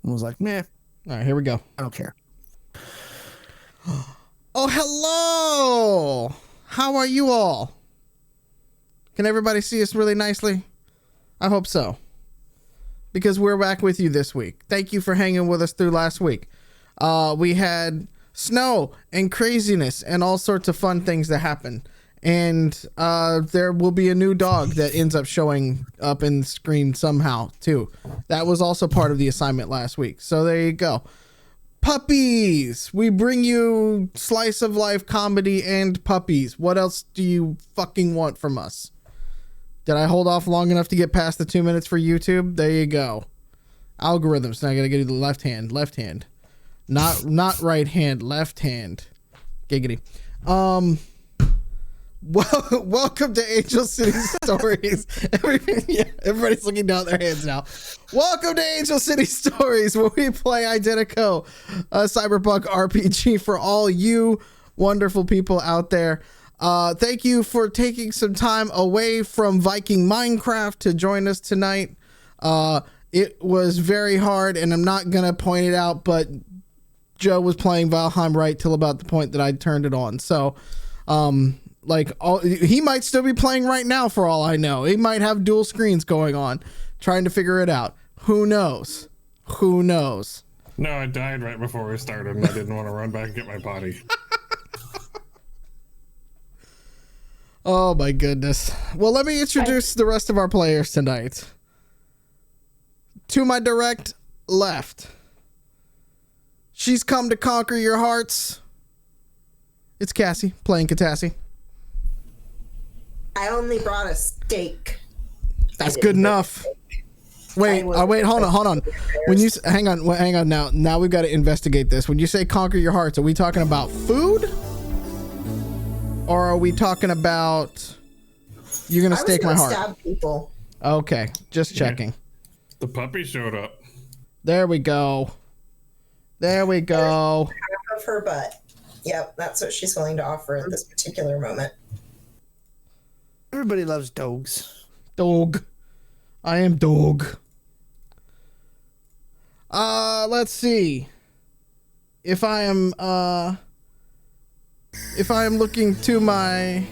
and was like, meh. All right, here we go. I don't care. Oh, hello. How are you all? Can everybody see us really nicely? I hope so. Because we're back with you this week. Thank you for hanging with us through last week. We had snow and craziness and all sorts of fun things that happen. And there will be a new dog that ends up showing up in the screen somehow, too. That was also part of the assignment last week. So there you go. Puppies! We bring you slice of life comedy and puppies. What else do you fucking want from us? Did I hold off long enough to get past the 2 minutes for YouTube? There you go. Algorithms. Now I gotta get to the left hand. Left hand. Not right hand. Left hand. Giggity. Welcome to Angel City Stories. Everybody's looking down their hands now. Welcome to Angel City Stories, where we play Identico, a cyberpunk RPG for all you wonderful people out there. Thank you for taking some time away from Viking Minecraft to join us tonight. It was very hard, and I'm not gonna point it out, but Joe was playing Valheim right till about the point that I turned it on. So, he might still be playing right now for all I know. He might have dual screens going on, trying to figure it out. Who knows? Who knows? No, I died right before we started, and I didn't want to run back and get my body. Oh my goodness. Well, let me introduce the rest of our players tonight. To my direct left, she's come to conquer your hearts. It's Cassie, playing Catassie. I only brought a steak. That's good enough. Wait, hold on. When you hang on now we've got to investigate this. When you say conquer your hearts, are we talking about food? Or are we talking about you're going to stake my heart? Stab people. Okay, just checking. The puppy showed up. There we go. Half of her butt. Yep, that's what she's willing to offer at this particular moment. Everybody loves dogs. Dog. I am dog. Let's see. If I am looking to my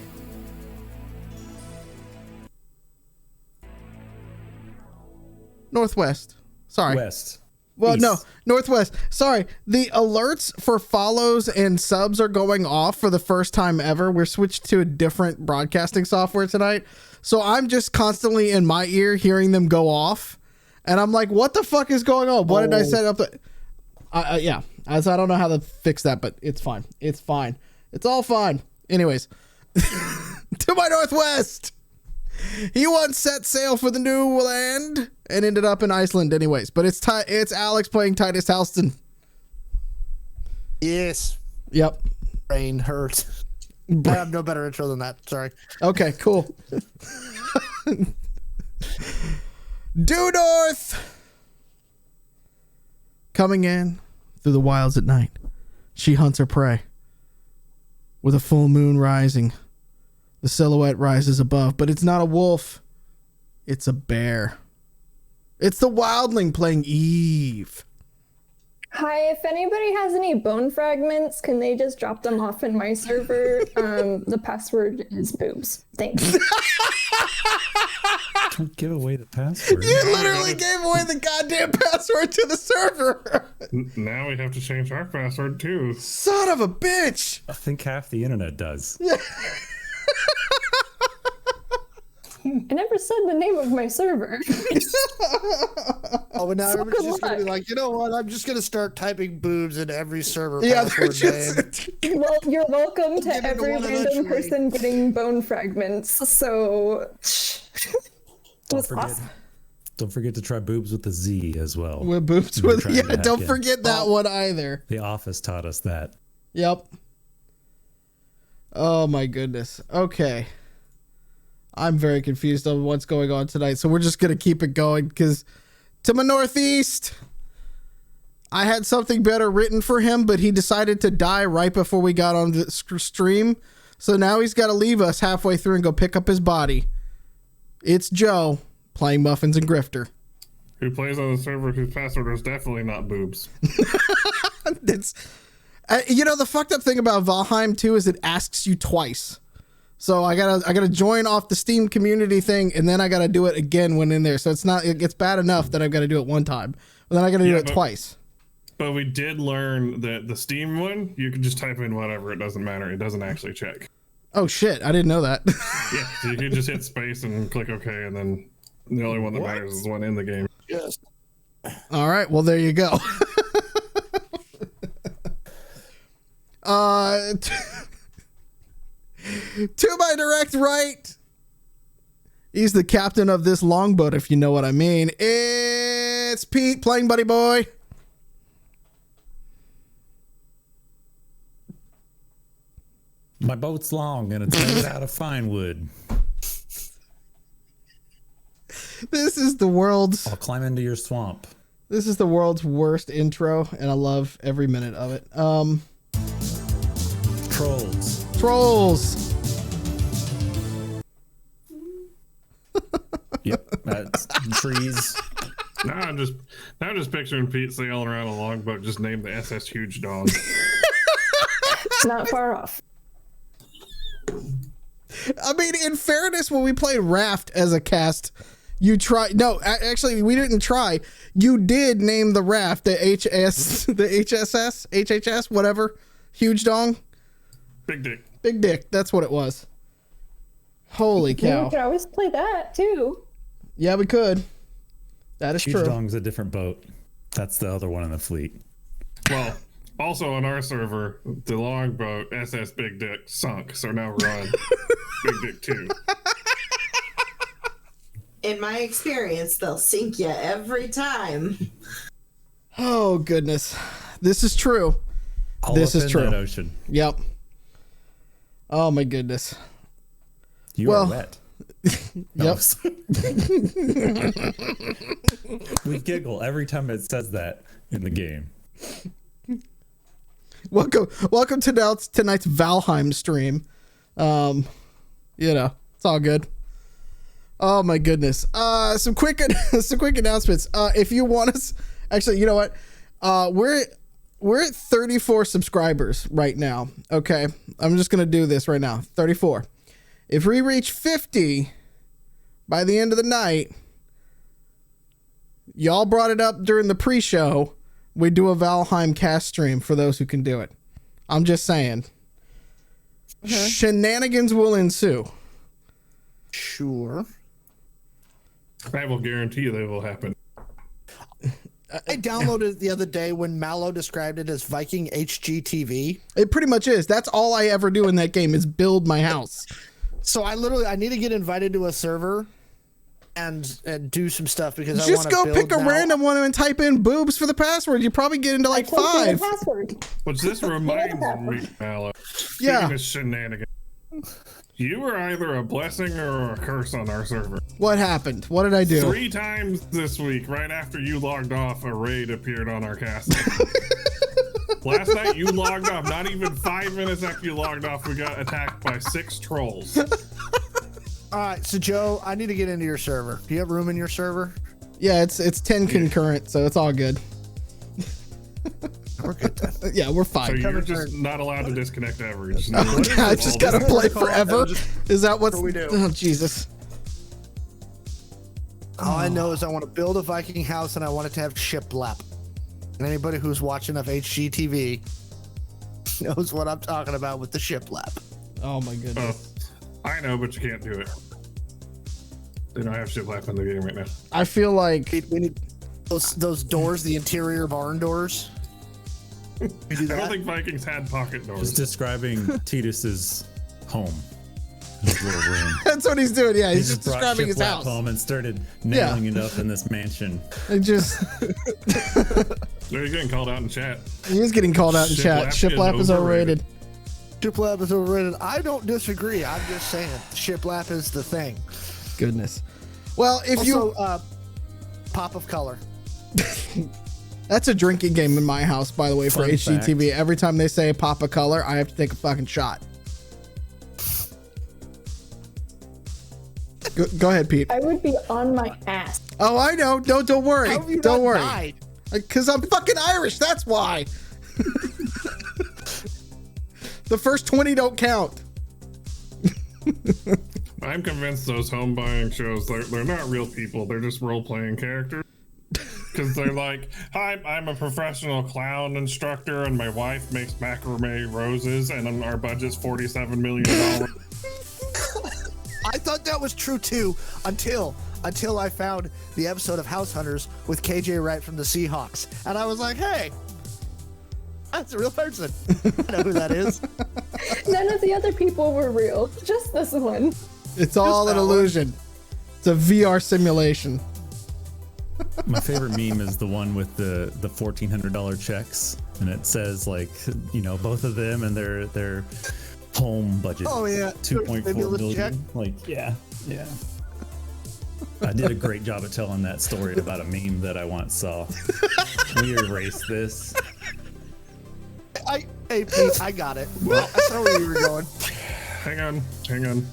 northwest. Sorry. West. Well, East. no, northwest. Sorry. The alerts for follows and subs are going off for the first time ever. We're switched to a different broadcasting software tonight. So I'm just constantly in my ear hearing them go off. And I'm like, what the fuck is going on? What did I set up? Yeah. As I don't know how to fix that, but it's fine. It's fine. It's all fine. Anyways, to my northwest. He once set sail for the new land and ended up in Iceland anyways. But it's Alex playing Titus Halston. Yes. Yep. Brain hurts. I have no better intro than that. Sorry. Okay, cool. Due north. Coming in through the wilds at night, she hunts her prey. With a full moon rising, the silhouette rises above, but it's not a wolf. It's a bear. It's the wildling playing Eve. Hi, if anybody has any bone fragments, can they just drop them off in my server? The password is boobs. Thanks. Don't give away the password. You literally gave away the goddamn password to the server. Now we have to change our password too. Son of a bitch. I think half the internet does. I never said the name of my server. Oh, but now So everybody's good just going to be luck. like, you know what? I'm just going to start typing boobs into every server Yeah, they're password name. Well, you're welcome to Get into every one random eventually. person getting bone fragments. So, Don't forget to try boobs with the Z as well. With boobs We're with trying to hack don't in. forget that one either. The Office taught us that. Yep. Oh my goodness. Okay. I'm very confused on what's going on tonight, so we're just gonna keep it going because to my northeast, I had something better written for him, but he decided to die right before we got on the stream. So now he's got to leave us halfway through and go pick up his body. It's Joe playing Muffins and Grifter. who plays on the server whose password is definitely not boobs. It's, the fucked up thing about Valheim too is it asks you twice. So I gotta join off the Steam community thing, and then I gotta do it again when in there. So it gets bad enough that I've got to do it one time, but then I gotta do it twice. But we did learn that the Steam one, you can just type in whatever, it doesn't matter. It doesn't actually check. Oh shit, I didn't know that. Yeah, so you can just hit space and click OK, and then the only one that matters is the one in the game. Yes. All right, well there you go. To my direct right, he's the captain of this longboat, if you know what I mean. It's Pete playing Buddy Boy. My boat's long and it's made out of fine wood. This is the world's I'll climb into your swamp. This is the world's worst intro, and I love every minute of it. Trolls. Yep, that's trees. Now I'm just picturing Pete sailing around a longboat, just named the SS Huge Dog. Not far off. I mean, in fairness, when we played Raft as a cast, you tried. No, actually, we didn't try. You did name the raft the HHS, whatever. Huge Dong. Big Dick. Big Dick. That's what it was. Holy cow. We could always play that too. Yeah, we could. That is Huge true. Dong's a different boat. That's the other one in the fleet. Well, also on our server, the longboat SS Big Dick sunk, so now we're on Big Dick 2. In my experience, they'll sink you every time. Oh, goodness. This is true. This is true. That ocean. Yep. Oh, my goodness. You are wet. Yep. We giggle every time it says that in the game. Welcome to tonight's Valheim stream. It's all good. Oh my goodness. Some quick announcements. If you want us, actually, you know what? We're at 34 subscribers right now. Okay, I'm just gonna do this right now. 34. If we reach 50 by the end of the night, y'all brought it up during the pre-show. We do a Valheim cast stream for those who can do it. I'm just saying. Okay. Shenanigans will ensue. Sure. I will guarantee they will happen. I downloaded it the other day when Mallo described it as Viking HGTV. It pretty much is. That's all I ever do in that game is build my house. So I need to get invited to a server and do some stuff because I just want to go pick a random one and type in boobs for the password. You probably get into like 5. Which this reminds me, Mallo. Yeah. Of shenanigans. You were either a blessing or a curse on our server. What happened? What did I do? 3 times this week, right after you logged off, a raid appeared on our castle. Last night you logged off. Not even 5 minutes after you logged off, we got attacked by 6 trolls. All right, so Joe, I need to get into your server. Do you have room in your server? Yeah, it's 10 concurrent, so it's all good. We're good then. Yeah, we're fine. So you're just not allowed to disconnect ever. Just I just gotta play forever. Is that what we do? Oh, Jesus. All I know is I want to build a Viking house and I want it to have shiplap. And anybody who's watching enough HGTV knows what I'm talking about with the shiplap. Oh my goodness. I know, but you can't do it. They don't have shiplap in the game right now. I feel like we need those doors, the interior barn doors. I don't think Vikings had pocket doors. Just describing Titus's home. His little room. That's what he's doing. Yeah, he's He just describing his house. home and started nailing it up in this mansion. And just No, he's getting called out in chat. he is getting called out in chat. Shiplap is overrated. Shiplap is overrated. I don't disagree. I'm just saying shiplap is the thing. Goodness. Well, if Also, pop of color. that's a drinking game in my house, by the way, for Fun HGTV. fact. Every time they say pop a color, I have to take a fucking shot. Go ahead, Pete. I would be on my ass Oh, I know. Don't worry. How have you Don't not worry. died? Because I'm fucking Irish. That's why. The first 20 don't count. I'm convinced those home buying shows, they're not real people. They're just role playing characters. Because they're like, hi, I'm a professional clown instructor, and my wife makes macrame roses, and our budget's $47 million. I thought that was true too until I found the episode of House Hunters with KJ Wright from the Seahawks, and I was like, hey, that's a real person. I know who that is. None of the other people were real, just this one. It's all an illusion. It's a VR simulation. My favorite meme is the one with the $1,400 checks, and it says like, you know, both of them and their home budget. Oh yeah, 2.4 million. check. Like, yeah. I did a great job at telling that story about a meme that I once saw. We erase this. Hey Pete, I got it. Well, I saw where you were going. Hang on.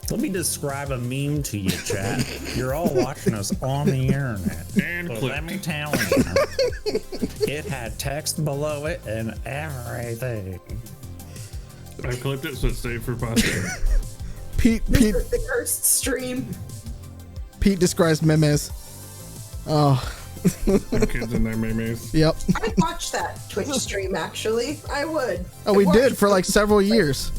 Let me describe a meme to you, chat. You're all watching us on the internet. And But click. let me tell you, it had text below it and everything. I clipped it so it's saved for posterity. Pete The cursed stream. describes memes. Oh, Them kids in their memes. yep. I'd watch that Twitch stream, actually. I would. Oh, we I'd did watch for like several years.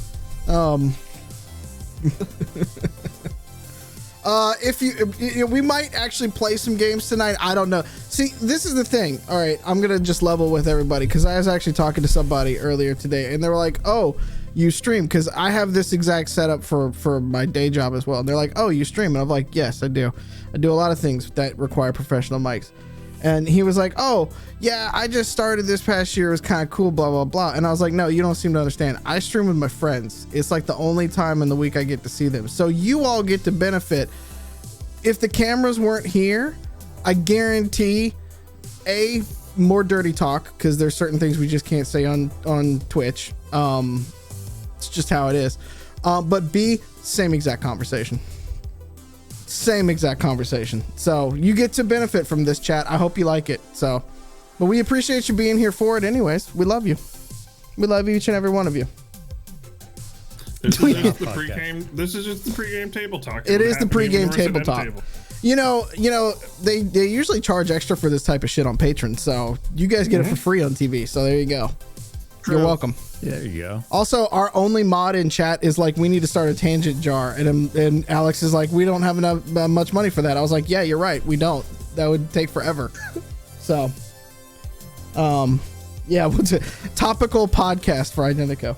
We might actually play some games tonight. I don't know. See, this is the thing. All right, I'm gonna just level with everybody because I was actually talking to somebody earlier today, and they were like, "Oh, you stream?" Because I have this exact setup for my day job as well. And they're like, "Oh, you stream?" And I'm like, "Yes, I do. I do a lot of things that require professional mics." And he was like, "Oh, yeah, I just started this past year. It was kind of cool, blah, blah, blah." And I was like, "No, you don't seem to understand. I stream with my friends. It's like the only time in the week I get to see them. So you all get to benefit. If the cameras weren't here, I guarantee, A, more dirty talk, because there's certain things we just can't say on Twitch. It's just how it is. But B, same exact conversation. Same exact conversation. So you get to benefit from this, chat. I hope you like it. So, but we appreciate you being here for it anyways. We love you. We love each and every one of you. This is just the pregame. This is just the pregame table talk. It is the Happening in pregame Resident table talk. Table. You know, they usually charge extra for this type of shit on Patreon. So you guys get it for free on TV. So there you go. You're welcome. Yeah, there you go. Also, our only mod in chat is like, we need to start a tangent jar, and Alex is like, we don't have enough much money for that. I was like, yeah, you're right, we don't. That would take forever. So, yeah, what's it? Topical podcast for Identico.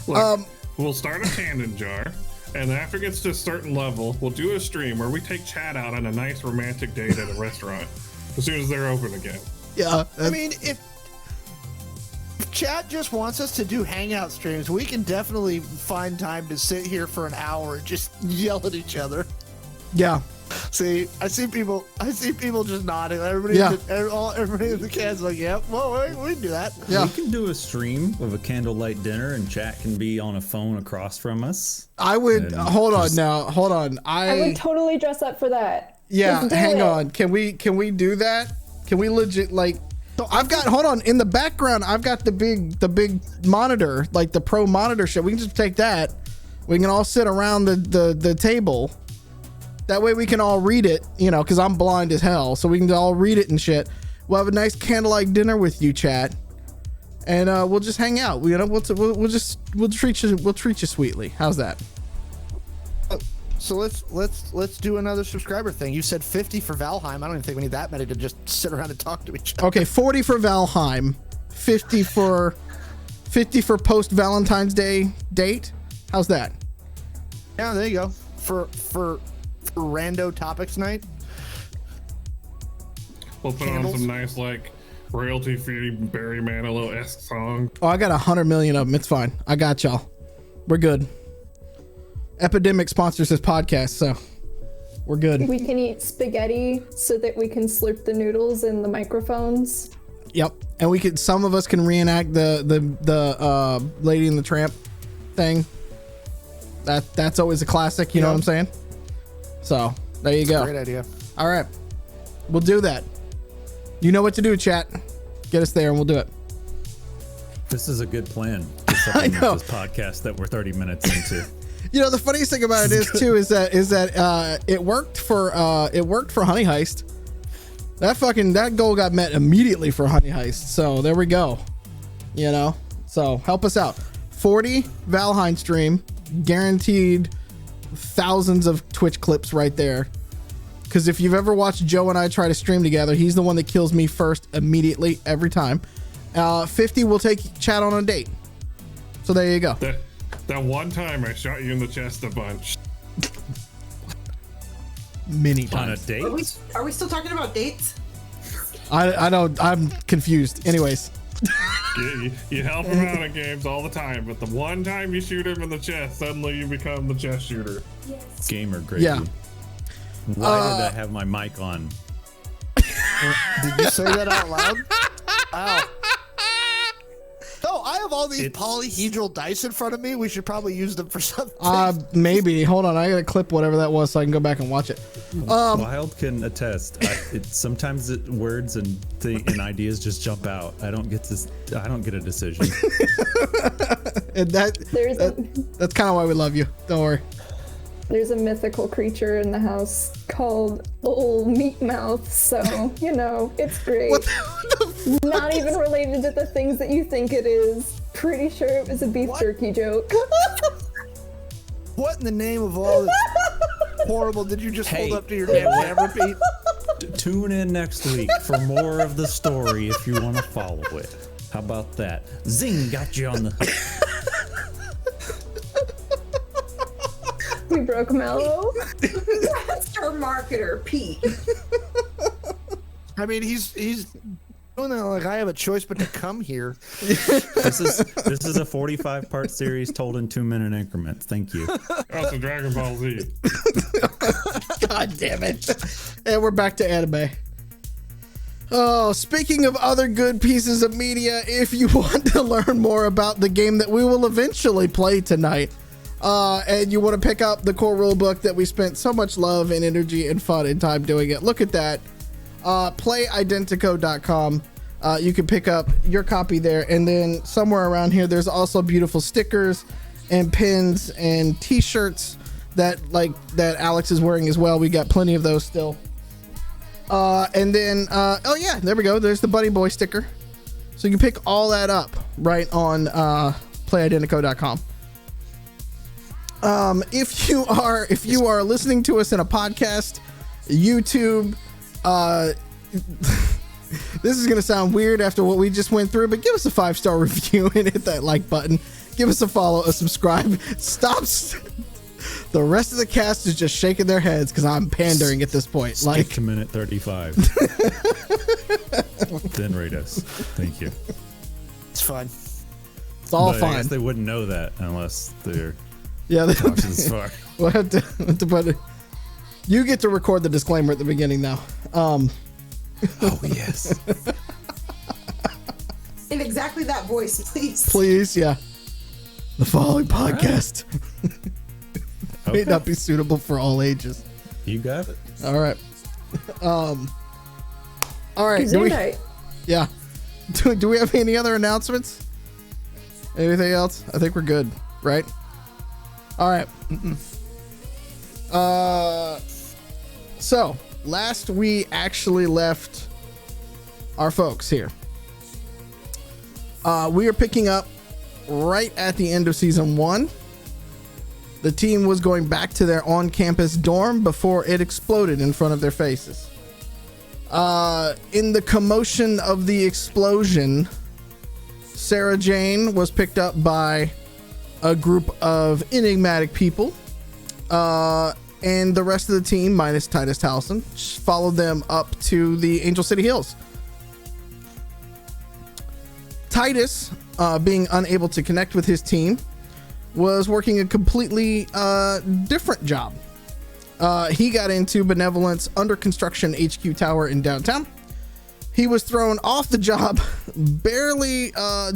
Look, we'll start a tangent jar, and after it gets to a certain level, we'll do a stream where we take chat out on a nice romantic date at a restaurant as soon as they're open again. Yeah, I mean, if chat just wants us to do hangout streams, we can definitely find time to sit here for an hour and just yell at each other. yeah. See, I see people just nodding. Everybody, Yeah. everybody in the chat's like, "Yep, well, we can do that." Yeah. We can do a stream of a candlelight dinner, and chat can be on a phone across from us. I would And hold on just- now. Hold on. I would totally dress up for that. Yeah, Let's do hang it. on. Can we do that? Can we legit like? I've got, hold on, in the background I've got the big monitor, like the pro monitor shit. We can just take that. We can all sit around the table. That way we can all read it, you know, because I'm blind as hell, so we can all read it and shit. We'll have a nice candlelight dinner with you, chat, and we'll just hang out. We'll treat you sweetly. How's that? So let's do another subscriber thing. You said 50 for Valheim. I don't even think we need that many to just sit around and talk to each other. Okay, 40 for Valheim, 50 for post Valentine's Day date. How's that? Yeah, there you go. For rando topics night. We'll put Candles. on some nice, like, royalty-free Barry Manilow-esque song. Oh, I got 100 million of them. It's fine. I got y'all. We're good. Epidemic sponsors this podcast, so we're good. We can eat spaghetti so that we can slurp the noodles in the microphones. Yep. And we could, some of us can reenact the Lady and the Tramp thing. That's always a classic, you know what I'm saying? So there you go. Great idea. All right. We'll do that. You know what to do, chat. Get us there and we'll do it. This is a good plan. I know. This podcast that we're 30 minutes into. You know, the funniest thing about it is too is that it worked for Honey Heist. That goal got met immediately for Honey Heist. So there we go. You know, so help us out. 40 Valheim stream, guaranteed thousands of Twitch clips right there. Because if you've ever watched Joe and I try to stream together, he's the one that kills me first immediately every time. 50 will take chat on a date. So there you go. That one time I shot you in the chest a bunch. Many On a times. date? Are we still talking about dates? I don't. I'm confused. Anyways. You help him out in games all the time, but the one time you shoot him in the chest, suddenly you become the chest shooter. Gamer gravy. Yeah. Why did I have my mic on? Did you say that out loud? Ow. No, I have all these polyhedral dice in front of me. We should probably use them for something. Maybe. Hold on. I gotta clip whatever that was so I can go back and watch it. Wild can attest. Sometimes words and ideas just jump out. I don't get a decision. And that's kind of why we love you. Don't worry. There's a mythical creature in the house called Old Meat Mouth, so, you know, it's great. What the Not even related to the things that you think it is. Pretty sure it was a beef jerky joke. What in the name of all this horrible did you just Hey, hold up to your damn camera, Pete? Tune in next week for more of the story if you want to follow it. How about that? Zing, got you on the... We broke Mallo. That's our marketer, Pete. I mean, he's doing that like I have a choice but to come here. This is a 45-part series told in 2-minute increments. Thank you. Also, Dragon Ball Z. God damn it. And we're back to anime. Oh, speaking of other good pieces of media, if you want to learn more about the game that we will eventually play tonight, and you want to pick up the core rulebook that we spent so much love and energy and fun and time doing it, look at that. Playidentico.com. You can pick up your copy there, and then somewhere around here there's also beautiful stickers and pins and t-shirts that Alex is wearing as well. We got plenty of those still. And then oh yeah, there we go, there's the Bunny Boy sticker, so you can pick all that up right on playidentico.com. If you are listening to us in a podcast, YouTube, this is gonna sound weird after what we just went through, but give us a 5-star review and hit that like button. Give us a follow, a subscribe. The rest of the cast is just shaking their heads because I'm pandering at this point. Skip to minute 35. Then rate us. Thank you. It's fine. It's all But I fine. guess they wouldn't know that unless they're Yeah, watching this far. we'll have to put it. You get to record the disclaimer at the beginning now. Oh yes. In exactly that voice, please. Please, yeah. The following podcast may Okay. not be suitable for all ages. You got it. All right. All right. Do we, Gesundheit. yeah. Do we have any other announcements? Anything else? I think we're good, right? All right. So last we actually left our folks here. We are picking up right at the end of season 1. The team was going back to their on-campus dorm before it exploded in front of their faces. In the commotion of the explosion, Sarah Jane was picked up by a group of enigmatic people, and the rest of the team, minus Titus Towson, followed them up to the Angel City Hills. Titus, being unable to connect with his team, was working a completely different job. He got into Benevolent's under construction HQ tower in downtown. He was thrown off the job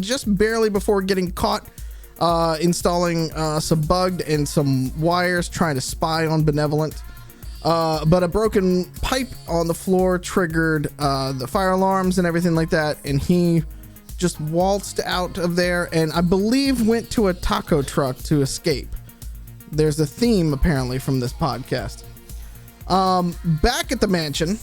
just barely before getting caught installing some bugged and some wires trying to spy on Benevolent. But a broken pipe on the floor triggered the fire alarms and everything like that, and he just waltzed out of there and I believe went to a taco truck to escape. There's a theme apparently from this podcast. Back at the mansion,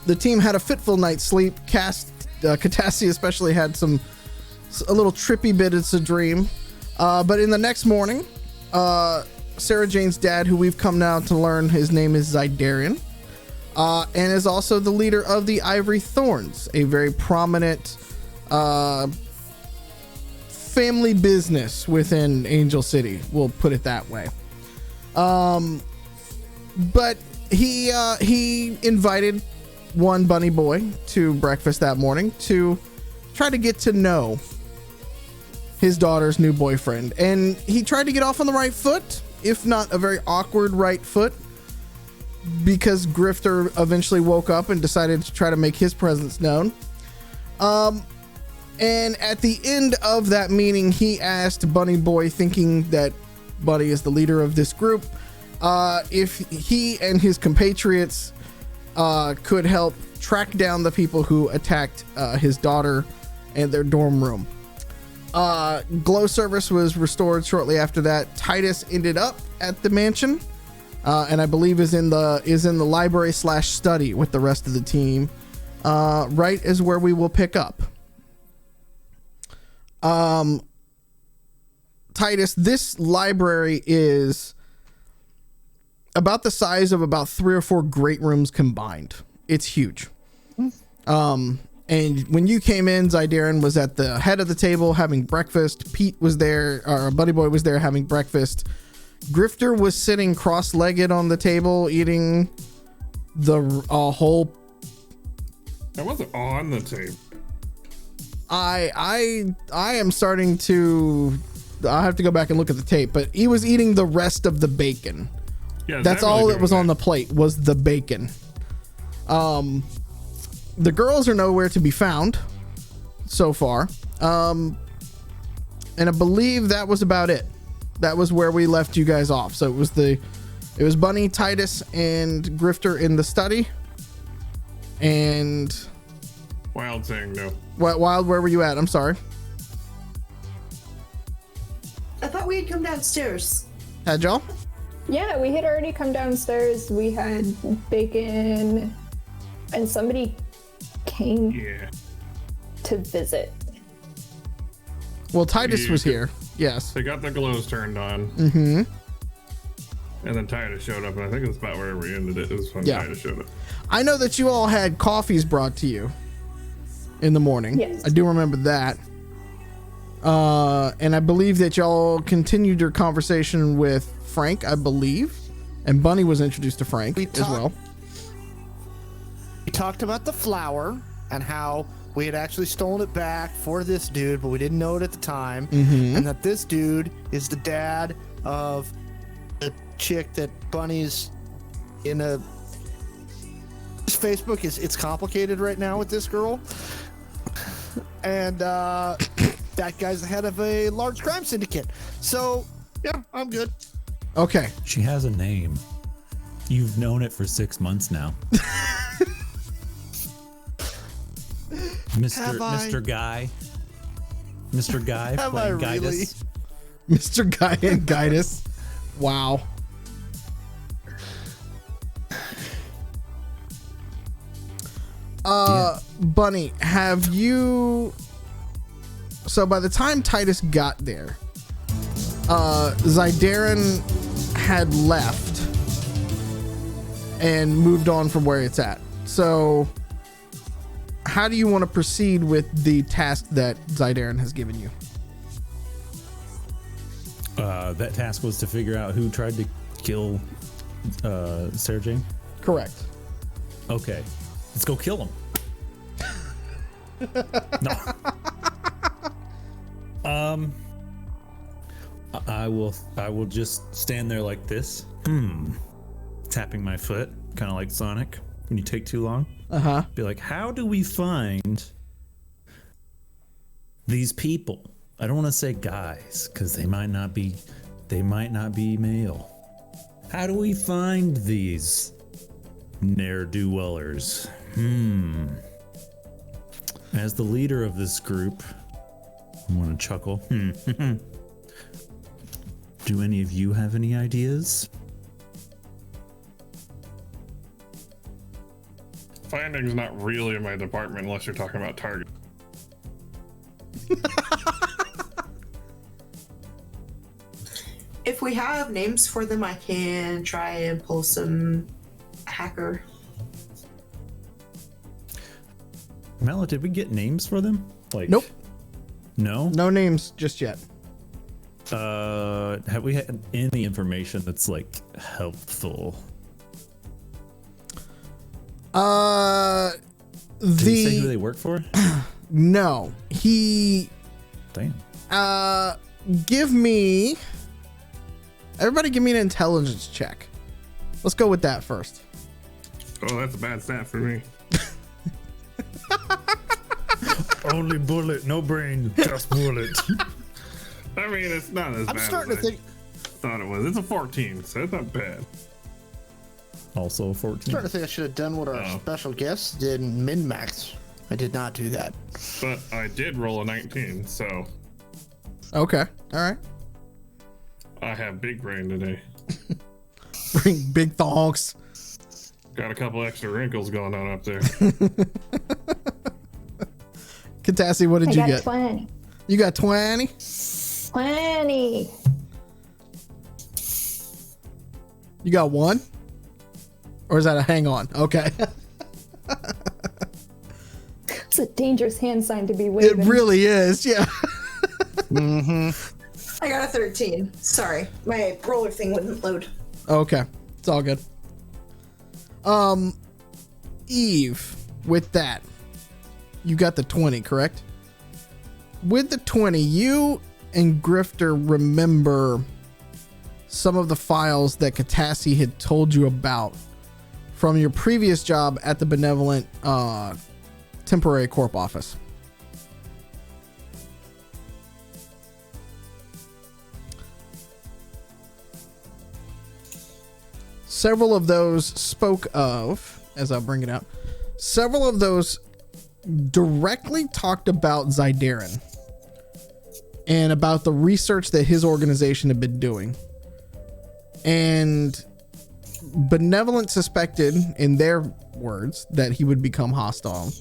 the team had a fitful night's sleep. Catassie especially had a little trippy bit of a dream. But in the next morning, Sarah Jane's dad, who we've come now to learn his name is Zydarian, and is also the leader of the Ivory Thorns, a very prominent family business within Angel City. We'll put it that way. But he invited one bunny boy to breakfast that morning to try to get to know his daughter's new boyfriend, and he tried to get off on the right foot, if not a very awkward right foot, because Grifter eventually woke up and decided to try to make his presence known. And at the end of that meeting, he asked Bunny Boy, thinking that Bunny is the leader of this group, if he and his compatriots could help track down the people who attacked his daughter and their dorm room. Glow service was restored shortly after that. Titus ended up at the mansion, and I believe is in the library / study with the rest of the team. Right is where we will pick up. Titus, this library is about the size of about 3 or 4 great rooms combined. It's huge. And when you came in, Zydarian was at the head of the table having breakfast. Pete was there, or Buddy Boy was there having breakfast. Grifter was sitting cross-legged on the table eating the whole. I wasn't on the table. I am starting to. I have to go back and look at the tape, but he was eating the rest of the bacon. Yeah, that's all that was on the plate was the bacon. The girls are nowhere to be found so far. And I believe that was about it. That was where we left you guys off. So it was Bunny, Titus, and Grifter in the study. And Wild saying no. Wild, where were you at? I'm sorry. I thought we had come downstairs. Had y'all? Yeah, we had already come downstairs. We had bacon, and somebody came to visit. Well, Titus was here. Yes. They got the glows turned on. Mm-hmm. And then Titus showed up, and I think that's about where we ended it. It was when Titus showed up. I know that you all had coffees brought to you in the morning. Yes. I do remember that. And I believe that y'all continued your conversation with Frank, I believe. And Bunny was introduced to Frank as well. We talked about the flower and how we had actually stolen it back for this dude, but we didn't know it at the time. Mm-hmm. And that this dude is the dad of the chick that Bunny's in a... His Facebook it's complicated right now with this girl. And that guy's the head of a large crime syndicate. So, yeah, I'm good. Okay. She has a name. You've known it for 6 months now. Mr. Guy. Mr. Guy Have playing I really? Guidus. Mr. Guy and Guidus. Wow. Bunny, have you... So by the time Titus got there, Zydarian had left and moved on from where it's at. So how do you want to proceed with the task that Zydarian has given you? That task was to figure out who tried to kill Sarah Jane? Correct. Okay. Let's go kill him. No. I will just stand there like this. Tapping my foot, kind of like Sonic when you take too long. Uh-huh. Be like, how do we find these people? I don't want to say guys because they might not be male. How do we find these ne'er-do-wellers? As the leader of this group, I want to chuckle. Do any of you have any ideas? Finding's not really in my department unless you're talking about target. If we have names for them, I can try and pull some hacker. Mallo, did we get names for them? Like, Nope. No? No names just yet. Have we had any information that's like helpful? Did he say who they work for? No. He Damn. Everybody give me an intelligence check. Let's go with that first. Oh, that's a bad stat for me. Only bullet, no brain, just bullet. I mean, it's not as I'm bad starting as to think. I thought it was. It's a 14, so it's not bad. Also 14. Starting to think I should have done what our Oh. special guests did in min-max. I did not do that. But I did roll a 19, so Okay. All right. I have big brain today. Bring big thonks. Got a couple extra wrinkles going on up there. Catassie, what did I you got get? 20. You got 20? 20. You got 1? Or is that a hang on? Okay. It's a dangerous hand sign to be It waving. really is. Yeah. I got a 13. Sorry, my roller thing wouldn't load. Okay. It's all good. Eve, with that, you got the 20, correct? With the 20, you and Grifter remember some of the files that Catassie had told you about from your previous job at the benevolent temporary corp office. Several of those spoke of, as I'll bring it out, several of those directly talked about Zydarin and about the research that his organization had been doing. And Benevolent suspected, in their words, that he would become hostile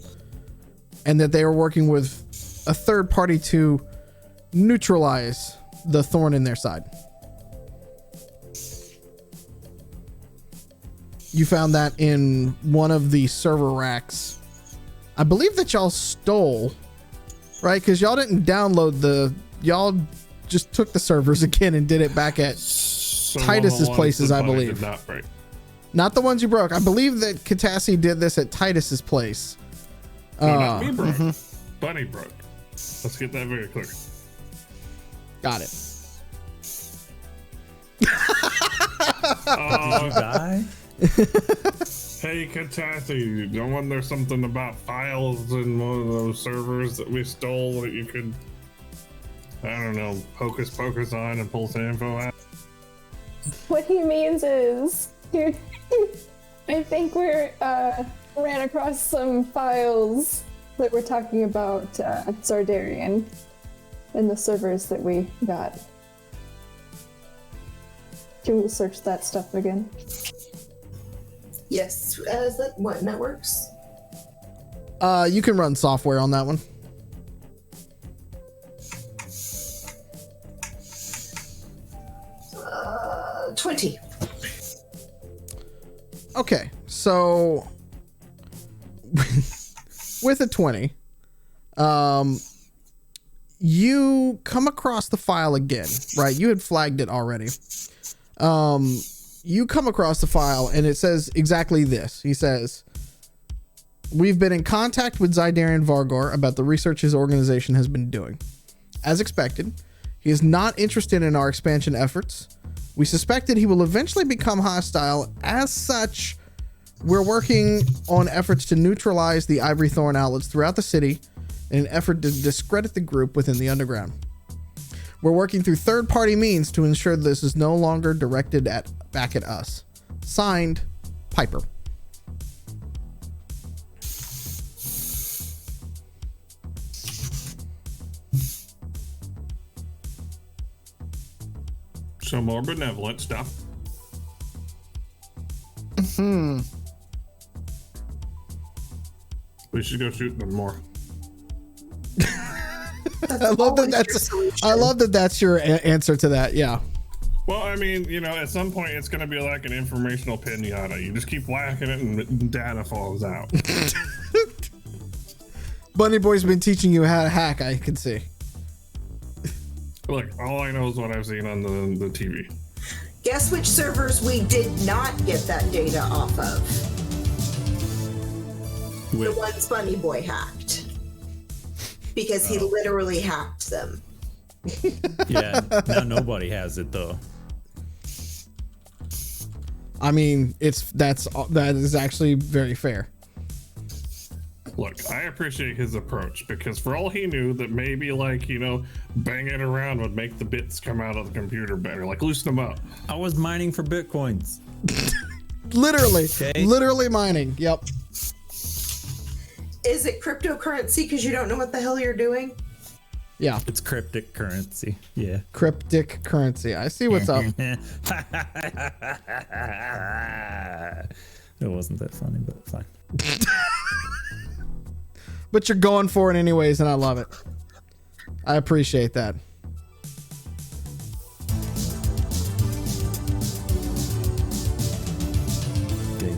and that they were working with a third party to neutralize the thorn in their side. You found that in one of the server racks. I believe that y'all stole, right? Because y'all didn't download y'all just took the servers again and did it back at So Titus's one of the ones places, that I Bunny believe. did not break. Not the ones you broke. I believe that Catassie did this at Titus's place. No, not me broke. Bunny broke. Let's get that very clear. Got it. Did you die? Hey, Catassie, don't want there something about files in one of those servers that we stole that you could, I don't know, hocus pocus on and pull some info out? What he means is, I think we're ran across some files that were talking about Zardarian in the servers that we got. Can we search that stuff again? Yes. Is that what networks? You can run software on that one. Uh, 20. Okay, so with a 20, you come across the file again, right? You had flagged it already. You come across the file and it says exactly this. He says, "We've been in contact with Zydarian Vargor about the research his organization has been doing. As expected, he is not interested in our expansion efforts. We suspected he will eventually become hostile. As such, we're working on efforts to neutralize the Ivory Thorn outlets throughout the city in an effort to discredit the group within the underground. We're working through third-party means to ensure this is no longer directed back at us. Signed, Piper. Some more benevolent stuff. We should go shoot them more. I love that that's your answer to that. Yeah. Well, I mean, you know, at some point it's going to be like an informational pinata. You just keep whacking it and data falls out. Bunny Boy's been teaching you how to hack, I can see. Look, all I know is what I've seen on the TV. Guess which servers we did not get that data off of? The ones Bunny Boy hacked. Because he literally hacked them. Yeah, now nobody has it though. I mean, that is actually very fair. Look, I appreciate his approach because for all he knew that maybe like, you know, banging it around would make the bits come out of the computer better. Like loosen them up. I was mining for bitcoins. Literally, Okay. literally mining. Yep. Is it cryptocurrency because you don't know what the hell you're doing? Yeah. It's cryptic currency. Yeah. Cryptic currency. I see what's up. It wasn't that funny, but fine. But you're going for it anyways, and I love it. I appreciate that.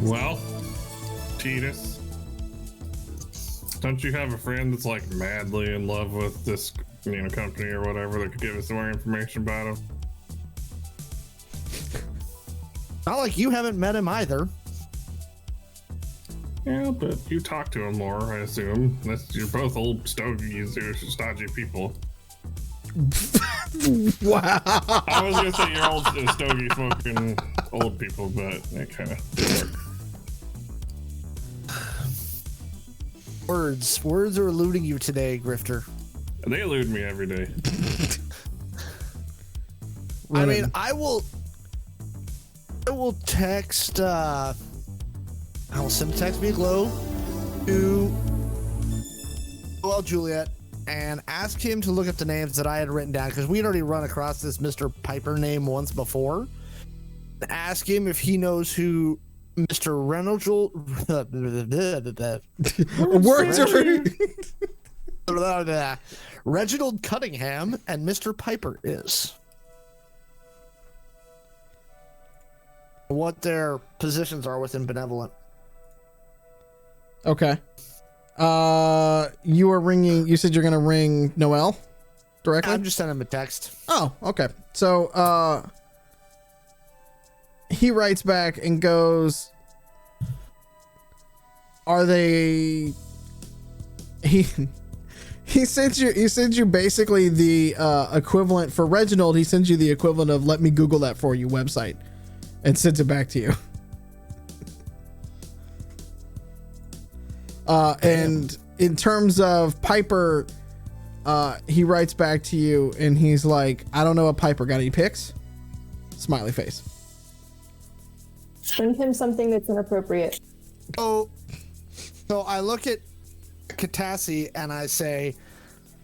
Well, Titus, don't you have a friend that's like madly in love with this, you know, company or whatever that could give us some more information about him? Not like you haven't met him either. Yeah, but you talk to him more, I assume. You're both old stogies who are stodgy people. Wow. I was gonna say you're old stogie smoking old people, but that kind of didn't work. Words are eluding you today, Grifter. They elude me every day. I mean, I will text, I will send a text via Glow to Joel Juliet and ask him to look up the names that I had written down because we had already run across this Mr. Piper name once before. Ask him if he knows who Mr. Reynolds. Reginald Cunningham and Mr. Piper is. What their positions are within Benevolent. Okay. You said you're gonna ring Noel directly? I'm just sending him a text. Oh, okay. So he writes back and goes, are they he sends you basically the equivalent for Reginald. He sends you the equivalent of let me Google that for you website and sends it back to you. And in terms of Piper, he writes back to you and he's like, I don't know what Piper got. Any pics? Smiley face. Send him something that's inappropriate. So I look at Catassie and I say,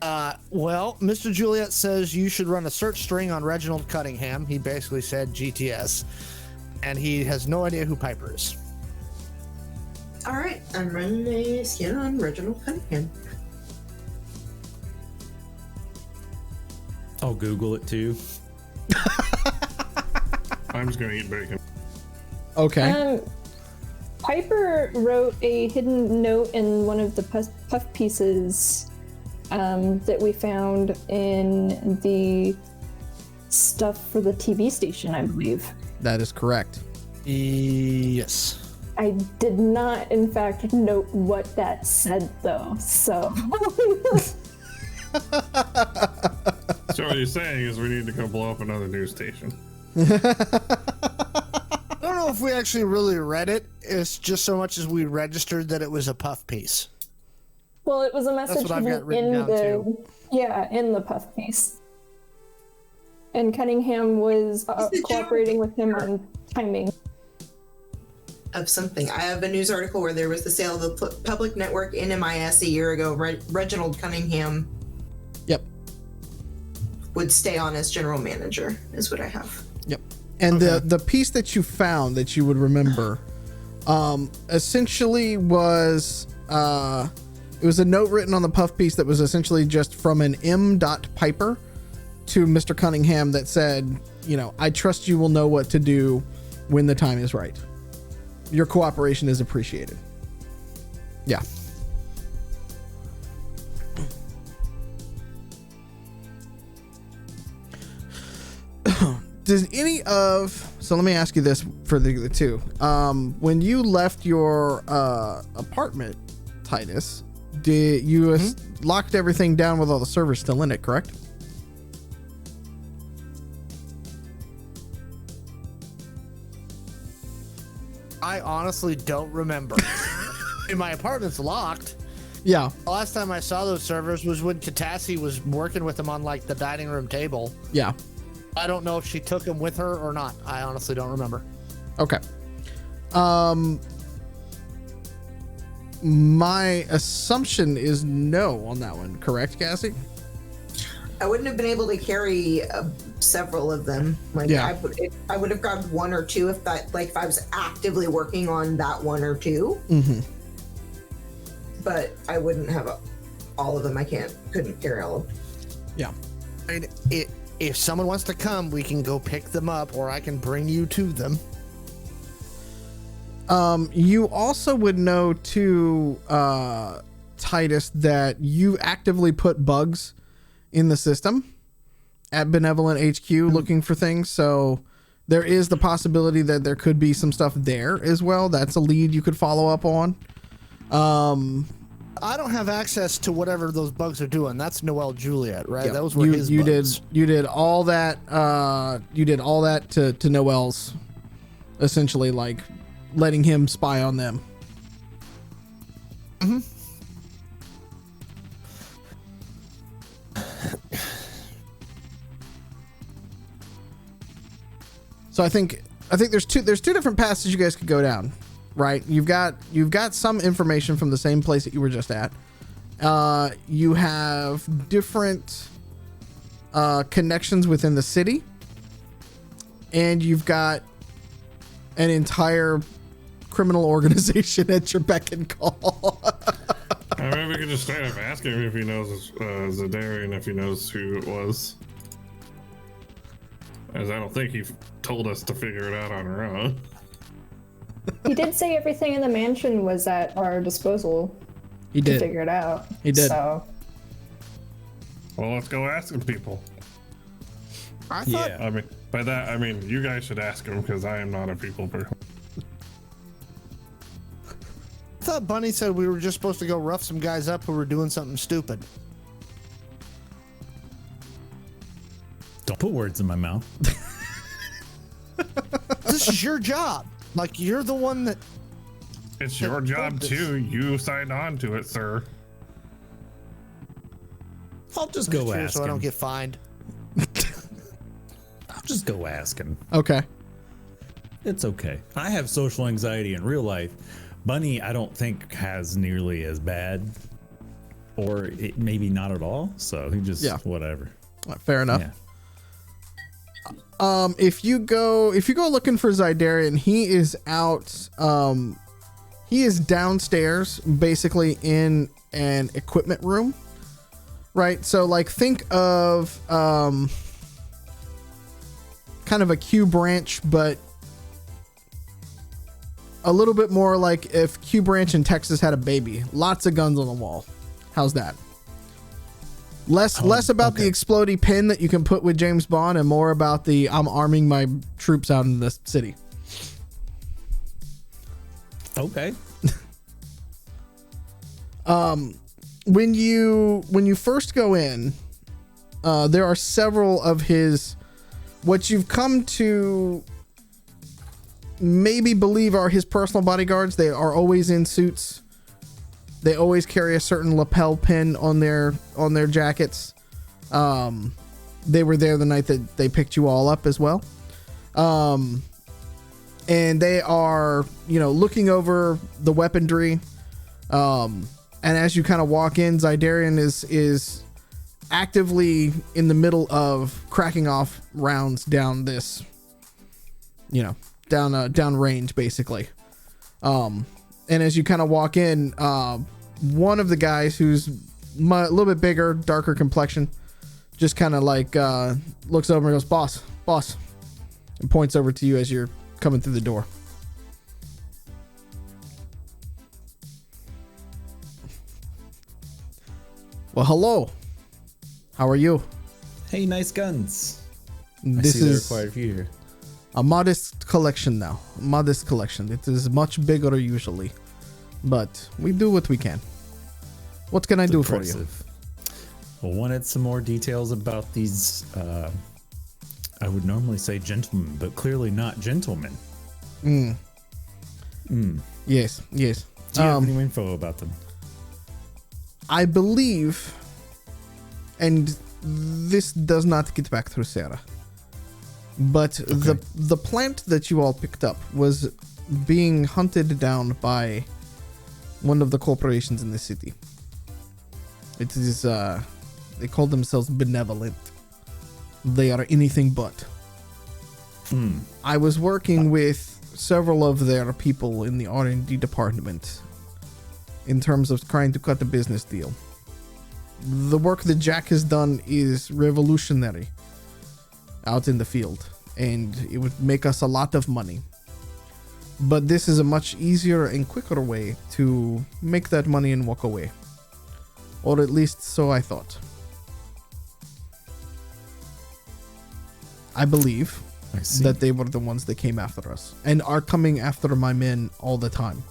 well, Mr. Juliet says you should run a search string on Reginald Cunningham. He basically said GTS, and he has no idea who Piper is. All right, I'm running a scan on Reginald Cunningham. I'll Google it too. I'm just gonna eat bacon. Okay. Piper wrote a hidden note in one of the puff pieces that we found in the stuff for the TV station, I believe. That is correct. Yes. I did not, in fact, note what that said, though, so... So what you're saying is we need to go blow up another news station. I don't know if we actually really read it. It's just so much as we registered that it was a puff piece. Well, it was a message what I've got hidden written in down, the... too. Yeah, in the puff piece. and Cunningham was cooperating with him on timing. Of something. I have a news article where there was the sale of the public network in MIS a year ago. Reginald Cunningham Yep. would stay on as general manager, is what I have. Yep. And the piece that you found that you would remember, essentially was it was a note written on the puff piece that was essentially just from an M. Piper to Mr. Cunningham that said, you know, I trust you will know what to do when the time is right. Your cooperation is appreciated. Yeah. Does any of, so let me ask you this for the two. When you left your apartment, Titus, did you locked everything down with all the servers still in it, correct? I honestly don't remember. And my apartment's locked. Yeah. The last time I saw those servers was when Catassie was working with them on like the dining room table. Yeah. I don't know if she took them with her or not. I honestly don't remember. Okay. My assumption is no on that one, correct, Cassie? I wouldn't have been able to carry several of them. Like Yeah. I would have grabbed one or two if I was actively working on that one or two. Mm-hmm. But I wouldn't have all of them. Couldn't carry all of them. Yeah. And if someone wants to come, we can go pick them up, or I can bring you to them. You also would know too, Titus, that you actively put bugs in the system at Benevolent HQ looking for things. So there is the possibility that there could be some stuff there as well. That's a lead you could follow up on. I don't have access to whatever those bugs are doing. That's Noel Juliet, right? Yeah. That was where his bugs. You did all that. You did all that to Noel's, essentially, like letting him spy on them. Mm-hmm. So I think there's two different paths that you guys could go down, right? You've got some information from the same place that you were just at. You have different connections within the city, and you've got an entire criminal organization at your beck and call. I mean, we could just straight up ask him if he knows Zadarian, if he knows who it was. As I don't think he told us to figure it out on our own. He did say everything in the mansion was at our disposal. He to did. figure it out. He did. So Well, let's go asking people. I thought Yeah. I mean, by that, I mean, you guys should ask him because I am not a people person. Bunny said we were just supposed to go rough some guys up who were doing something stupid. Don't put words in my mouth. This is your job. Like, you're the one that. It's your job too. You signed on to it, sir. I'll just go Cheers, ask so I don't him. get fined. I'll just go ask him. Okay. It's okay. I have social anxiety in real life. Bunny, I don't think has nearly as bad, or maybe not at all. So he just whatever. Fair enough. Yeah. If you go looking for Zydarian, he is out. He is downstairs, basically in an equipment room. Right. So like, think of kind of a Q branch, but a little bit more like if Q branch in Texas had a baby. Lots of guns on the wall. How's that? Less about the explodey pin that you can put with James Bond, and more about the I'm arming my troops out in the city. Okay. When you first go in, there are several of his, what you've come to maybe believe are his personal bodyguards. They are always in suits. They always carry a certain lapel pin on their jackets. they were there the night that they picked you all up as well. And they are, looking over the weaponry. And as you kind of walk in, Zydarian is actively in the middle of cracking off rounds down this, down range basically. And as you kind of walk in, one of the guys who's a little bit bigger, darker complexion, just kind of like looks over and goes, boss, and points over to you as you're coming through the door. Well, hello. How are you? Hey, nice guns. This there are is quite a few here. a modest collection now. Modest collection. It is much bigger usually, but we do what we can. What can I do for you? Well, wanted some more details about these. I would normally say gentlemen, but clearly not gentlemen. Yes. Do you have any info about them? I believe, and this does not get back through Sarah, but the plant that you all picked up was being hunted down by one of the corporations in the city. It is, they call themselves benevolent. They are anything but. I was working with several of their people in the R&D department in terms of trying to cut a business deal. The work that Jack has done is revolutionary out in the field, and it would make us a lot of money. But this is a much easier and quicker way to make that money and walk away. Or at least so I thought. I believe that they were the ones that came after us and are coming after my men all the time.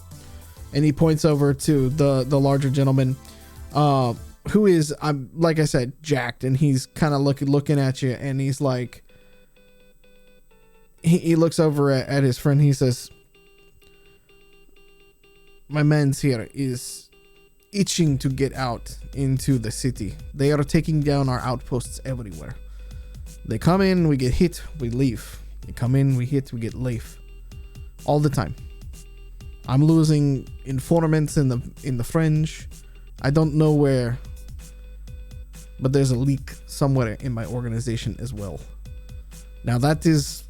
And he points over to the larger gentleman, who is, like I said, jacked, and he's kind of looking at you, and he's like, he looks over at his friend. He says, my man's here is itching to get out into the city. They are taking down our outposts everywhere. They come in, we get hit, we leave. They come in, we hit, we get leave. All the time. I'm losing informants in the fringe. I don't know where, but there's a leak somewhere in my organization as well. Now that is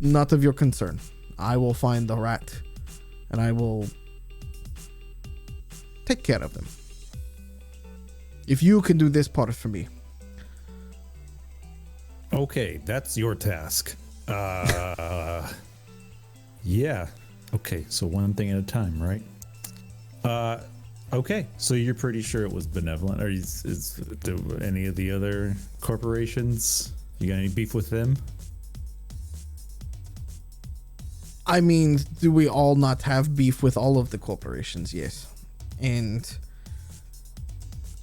not of your concern. I will find the rat and I will take care of them. If you can do this part for me. Okay, that's your task. Yeah. Okay, so one thing at a time, right? Okay, so you're pretty sure it was benevolent. Or is any of the other corporations? You got any beef with them? I mean, do we all not have beef with all of the corporations? Yes. And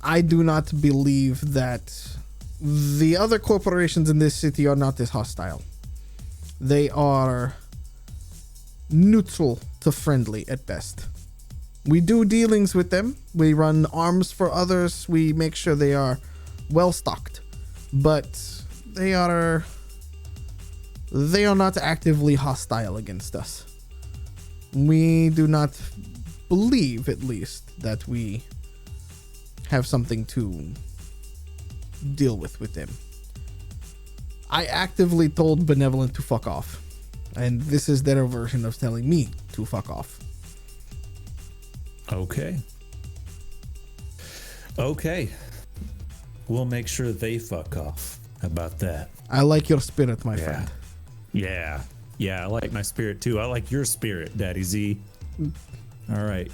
I do not believe that the other corporations in this city are not as hostile. They are neutral to friendly at best. We do dealings with them. We run arms for others. We make sure they are well stocked. But they are not actively hostile against us. We do not believe, at least, that we have something to deal with them. I actively told Benevolent to fuck off, and this is their version of telling me to fuck off. Okay. We'll make sure they fuck off. How about that? I like your spirit, my friend. Yeah, I like my spirit too. I like your spirit, Daddy Z. All right.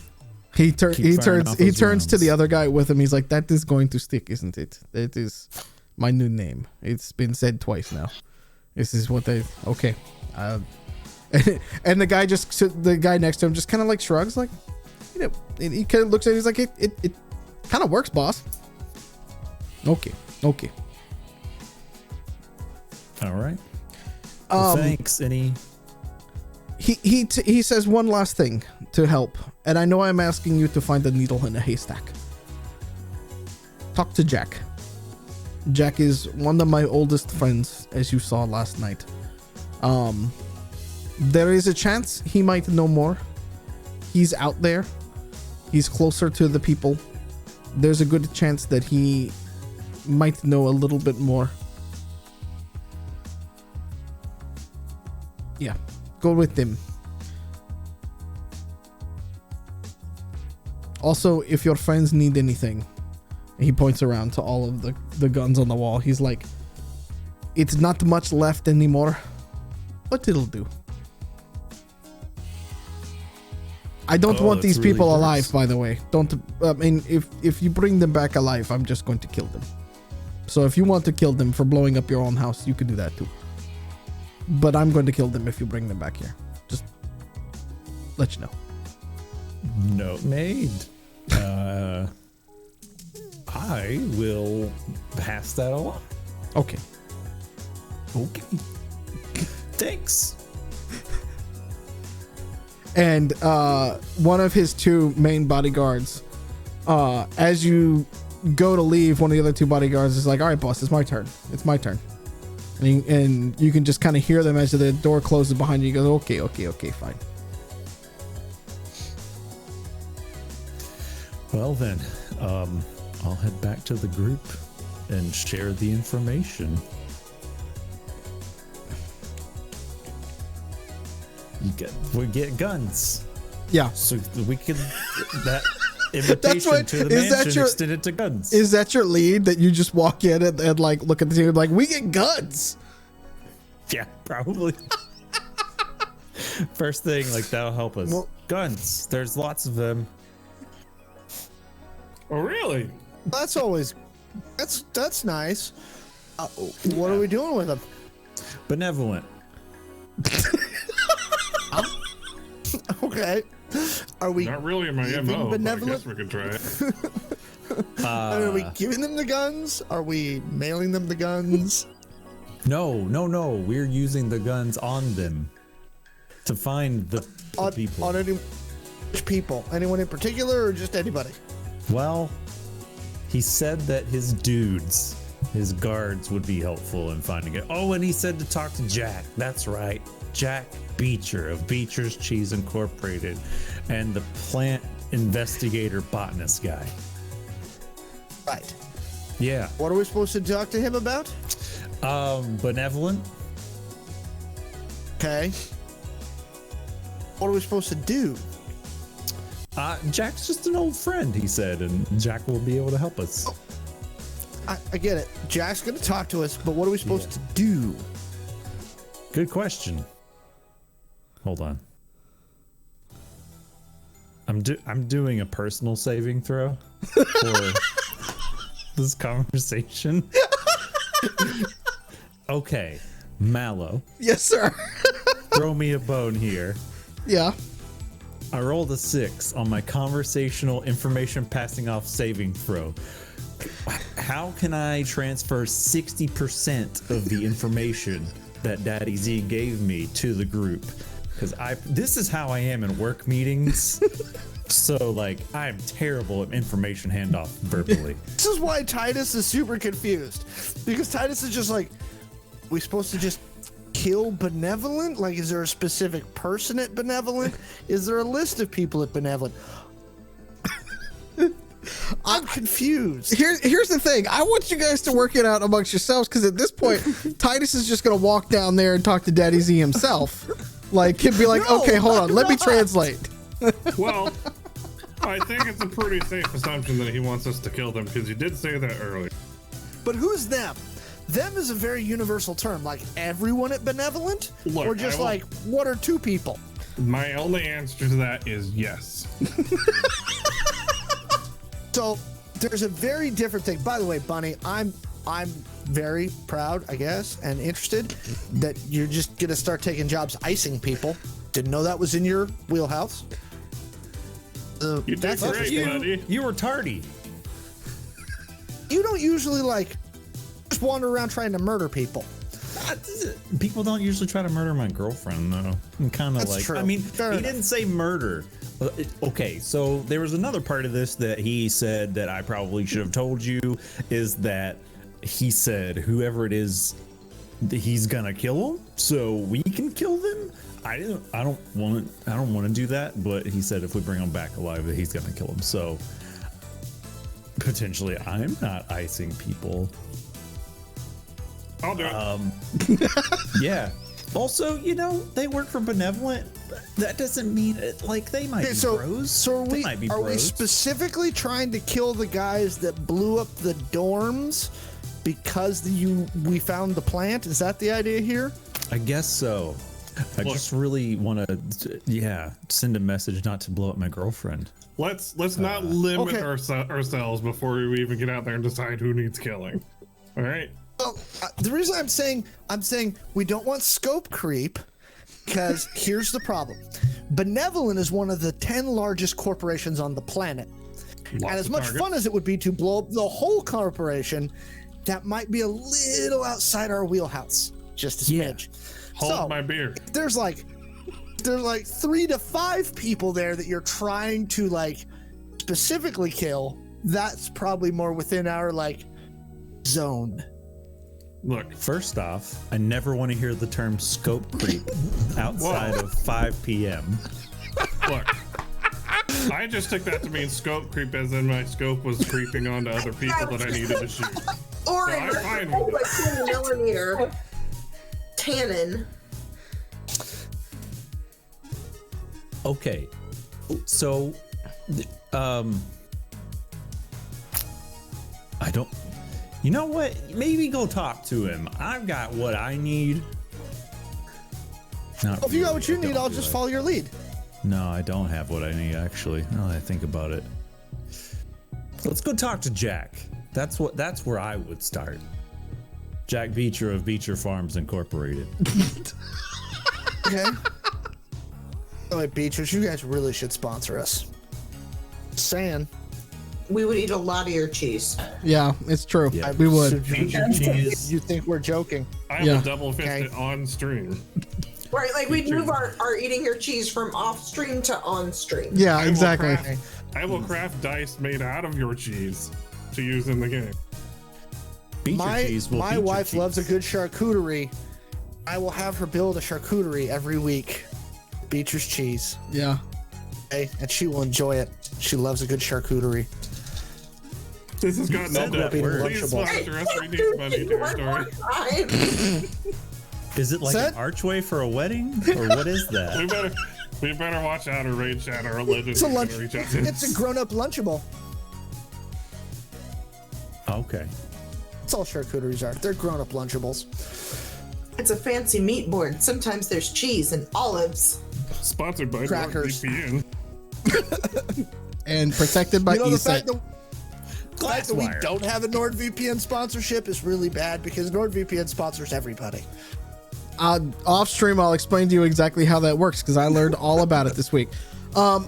He turns to the other guy with him. He's like, "That is going to stick, isn't it? That is my new name. It's been said twice now. This is what they okay." And the guy next to him just kind of like shrugs, like, he kind of looks at it. He's like, "It kind of works, boss." Okay. All right. Well, thanks. Any? He says one last thing to help, and I know I'm asking you to find a needle in a haystack. Talk to Jack. Jack is one of my oldest friends, as you saw last night. There is a chance he might know more. He's out there. He's closer to the people. There's a good chance that he might know a little bit more. Yeah, go with him. Also, if your friends need anything, he points around to all of the guns on the wall. He's like, it's not much left anymore, but it'll do. I don't want these really people nice. alive, by the way. Don't, I mean, if you bring them back alive, I'm just going to kill them. So if you want to kill them for blowing up your own house, you can do that too. But I'm going to kill them if you bring them back here. Just let you know. Note made. I will pass that along. Okay. Okay. Thanks. And one of his two main bodyguards, as you go to leave, one of the other two bodyguards is like, all right, boss, it's my turn. It's my turn. And you can just kind of hear them as the door closes behind you. He goes, okay, fine. Well then, I'll head back to the group and share the information. We get guns, Yeah. so we can that invitation what- to the is that mansion your- extended to guns. Is that your lead, that you just walk in and like look at the team like, we get guns? Yeah, probably. First thing, like that'll help us. Well- Guns. There's lots of them. Oh, really? That's always that's nice. What are we doing with them? Benevolent. Okay. Are we Not really in my Even MO, but I benevolent? guess we could try it. are we giving them the guns? Are we mailing them the guns? No. We're using the guns on them to find the people. On any which people? Anyone in particular or just anybody? Well, he said that his dudes, his guards, would be helpful in finding it. Oh, and he said to talk to Jack. That's right. Jack Beecher of Beecher's Cheese Incorporated and the plant investigator botanist guy. Right. Yeah. What are we supposed to talk to him about? Benevolent. Okay. What are we supposed to do? Jack's just an old friend, he said, and Jack will be able to help us. I get it. Jack's going to talk to us, but what are we supposed to do? Good question. Hold on. I'm doing a personal saving throw for this conversation. Okay, Mallo, Yes, sir. throw me a bone here. Yeah. I rolled a 6 on my conversational information passing off saving throw. How can I transfer 60% of the information that Daddy Z gave me to the group? Because this is how I am in work meetings. So like I'm terrible at information handoff verbally. This is why Titus is super confused. Because Titus is just like, we supposed to just kill Benevolent? Like, is there a specific person at Benevolent? Is there a list of people at Benevolent? I'm confused. Here's the thing. I want you guys to work it out amongst yourselves, because at this point, Titus is just gonna walk down there and talk to Daddy Z himself. Like, he'd be like, No, okay, hold on, I'm let me not. translate. Well, I think it's a pretty safe assumption that he wants us to kill them, because you did say that earlier. But who's them? Them is a very universal term. Like everyone at Benevolent? Look, or just I will- like one or two people? My only answer to that is yes. So there's a very different thing. By the way, Bunny, I'm very proud, I guess, and interested that you're just gonna start taking jobs icing people. Didn't know that was in your wheelhouse. You did That's great, interesting. buddy. You were tardy. You don't usually like just wander around trying to murder people. People don't usually try to murder my girlfriend, though. I'm kind of That's like, true. I mean, Fair he enough. didn't say murder. Okay, so there was another part of this that he said that I probably should have told you, is that he said whoever it is, he's gonna kill them so we can kill them. I don't want to do that, but he said if we bring him back alive, that he's gonna kill him. So potentially, I'm not icing people. I'll do it. Yeah. Also, they work for Benevolent. That doesn't mean like they might be bros. So They might be are we bros. specifically trying to kill the guys that blew up the dorms because we found the plant? Is that the idea here? I guess so. I just really want to, send a message not to blow up my girlfriend. Let's not limit okay. ourselves before we even get out there and decide who needs killing. All right. Well, the reason I'm saying we don't want scope creep, because here's the problem. Benevolent is one of the 10 largest corporations on the planet. And as much fun as it would be to blow up the whole corporation, that might be a little outside our wheelhouse. Just a smidge. Hold my beer. There's like 3 to 5 people there that you're trying to like specifically kill. That's probably more within our like zone. Look, first off, I never want to hear the term scope creep outside of 5 p.m. Look, I just took that to mean scope creep, as in my scope was creeping onto other people that I needed to shoot. Or So a I'm fine with it. 2mm cannon. Okay, so, I don't. You know what? Maybe go talk to him. I've got what I need. Not If you got really, what you I need, don't, I'll do just I? follow your lead. No, I don't have what I need, actually. Now that I think about it. Let's go talk to Jack. That's where I would start. Jack Beecher of Beecher Farms Incorporated. Okay. Oh, wait, Beatrice, you guys really should sponsor us. Saying. We would eat a lot of your cheese. Yeah, it's true. Yeah. We would. cheese. You think we're joking? I am Yeah. a double fisted on stream. Right, like we'd move our eating your cheese from off stream to on stream. Yeah, exactly. I will craft dice made out of your cheese to use in the game. Beecher cheese will My Beecher wife cheese. loves a good charcuterie. I will have her build a charcuterie every week. Beecher's cheese. Yeah. Okay? And she will enjoy it. She loves a good charcuterie. This has gotten Said into that word. please sponsor us. We need money territory. Is it like Set? an archway for a wedding? Or what is that? We better watch out or raid chat or legend. It's a lunch. Reach out to It's a grown-up Lunchable. Okay. That's all charcuteries are. They're grown-up Lunchables. It's a fancy meat board. Sometimes there's cheese and olives. Sponsored by Crackers. NordVPN. And protected by You know, the ESET. fact that we Glasswire. don't have a NordVPN sponsorship is really bad because NordVPN sponsors everybody. Off stream, I'll explain to you exactly how that works because I learned all about it this week. All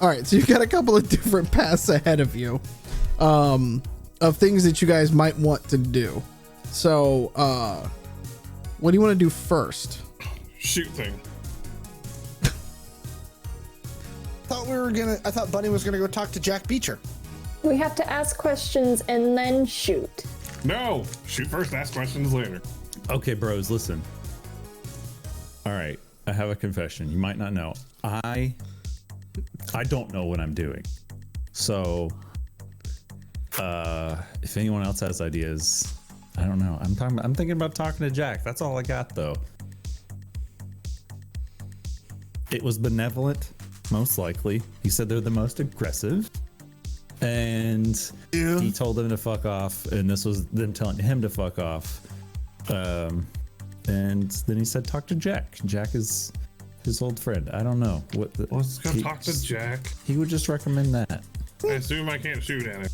right, so you've got a couple of different paths ahead of you, of things that you guys might want to do. So, what do you want to do first? Shoot thing. I thought Bunny was gonna go talk to Jack Beecher. We have to ask questions and then shoot. No, shoot first, ask questions later. Okay, bros, listen. All right, I have a confession. You might not know. I don't know what I'm doing. So, if anyone else has ideas, I don't know. I'm thinking about talking to Jack. That's all I got, though. It was benevolent, most likely. He said they're the most aggressive. And he told them to fuck off, and this was them telling him to fuck off. And then he said, talk to Jack. Jack is his old friend. I don't know. Let's go talk to Jack. He would just recommend that. I assume I can't shoot at him.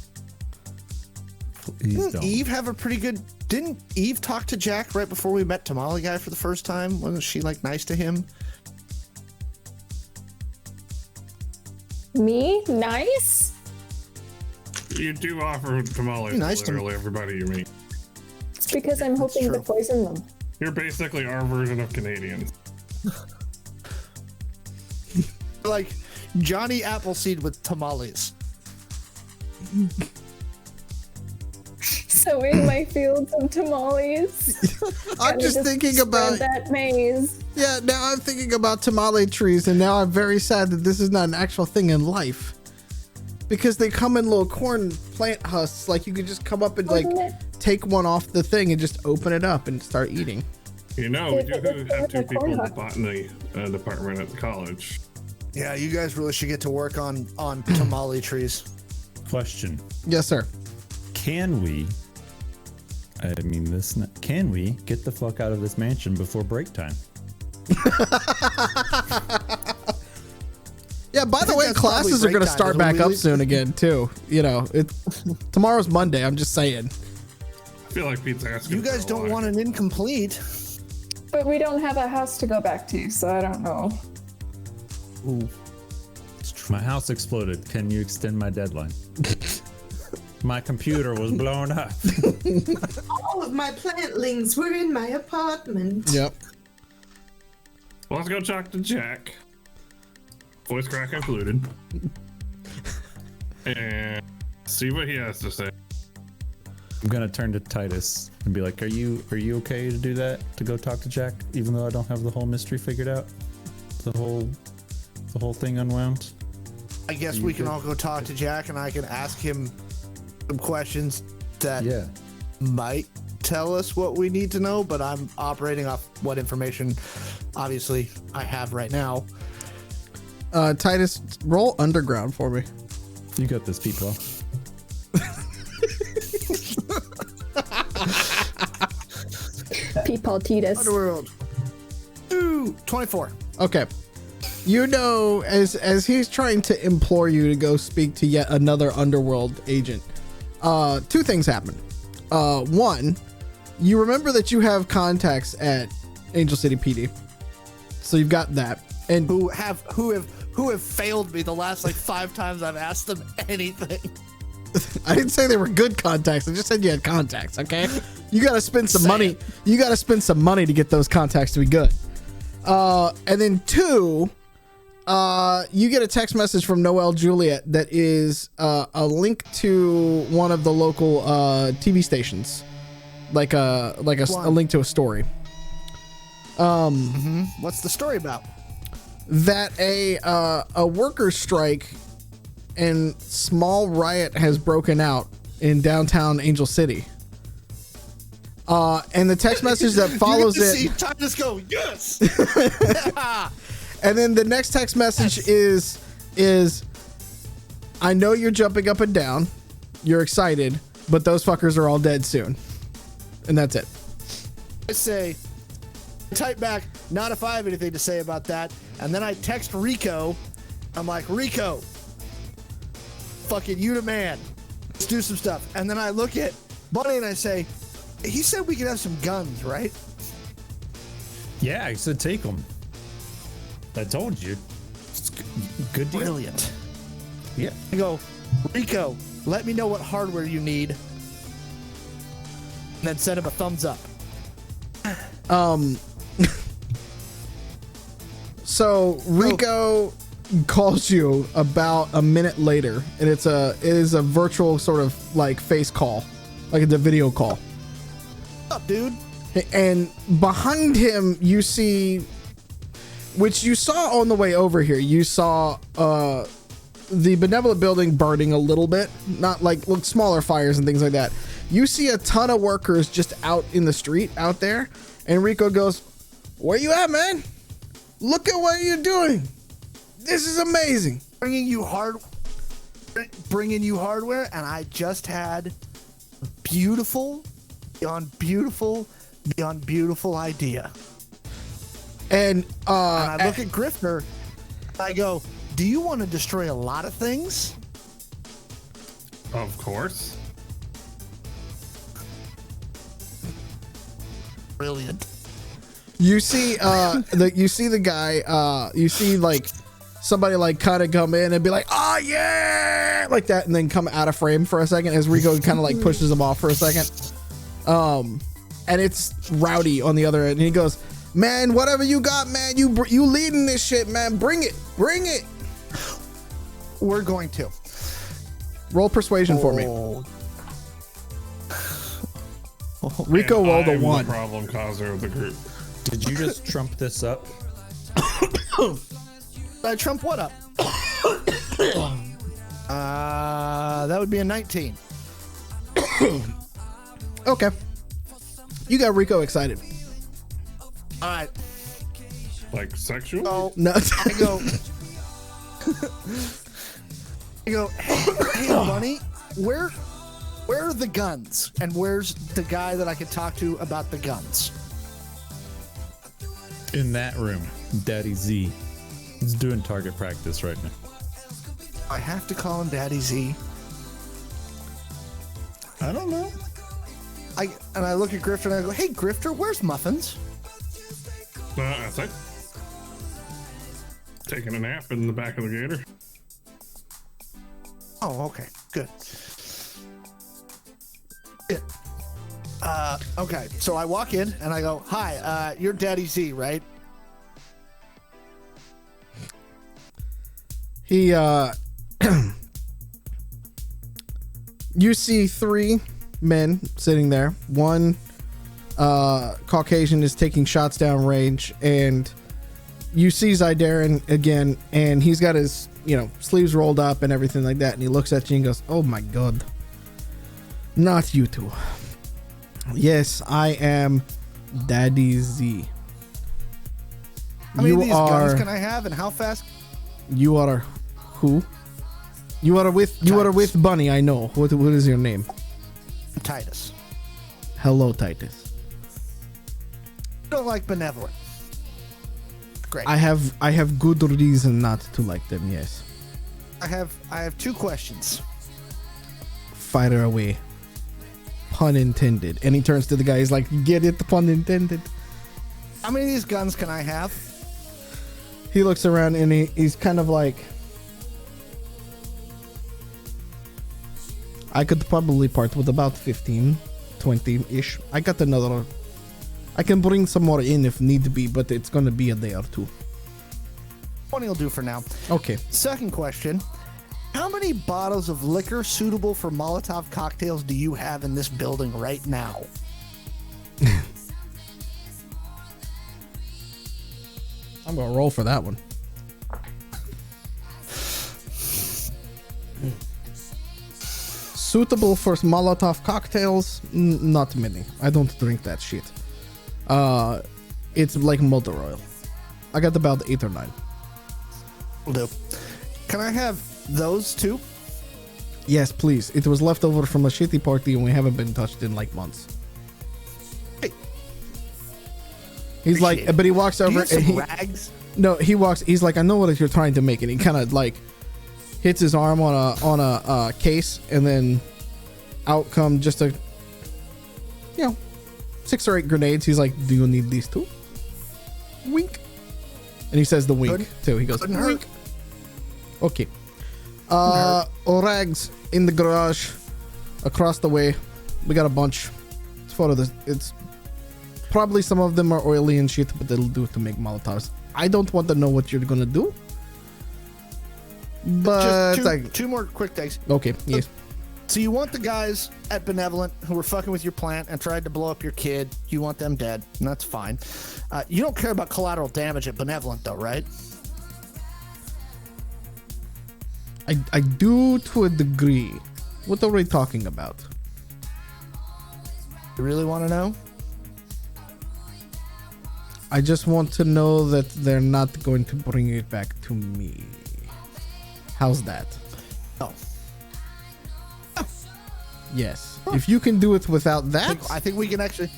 Please Didn't don't. Eve have a pretty good? Didn't Eve talk to Jack right before we met Tamale Guy for the first time? Wasn't she like nice to him? Me? Nice? You do offer tamales Nice to to me. literally everybody you meet. It's because I'm hoping to true. poison them. You're basically our version of Canadians. Like Johnny Appleseed with tamales. sowing my fields of tamales. I'm just thinking about that maize. Yeah, now I'm thinking about tamale trees, and now I'm very sad that this is not an actual thing in life. Because they come in little corn plant husks, like you could just come up and like take one off the thing and just open it up and start eating. You know, we do have 2 people in the botany department at the college. Yeah, you guys really should get to work on tamale trees. Question. Yes, sir. Can we get the fuck out of this mansion before break time? Yeah, by the way, that's classes are probably going to break start time. back It'll up be- soon again, too. You know, tomorrow's Monday. I'm just saying. I feel like Pete's asking. You guys for a don't lot. want an incomplete. But we don't have a house to go back to, so I don't know. Ooh. My house exploded. Can you extend my deadline? My computer was blown up. All of my plantlings were in my apartment. Yep. Well, let's go talk to Jack. Voice crack included. And see what he has to say. I'm gonna turn to Titus and be like, "Are you okay to do that? To go talk to Jack, even though I don't have the whole mystery figured out, the whole thing unwound." I guess we can all go talk to Jack, and I can ask him some questions that Yeah. might tell us what we need to know, but I'm operating off what information, obviously, I have right now. Titus, roll underground for me. You got this, people. Peepaw Titus. Underworld. Ooh, 24. Okay. You know, as he's trying to implore you to go speak to yet another underworld agent, 2 things happen. One, you remember that you have contacts at Angel City PD, so you've got that, and Who have failed me the last like 5 times I've asked them anything. I didn't say they were good contacts. I just said you had contacts. Okay, you got to spend some money. You got to spend some money to get those contacts to be good. And then 2, you get a text message from Noelle Juliet that is a link to one of the local TV stations, like a link to a story. What's the story about? That a workers' strike and small riot has broken out in downtown Angel City. And the text message that follows you get to it. see Titus go, yes. And then the next text message is I know you're jumping up and down. You're excited, but those fuckers are all dead soon. And that's it. I say, type back, not if I have anything to say about that. And then I text Rico. I'm like, Rico, fucking you the man. Let's do some stuff. And then I look at Bunny and I say, he said we could have some guns, right? Yeah, I said take them. I told you. It's good deal. Brilliant. Yeah. I go, Rico, let me know what hardware you need. And then send him a thumbs up. So Rico calls you about a minute later, and it is a virtual sort of like face call, like it's a video call. What's up, dude? And behind him, you see, which you saw on the way over here, you saw the Benevolent Building burning a little bit, not like smaller fires and things like that. You see a ton of workers just out in the street out there, and Rico goes, "Where you at, man? Look at what you're doing. This is amazing." Bringing you hardware, and I just had a beautiful idea. And And I look at Grifter, I go, do you want to destroy a lot of things? Of course. Brilliant. you see the guy, you see like somebody like kind of come in and be like, "Oh yeah," like that, and then come out of frame for a second as Rico kind of like pushes him off for a second. And it's Rowdy on the other end, and he goes, "Man, whatever you got, man, you leading this shit, man. Bring it." We're going to Roll persuasion for me. Rico And rolled a I'm the 1. problem causer of the group. Did you just trump this up? I trump what up? That would be a 19. Okay. You got Rico excited. All right. Like sexual? So No. I go. Hey, Bunny, where are the guns? And where's the guy that I could talk to about the guns? In that room, Daddy Z. He's doing target practice right now. I have to call him Daddy Z. I don't know. I look at Grifter and I go, hey, Grifter, where's Muffins? That's it. Taking a nap in the back of the gator. Oh, okay, good. Okay, so I walk in and I go, hi, you're Daddy Z, right? He, you see 3 men sitting there. One, Caucasian is taking shots down range, and you see Zydarin again, and he's got his, sleeves rolled up and everything like that, and he looks at you and goes, oh my god. Not you two. Yes, I am Daddy Z. How many of these guns can I have and how fast? You are who? You are with Bunny, I know. What is your name? Titus. Hello, Titus. Don't like benevolent. Great. I have good reason not to like them, yes. I have 2 questions. Fire away. Pun intended. And he turns to the guy, he's like, get it, pun intended. How many of these guns can I have? He looks around and he's kind of like, I could probably part with about 15, 20-ish. I got another. I can bring some more in if need be, but it's going to be a day or 2. 20 will do for now. Okay. Second question. How many bottles of liquor suitable for Molotov cocktails do you have in this building right now? I'm going to roll for that one. Suitable for Molotov cocktails? Not many. I don't drink that shit. It's like motor oil. I got about 8 or 9. Will do. Can I have those 2? Yes, please. It was left over from a shitty party and we haven't been touched in like months. Hey. He's like, but he walks Do you over have some and rags? no, he's like, I know what you're trying to make, and he kind of like hits his arm on a case, and then out come just 6 or 8 grenades. He's like, do you need these too? Wink. And he says the wink too. He goes, Couldn't hurt. wink. Okay. Rags in the garage across the way. We got a bunch. It's probably some of them are oily and shit, but it'll do to make Molotovs. I don't want to know what you're gonna do, but Just 2 more quick things. okay, yes. So you want the guys at Benevolent who were fucking with your plant and tried to blow up your kid, you want them dead, and that's fine. You don't care about collateral damage at Benevolent though, right? I do to a degree. What are we talking about? You really want to know? I just want to know that they're not going to bring it back to me. How's that? Oh. Yes. If you can do it without that, I think we can actually...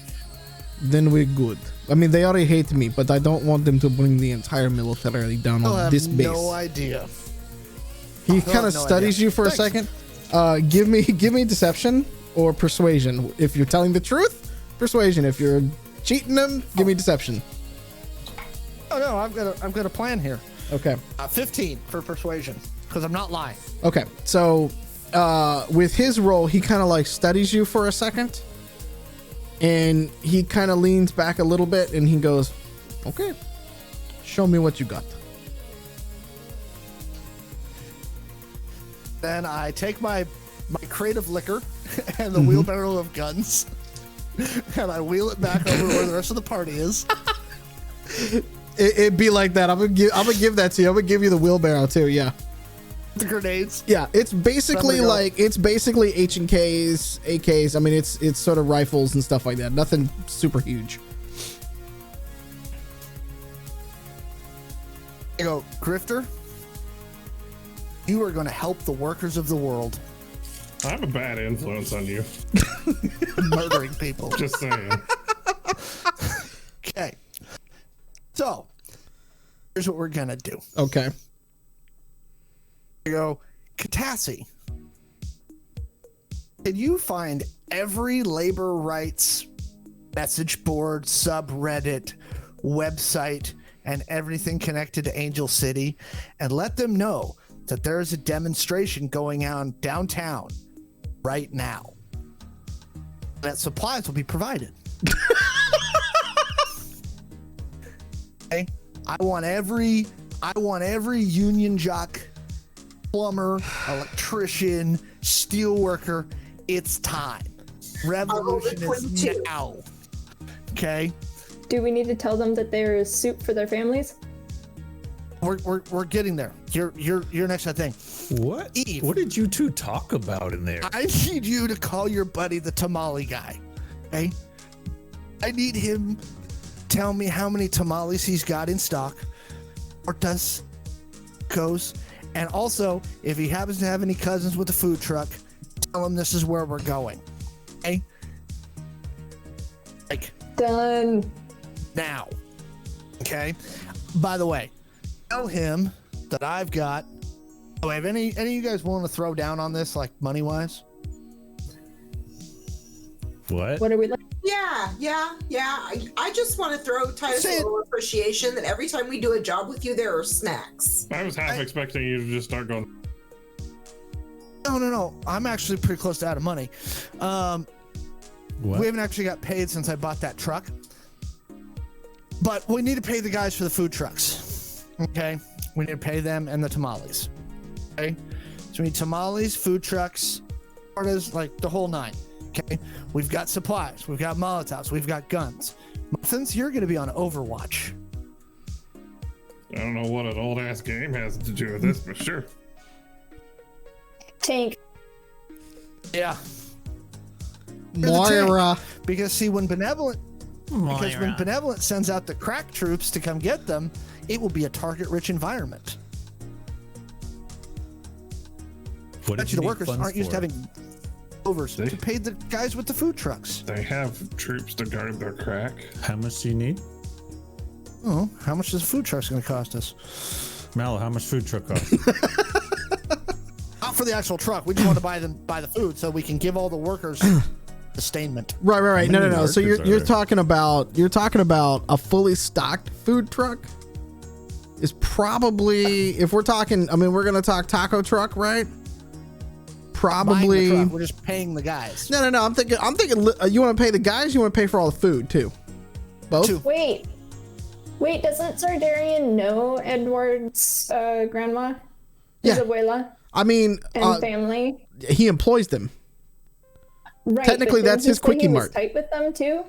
then we're good. I mean, they already hate me, but I don't want them to bring the entire military down I'll on have this base. no idea. He I'll kind of have no studies idea. you for Thanks. a second. Give me deception or persuasion. If you're telling the truth, persuasion. If you're cheating them, give me deception. Oh no, I've got a plan here. Okay. 15 for persuasion because I'm not lying. Okay. So, with his roll, he kind of like studies you for a second, and he kind of leans back a little bit, and he goes, "Okay, show me what you got." Then I take my crate of liquor and the wheelbarrow of guns, and I wheel it back over where the rest of the party is. It'd be like that. I'm gonna give that to you. I'm gonna give you the wheelbarrow too. Yeah. The grenades. Yeah, it's basically H and Ks, AKs. I mean, it's sort of rifles and stuff like that. Nothing super huge. You go, Grifter. You are going to help the workers of the world. I have a bad influence on you. Murdering people. Just saying. Okay. So, here's what we're going to do. Okay. You go, Catassie. Can you find every labor rights message board, subreddit, website, and everything connected to Angel City, and let them know that there is a demonstration going on downtown right now? That supplies will be provided. Okay? I want every union jock, plumber, electrician, steel worker. It's time. Revolution is now. Okay? Do we need to tell them that there is soup for their families? We're getting there. You're next to that thing. What? Eve. What did you two talk about in there? I need you to call your buddy the tamale guy. Okay? I need him tell me how many tamales he's got in stock, or does goes, and also if he happens to have any cousins with a food truck, tell him this is where we're going. Okay? Like Done. now. Okay? By the way, tell him that I've got. Oh, have any of you guys willing to throw down on this, like money wise? What? What are we like? Yeah. I just want to throw Titus a little appreciation that every time we do a job with you, there are snacks. I was half expecting you to just start going. No. I'm actually pretty close to out of money. What? We haven't actually got paid since I bought that truck. But we need to pay the guys for the food trucks. Okay? We need to pay them and the tamales. Okay? So we need tamales, food trucks, tortas, like the whole nine. Okay? We've got supplies. We've got Molotovs. We've got guns. Muffins, you're going to be on Overwatch. I don't know what an old ass game has to do with this, but sure. Tank. Yeah. You're the tank. Moira. Because see, when Benevolent sends out the crack troops to come get them, it will be a target-rich environment. What did Bet you you the need workers funds aren't used to for? having overs to pay the guys with the food trucks. They have troops to guard their crack. How much do you need? Oh, how much is a food truck's going to cost us? Mallo, how much food truck cost? Not for the actual truck. We just want to buy the food so we can give all the workers sustainment. Right. many No. So workers are you're there? talking about a fully stocked food truck is probably, if we're talking, I mean, we're gonna talk taco truck, right? Probably. Buying the truck, we're just paying the guys. No. I'm thinking. You want to pay the guys? You want to pay for all the food too? Both. Two. Wait, doesn't Sardarian know Edward's grandma? His Yeah. abuela I mean, and family? he employs them. Right. technically, but that's didn't his he say Quickie he was Mart. tight with them too?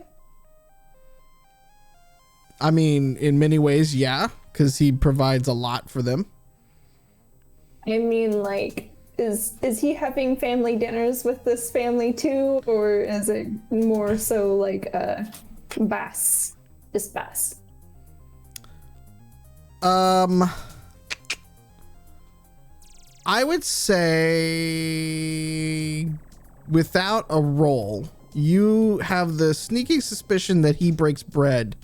I mean, in many ways, yeah, because he provides a lot for them. I mean, like, is he having family dinners with this family too, or is it more so like Bass? Just Bass. I would say without a roll, you have the sneaky suspicion that he breaks bread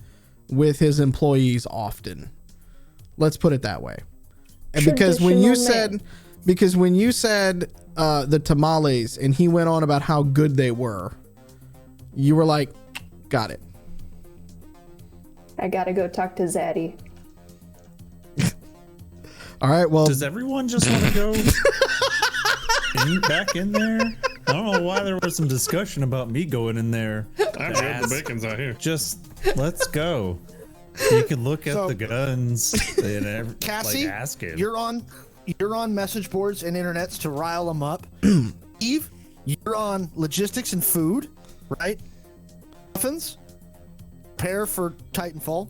with his employees often. Let's put it that way. And because when you said the tamales and he went on about how good they were, you were like, got it. I gotta go talk to Zaddy. All right, well, Does everyone just want to go back in there? I don't know why there was some discussion about me going in there. I'm good. The bacon's out here. Just let's go. You can look at So- the guns and Cassie, like ask him. you're on message boards and internets to rile them up. Eve, you're on logistics and food, right? muffins. Pair for Titanfall.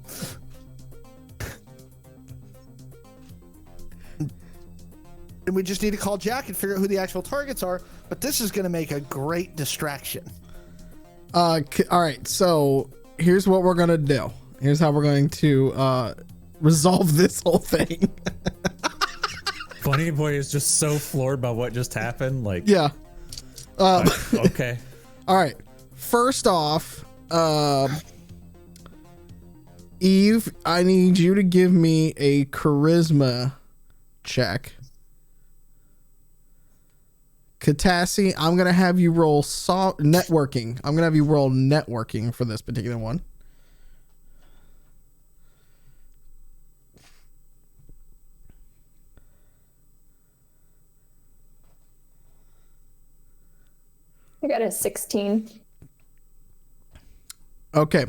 And we just need to call Jack and figure out who the actual targets are. But this is going to make a great distraction. All right, so here's what we're gonna do. Here's how we're going to resolve this whole thing. Bunny Boy is just so floored by what just happened. Like, Yeah. okay. All right. First off, Eve, I need you to give me a charisma check. Catassie, I'm going to have you roll networking. I'm going to have you roll networking for this particular one. I got a 16. Okay.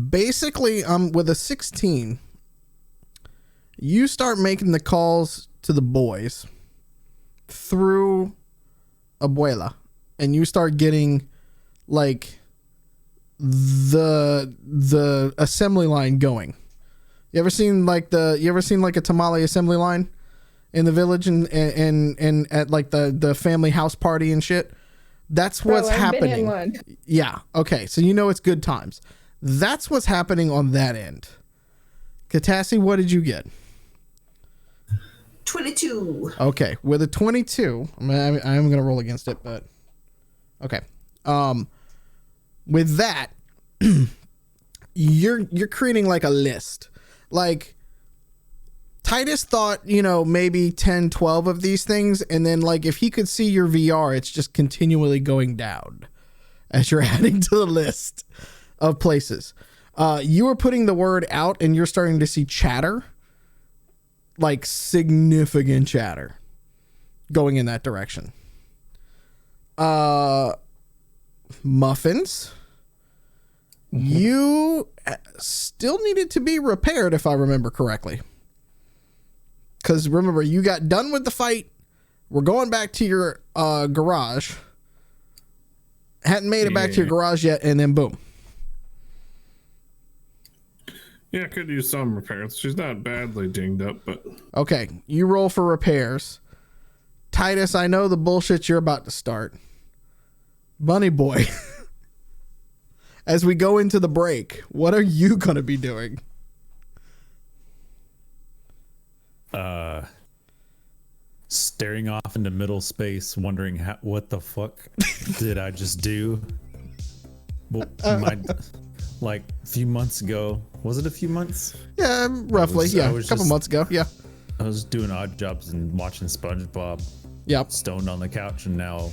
Basically, with a 16, you start making the calls to the boys through Abuela, and you start getting like the assembly line going. You ever seen like a tamale assembly line in the village and at like the family house party and shit? That's what's I've been in happening. one. Yeah. Okay. So you know it's good times. That's what's happening on that end. Catassie, what did you get? 22. Okay, with a 22, I'm gonna roll against it, but okay. With that, you're creating like a list. Like Titus thought, maybe 10, 12 of these things, and then like if he could see your VR, it's just continually going down as you're adding to the list of places. You were putting the word out, and you're starting to see chatter. Like significant chatter going in that direction. Muffins, you still needed to be repaired if I remember correctly. Because remember, you got done with the fight. We're going back to your garage. Hadn't made it back to your garage yet, and then boom. Yeah, could use some repairs. She's not badly dinged up, but Okay, you roll for repairs. Titus, I know the bullshit you're about to start. Bunny Boy, as we go into the break, what are you going to be doing? Staring off into middle space, wondering what the fuck did I just do? Well, like a few months ago, was it a few months? Yeah, roughly. A couple months ago. Yeah. I was doing odd jobs and watching SpongeBob. Yep. Stoned on the couch, and now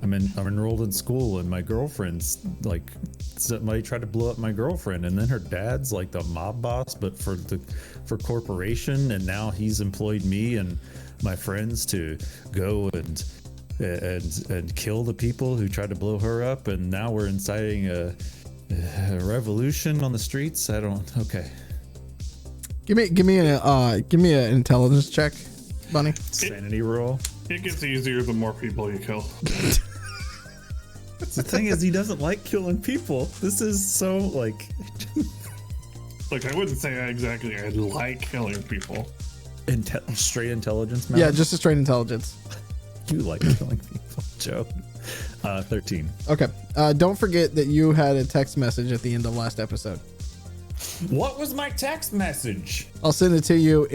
I'm enrolled in school, and my girlfriend's like, somebody tried to blow up my girlfriend, and then her dad's like the mob boss, but for corporation, and now he's employed me and my friends to go and kill the people who tried to blow her up, and now we're inciting a revolution on the streets. Okay. Give me an intelligence check, Bunny. Sanity roll. it gets easier the more people you kill. The thing is, he doesn't like killing people. This is so like. Like, I wouldn't say I like killing people. Straight intelligence, man. Yeah, just a straight intelligence. You like killing people, Joe. 13. Okay. Don't forget that you had a text message at the end of last episode. What was my text message? I'll send it to you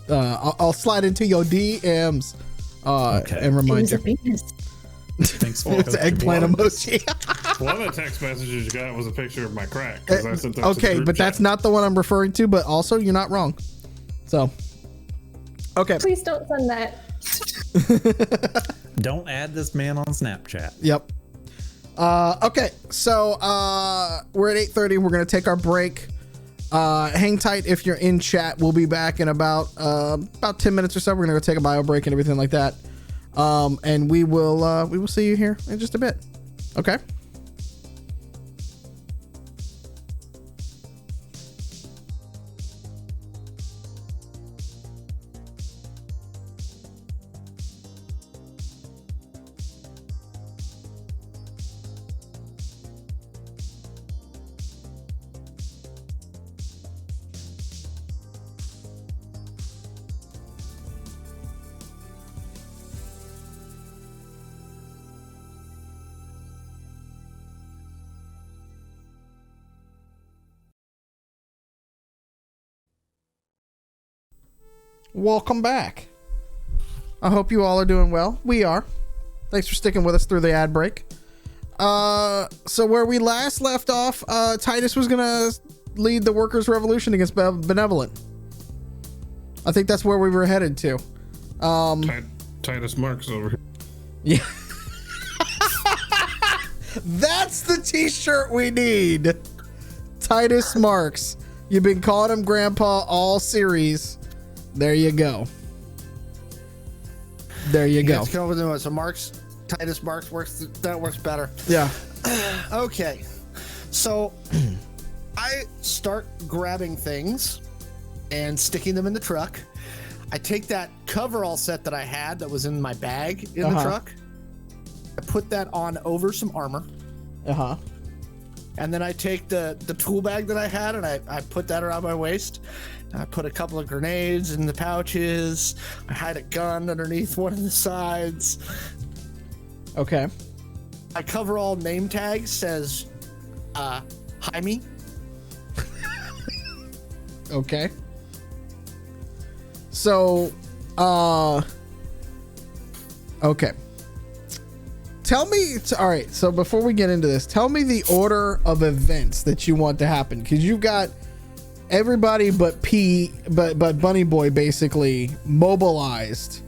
I'll slide into your DMs and remind you. Thanks for It's an eggplant emoji. One of the text messages you got was a picture of my crack. 'Cause I sent that to the Okay, group but that's chat. not the one I'm referring to, but also you're not wrong. So, okay. Please don't send that. Don't add this man on Snapchat. Yep. Okay, so we're at 8:30. We're gonna take our break. Hang tight if you're in chat. We'll be back in about 10 minutes or so. We're gonna go take a bio break and everything like that. And we will see you here in just a bit. Okay. Welcome back. I hope you all are doing well. We are. Thanks for sticking with us through the ad break. So where we last left off, Titus was gonna lead the workers' revolution against Benevolent. I think that's where we were headed to. Titus Marks over here. Yeah. That's the t-shirt we need. Titus Marks. You've been calling him Grandpa all series. There you go. There you go. Let's come up with a new one. So Titus Marks works. That works better. Yeah. Okay. So I start grabbing things and sticking them in the truck. I take that coverall set that I had that was in my bag in the truck. I put that on over some armor. And then I take the tool bag that I had and I put that around my waist. I put a couple of grenades in the pouches. I hide a gun underneath one of the sides. Okay. My coverall name tag says Jaime. Okay. So, okay. Tell me, all right, so before we get into this, tell me the order of events that you want to happen, because you've got everybody but Bunny Boy basically mobilized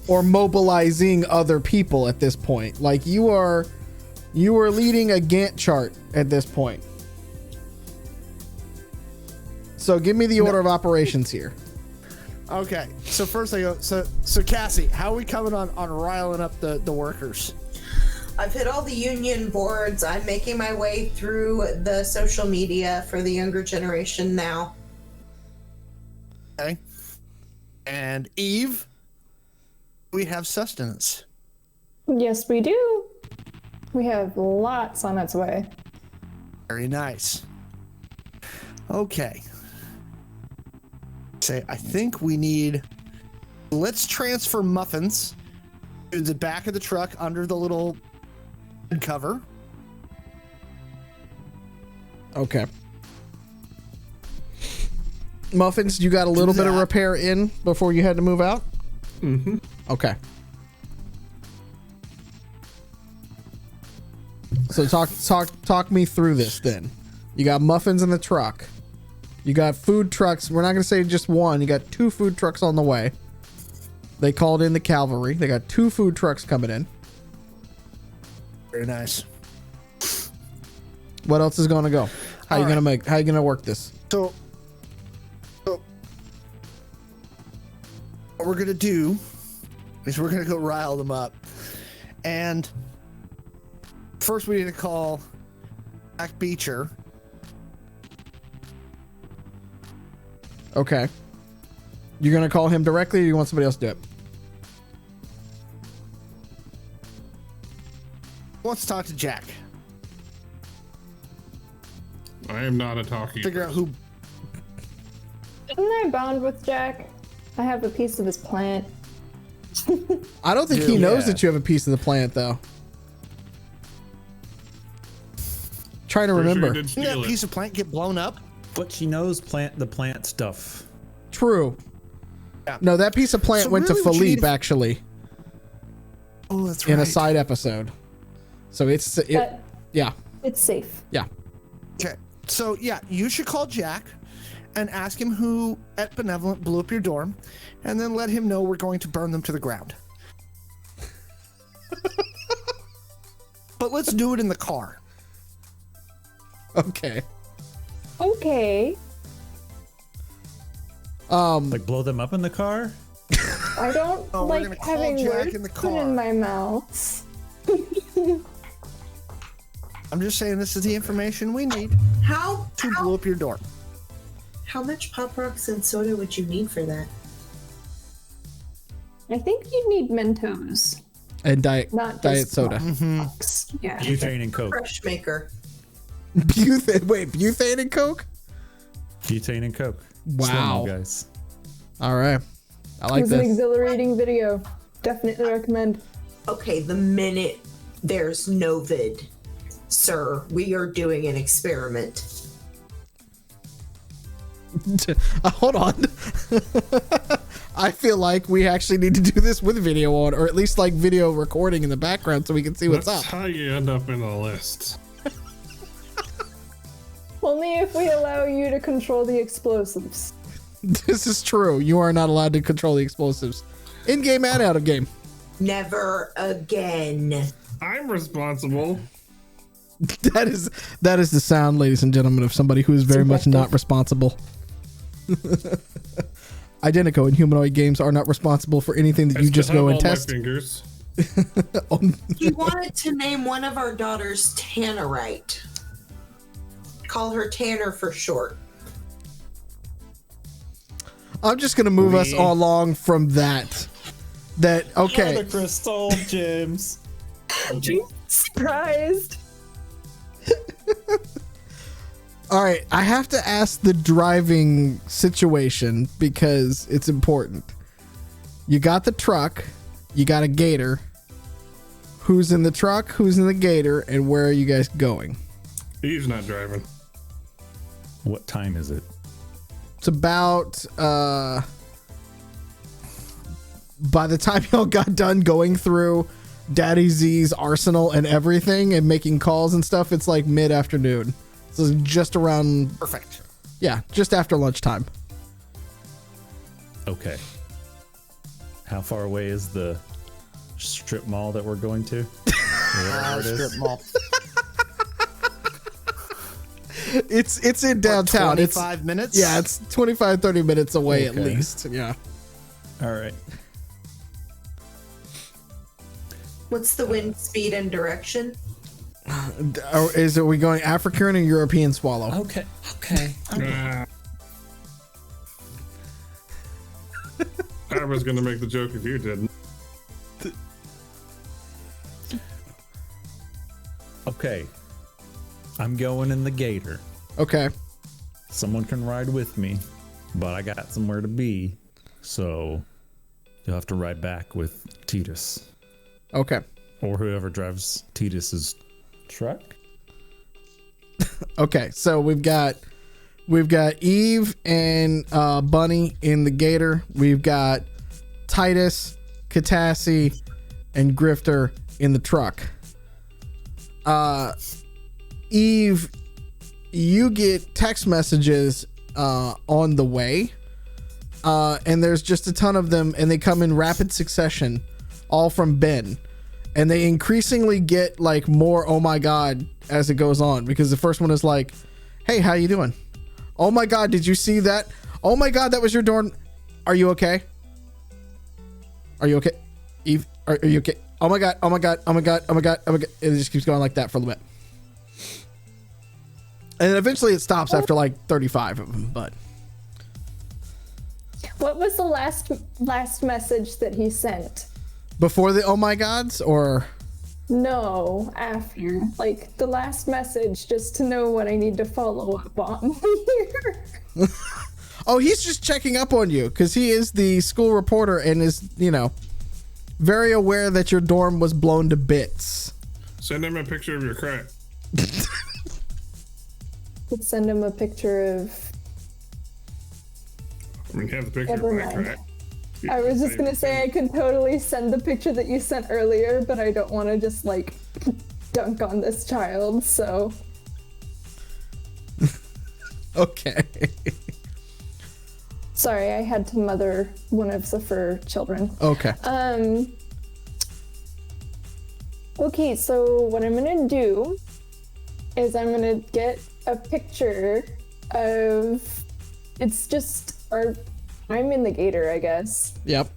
or mobilizing other people at this point. Like you are leading a Gantt chart at this point. So give me the order of operations here. Okay, so first I go, so Cassie, how are we coming on riling up the workers? I've hit all the union boards. I'm making my way through the social media for the younger generation now. Okay. And Eve, we have sustenance. Yes, we do. We have lots on its way. Very nice. Okay. I think we need, let's transfer muffins to the back of the truck under the little cover. Okay. Muffins, you got a little bit of repair in before you had to move out? Mm-hmm. Okay. So talk me through this then. You got muffins in the truck. You got food trucks. We're not going to say just one. You got 2 food trucks on the way. They called in the cavalry. They got 2 food trucks coming in. Very nice. What else is going to go? How you going to work this? So what we're going to do is we're going to go rile them up. And first we need to call Jack Beecher. Okay. You're going to call him directly or you want somebody else to do it? Wants to talk to Jack. I am not a talkie. Figure out who. Isn't I bound with Jack? I have a piece of his plant. I don't think he knows that you have a piece of the plant, though. Trying to remember. Sure Didn't that piece of plant get blown up? But she knows the plant stuff. True. Yeah. No, that piece of plant went really to what you Philippe, need- actually, Oh, that's right. in a side episode. So yeah. It's safe. Yeah. Okay. So yeah, you should call Jack and ask him who at Benevolent blew up your dorm, and then let him know we're going to burn them to the ground. But let's do it in the car. Okay. Okay. Like blow them up in the car? I don't Oh, we're gonna like call having Jack words in the put car. in my mouth. I'm just saying this is the information we need How to blow up your dorm. how much Pop Rocks and soda would you need for that? I think you need Mentos, And diet not diet just soda. Rocks. Yeah. Butane and Coke. Fresh maker. Butane and Coke? Butane and Coke. Wow. Slow-mo, guys. All right. I It like was an this. exhilarating video. Definitely recommend. Okay, the minute there's no vid, sir, we are doing an experiment. Hold on. I feel like we actually need to do this with video on, or at least like video recording in the background so we can see what's That's up. how you end up in the list. Only if we allow you to control the explosives. This is true. You are not allowed to control the explosives. In game and out of game. Never again. I'm responsible. That is the sound, ladies and gentlemen, of somebody who is very much not responsible. Identico and humanoid games are not responsible for anything that I you still just have go and all my test. fingers. He wanted to name one of our daughters Tannerite. Call her Tanner for short. I'm just gonna move us all along from that. Okay. The crystal gems. Surprised. All right, I have to ask the driving situation because it's important. You got the truck, you got a gator. Who's in the truck? Who's in the gator? And where are you guys going? He's not driving. What time is it? It's about by the time y'all got done going through Daddy Z's arsenal and everything and making calls and stuff, it's like mid-afternoon. So just around, Perfect. yeah, just after lunchtime. Okay. How far away is the strip mall that we're going to? Whatever it is. Strip mall. It's in downtown. 25 minutes? Yeah, it's 25, 30 minutes away at Okay. least. Yeah. All right. What's the wind speed and direction? Or are we going African or European swallow? Okay. Okay. I was gonna make the joke if you didn't. Okay. I'm going in the gator. Okay. Someone can ride with me, but I got somewhere to be. So you'll have to ride back with Titus. Okay. Or whoever drives Titus's truck. Okay. So we've got Eve and Bunny in the gator. We've got Titus, Catassie, and Grifter in the truck. Eve, you get text messages on the way, and there's just a ton of them, and they come in rapid succession, all from Ben, and they increasingly get like more oh my god as it goes on, because the first one is like, hey, how you doing? Oh my god, did you see that? Oh my god, that was your door. Are you okay? Are you okay? Eve, are you okay? Oh my god, oh my god, oh my god, oh my god, oh my god. It just keeps going like that for a little bit. And then eventually it stops after like 35 of them, but. What was the last message that he sent? Before the oh my gods, or? No, after. Like the last message, just to know what I need to follow up on here. Oh, he's just checking up on you because he is the school reporter and is, very aware that your dorm was blown to bits. Send him a picture of your crack. Could send him a picture of. I mean, have the picture Never of my mind. crack. I was just gonna say I could totally send the picture that you sent earlier, but I don't want to just like dunk on this child. So. Okay. Sorry, I had to mother one of the fur children. Okay. Okay, so what I'm gonna do is I'm gonna get a picture of. It's just I'm in the gator, I guess, Yep.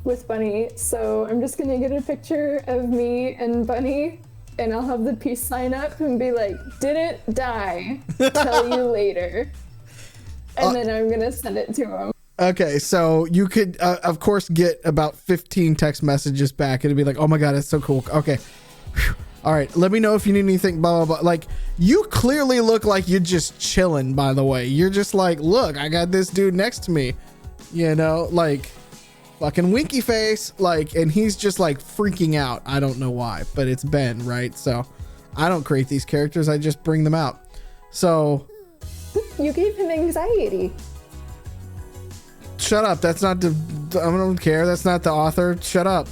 with Bunny. So I'm just gonna get a picture of me and Bunny, and I'll have the peace sign up and be like, "Didn't die. Tell you later." And then I'm gonna send it to him. Okay, so you could, of course, get about 15 text messages back. It'd be like, oh my god, that's so cool. Okay. Whew. All right, let me know if you need anything, blah, blah, blah. Like, you clearly look like you're just chilling, by the way. You're just like, look, I got this dude next to me. Like, fucking winky face. Like, and he's just like freaking out. I don't know why, but it's Ben, right? So I don't create these characters. I just bring them out. So... You gave him anxiety. Shut up. That's not don't care. That's not the author. Shut up.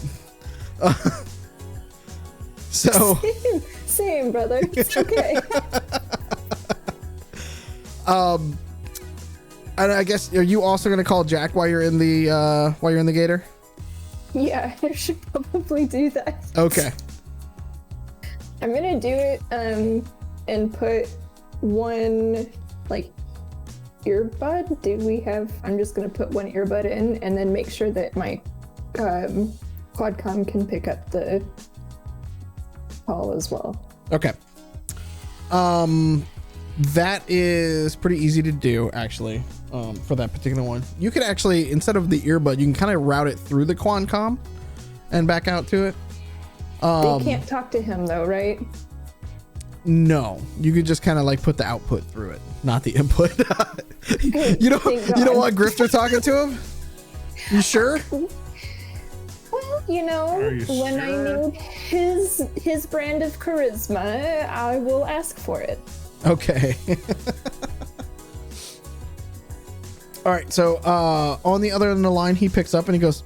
So Same, brother. It's okay. And I guess, are you also going to call Jack while you're in the gator? Yeah, I should probably do that. Okay. I'm gonna do it and put one like earbud. I'm just gonna put one earbud in and then make sure that my quadcom can pick up the call as well. Okay. That is pretty easy to do, actually. For that particular one, you could actually, instead of the earbud, you can kind of route it through the quadcom and back out to it. They can't talk to him though, right? No, you could just kind of like put the output through it, not the input. Good, you don't thank want Grifter talking to him? You sure? Well, Are you when I sure? need his brand of charisma, I will ask for it. Okay. All right, so on the other end of the line, he picks up and he goes,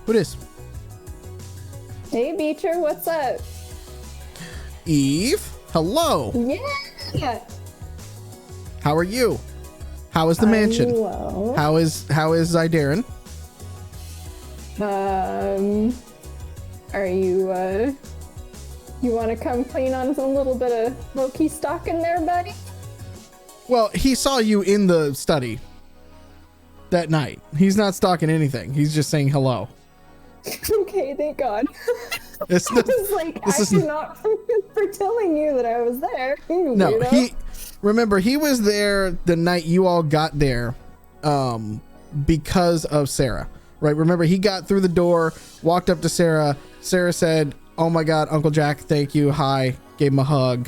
"Who this? Hey, Beecher, what's up? Eve? Hello. Yeah. How are you? How is the mansion? Well, How is Zydarin? are you you want to come clean on some little bit of Loki stalking there, buddy? Well, he saw you in the study that night. He's not stalking anything. He's just saying hello. Okay, thank God. It's I was like, this I is- cannot for telling you that I was there. You No, weirdo. remember, he was there the night you all got there, because of Sarah, right? Remember, he got through the door, walked up to Sarah. Sarah said, "Oh my God, Uncle Jack, thank you. Hi," gave him a hug,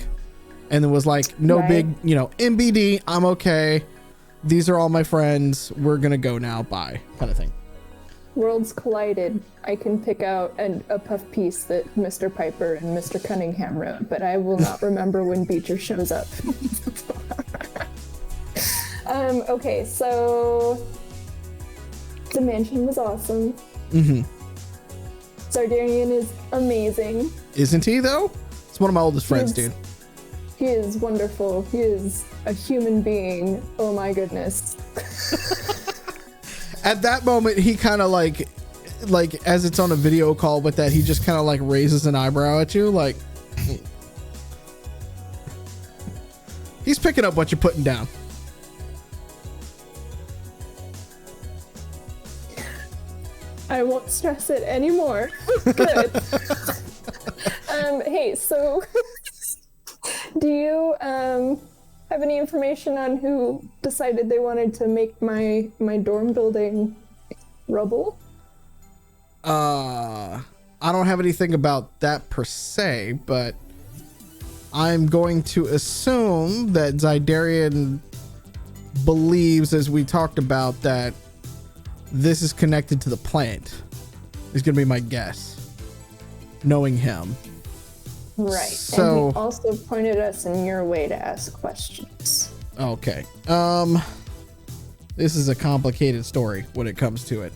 and then was like, "No Right. big, MBD. I'm okay. These are all my friends. We're gonna go now. Bye," kind of thing. Worlds collided. I can pick out a puff piece that Mr. Piper and Mr. Cunningham wrote, but I will not remember when Beecher shows up. Okay, so the mansion was awesome. Mm-hmm. Sardarian is amazing. Isn't he though? It's one of my oldest friends, He's- dude. He is wonderful. He is a human being. Oh my goodness. At that moment, he kind of like as it's on a video call with that, he just kind of like raises an eyebrow at you, like he's picking up what you're putting down. I won't stress it anymore. Good. Hey, so do you have any information on who decided they wanted to make my dorm building rubble? I don't have anything about that per se, but I'm going to assume that Zydarian believes, as we talked about, that this is connected to the plant. Is going to be my guess, knowing him. Right. So- And he also pointed us in your way to ask questions. Okay. This is a complicated story when it comes to it.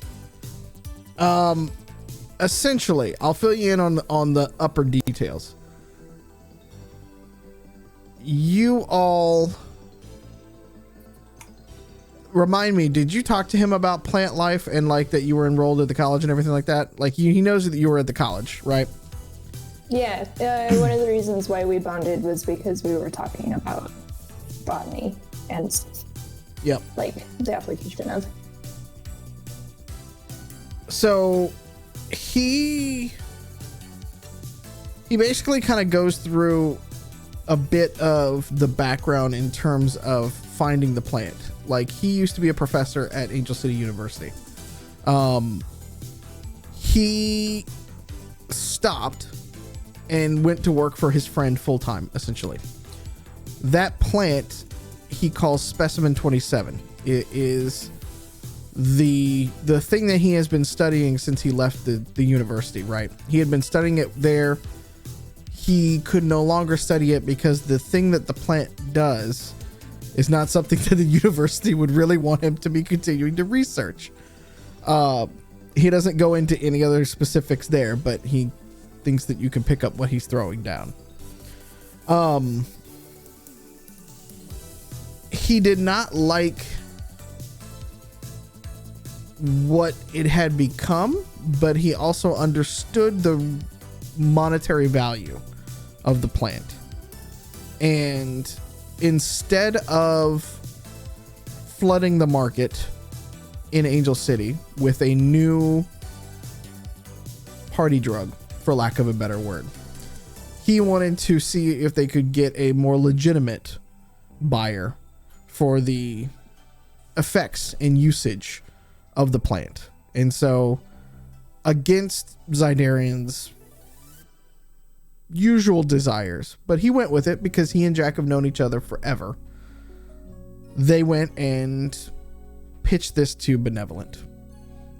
Essentially, I'll fill you in on the upper details. You all remind me, did you talk to him about plant life and like that you were enrolled at the college and everything like that? Like he knows that you were at the college, right? Yeah, one of the reasons why we bonded was because we were talking about botany and Yep. like the application of. So he basically kind of goes through a bit of the background in terms of finding the plant. Like he used to be a professor at Angel City University. He stopped and went to work for his friend full time, essentially. That plant he calls Specimen 27. It is the thing that he has been studying since he left the university, right? He had been studying it there. He could no longer study it because the thing that the plant does is not something that the university would really want him to be continuing to research. he doesn't go into any other specifics there, but he thinks that you can pick up what he's throwing down. He did not like what it had become, but he also understood the monetary value of the plant. And instead of flooding the market in Angel City with a new party drug, for lack of a better word, he wanted to see if they could get a more legitimate buyer for the effects and usage of the plant. And so, against Zydarian's usual desires, but he went with it because he and Jack have known each other forever, they went and pitched this to Benevolent.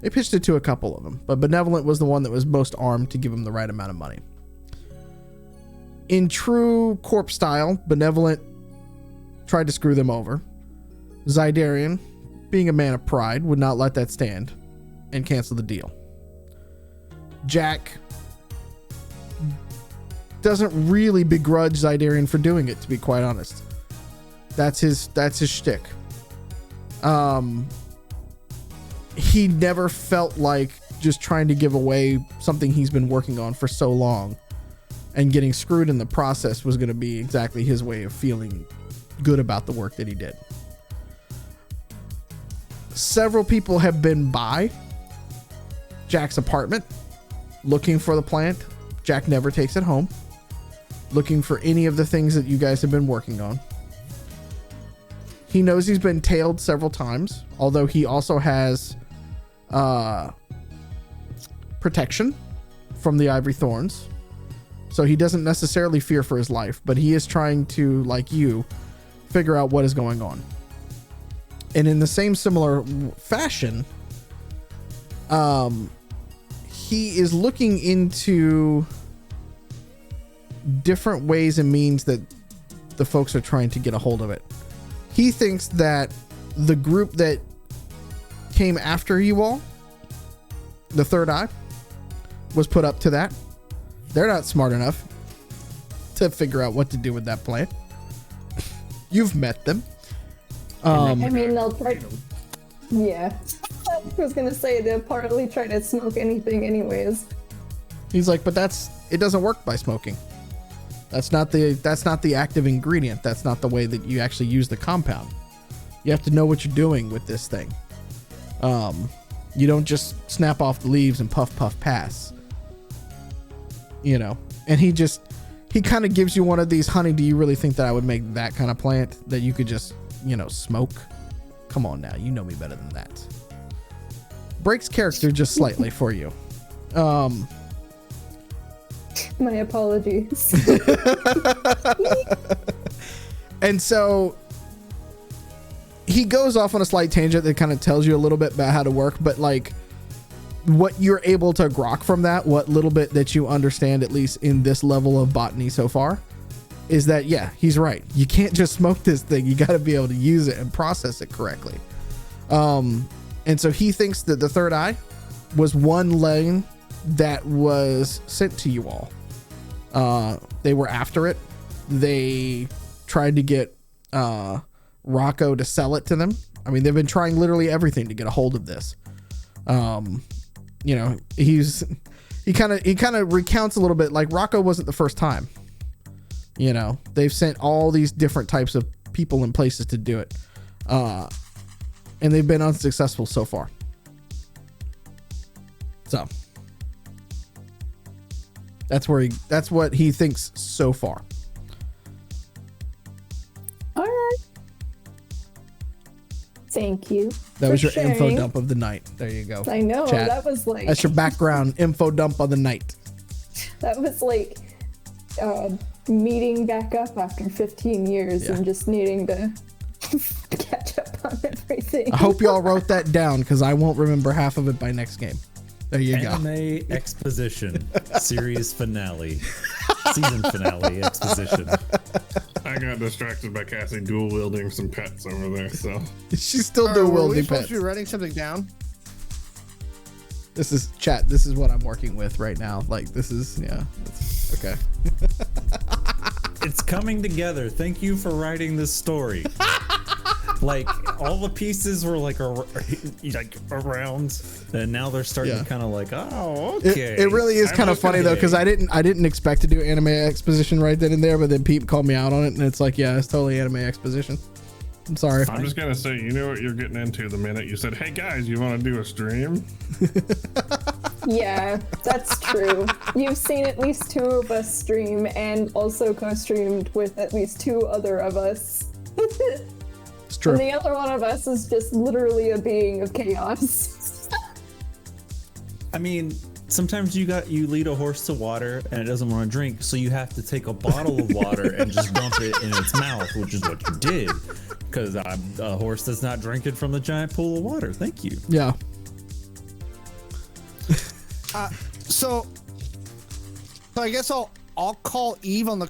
They pitched it to a couple of them, but Benevolent was the one that was most armed to give him the right amount of money. In true Corp style, Benevolent tried to screw them over. Zydarian, being a man of pride, would not let that stand and cancel the deal. Jack doesn't really begrudge Zydarian for doing it, to be quite honest. That's his shtick. He never felt like just trying to give away something he's been working on for so long and getting screwed in the process was going to be exactly his way of feeling good about the work that he did. Several people have been by Jack's apartment looking for the plant. Jack never takes it home, looking for any of the things that you guys have been working on. He knows he's been tailed several times, although he also has protection from the Ivory Thorns. So he doesn't necessarily fear for his life, but he is trying to, like you, figure out what is going on. And in the same similar fashion, he is looking into different ways and means that the folks are trying to get a hold of it. He thinks that the group that came after you all, the Third Eye, was put up to that. They're not smart enough to figure out what to do with that plant. You've met them. I mean, they'll try. Yeah, I was gonna say they'll partly try to smoke anything, anyways. He's like, but it doesn't work by smoking. That's not the active ingredient. That's not the way that you actually use the compound. You have to know what you're doing with this thing. You don't just snap off the leaves and puff pass. You know, and he kind of gives you one of these, honey, do you really think that I would make that kind of plant that you could just, smoke? Come on now, you know me better than that. Breaks character just slightly for you. My apologies. And so he goes off on a slight tangent that kind of tells you a little bit about how to work, but like what you're able to grok from that, what little bit that you understand, at least in this level of botany so far, is that, yeah, he's right. You can't just smoke this thing. You got to be able to use it and process it correctly. And so he thinks that the Third Eye was one lane that was sent to you all. They were after it. They tried to get Rocco to sell it to them. I mean, they've been trying literally everything to get a hold of this. He kind of recounts a little bit, like Rocco wasn't the first time. They've sent all these different types of people and places to do it. And they've been unsuccessful so far. So that's what he thinks so far. All right. Thank you. That was your sharing. info dump of the night. There you go. I know. Chat. That was like. That's your background info dump of the night. That was like meeting back up after 15 years and just needing to catch up on everything. I hope y'all wrote that down because I won't remember half of it by next game. There you go. Anime exposition series finale, season finale exposition. I got distracted by Cassie dual wielding some pets over there, so She's still doing Were we wielding supposed pets. to be writing something down? This is chat. This is what I'm working with right now. Like this is okay. It's coming together. Thank you for writing this story. Like all the pieces were like around, and now they're starting to kind of like, oh, okay. It really is kind of funny though, because I didn't expect to do anime exposition right then and there, but then Pete called me out on it, and it's like, yeah, it's totally anime exposition. I'm sorry. I'm just gonna say, you know what you're getting into the minute you said, "Hey guys, you want to do a stream?" Yeah, that's true. You've seen at least 2 of us stream, and also co-streamed with at least 2 other of us. It's true. And the other one of us is just literally a being of chaos. I mean, sometimes you lead a horse to water and it doesn't want to drink, so you have to take a bottle of water and just dump it in its mouth, which is what you did. Because a horse does not drink it from the giant pool of water. Thank you. Yeah. So I guess I'll call Eve on the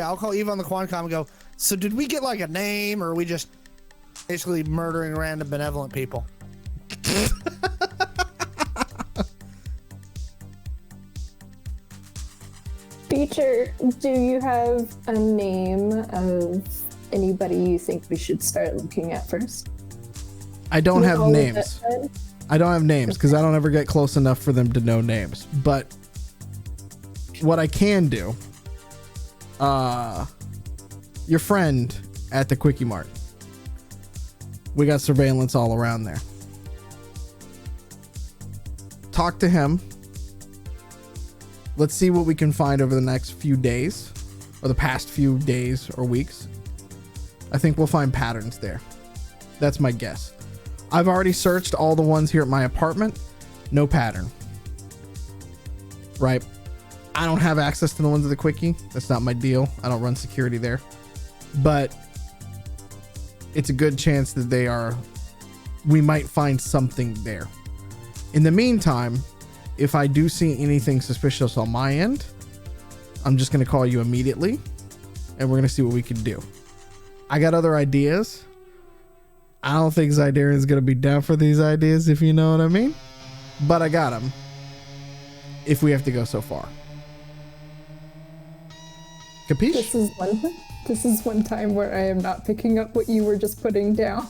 I'll call Eve on the Quancom and go, so did we get like a name, or are we just basically murdering random benevolent people? Beecher, do you have a name of anybody you think we should start looking at first? I don't have All of names. that said? I don't have names because I don't ever get close enough for them to know names. But what I can do, your friend at the Quickie Mart, we got surveillance all around there. Talk to him. Let's see what we can find over the next few days, or the past few days or weeks. I think we'll find patterns there. That's my guess. I've already searched all the ones here at my apartment. No pattern. Right? I don't have access to the ones at the Quickie. That's not my deal. I don't run security there. But it's a good chance that we might find something there. In the meantime, if I do see anything suspicious on my end, I'm just going to call you immediately, and we're going to see what we can do. I got other ideas. I don't think Zydarian's going to be down for these ideas, if you know what I mean. But I got him if we have to go so far. Capiche? This is one time where I am not picking up what you were just putting down.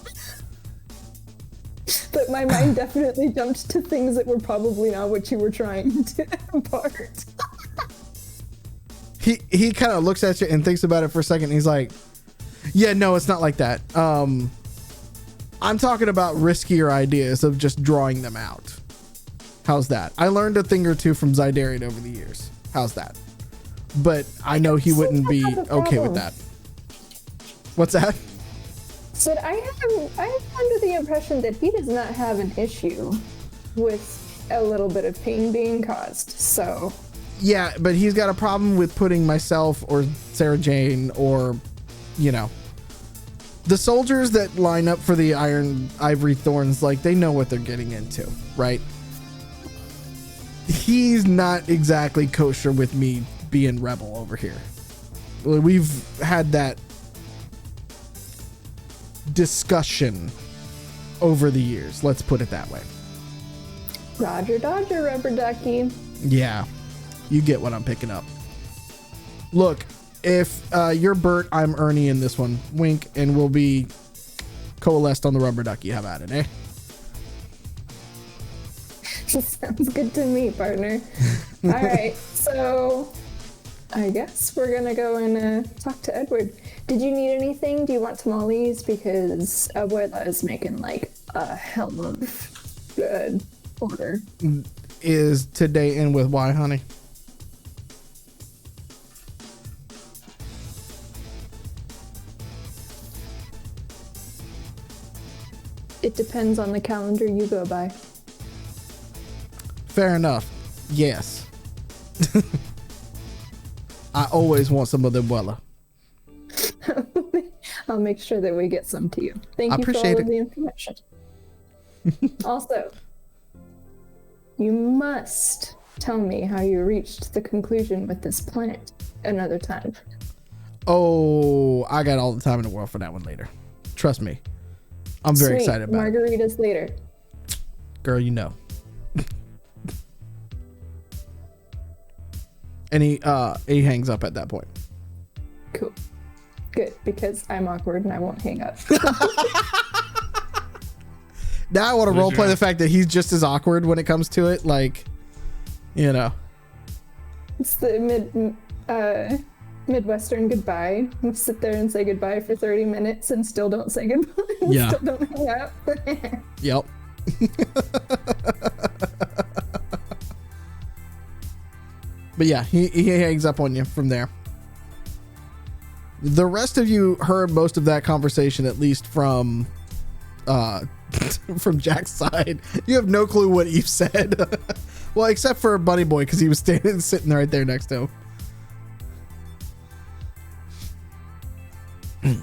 But my mind definitely jumped to things that were probably not what you were trying to impart. He kind of looks at you and thinks about it for a second. He's like, yeah, no, it's not like that. I'm talking about riskier ideas of just drawing them out. How's that? I learned a thing or two from Zydarian over the years. How's that? But I know he wouldn't be okay with that. What's that? So I am under the impression that he does not have an issue with a little bit of pain being caused. So yeah, but he's got a problem with putting myself or Sarah Jane or, the soldiers that line up for the Ivory Thorns, like, they know what they're getting into, right? He's not exactly kosher with me being rebel over here. We've had that discussion over the years. Let's put it that way. Roger Dodger, rubber ducky. Yeah, you get what I'm picking up. Look, if you're Bert, I'm Ernie in this one. Wink, and we'll be coalesced on the rubber ducky. How about it, eh? Sounds good to me, partner. All right, so I guess we're gonna go and talk to Edward. Did you need anything? Do you want tamales? Because Abuela is making like a hell of good order. Is today in with why, honey? It depends on the calendar you go by. Fair enough. Yes. I always want some of the abuela. I'll make sure that we get some to you. Thank I you for all appreciate of the information. Also, you must tell me how you reached the conclusion with this plant another time. Oh, I got all the time in the world for that one later. Trust me. I'm very Sweet. excited about it. Margaritas later. Girl, you know. And he hangs up at that point. Cool. Good, because I'm awkward and I won't hang up. Now I want to Who's roleplay your- the fact that he's just as awkward when it comes to it. Like, you know. It's the Midwestern goodbye. You sit there and say goodbye for 30 minutes and still don't say goodbye. Yeah. Still don't hang up. Yep. But yeah, he hangs up on you from there. The rest of you heard most of that conversation, at least from from Jack's side. You have no clue what Eve said. Well, except for Bunny Boy, because he was sitting right there next to him.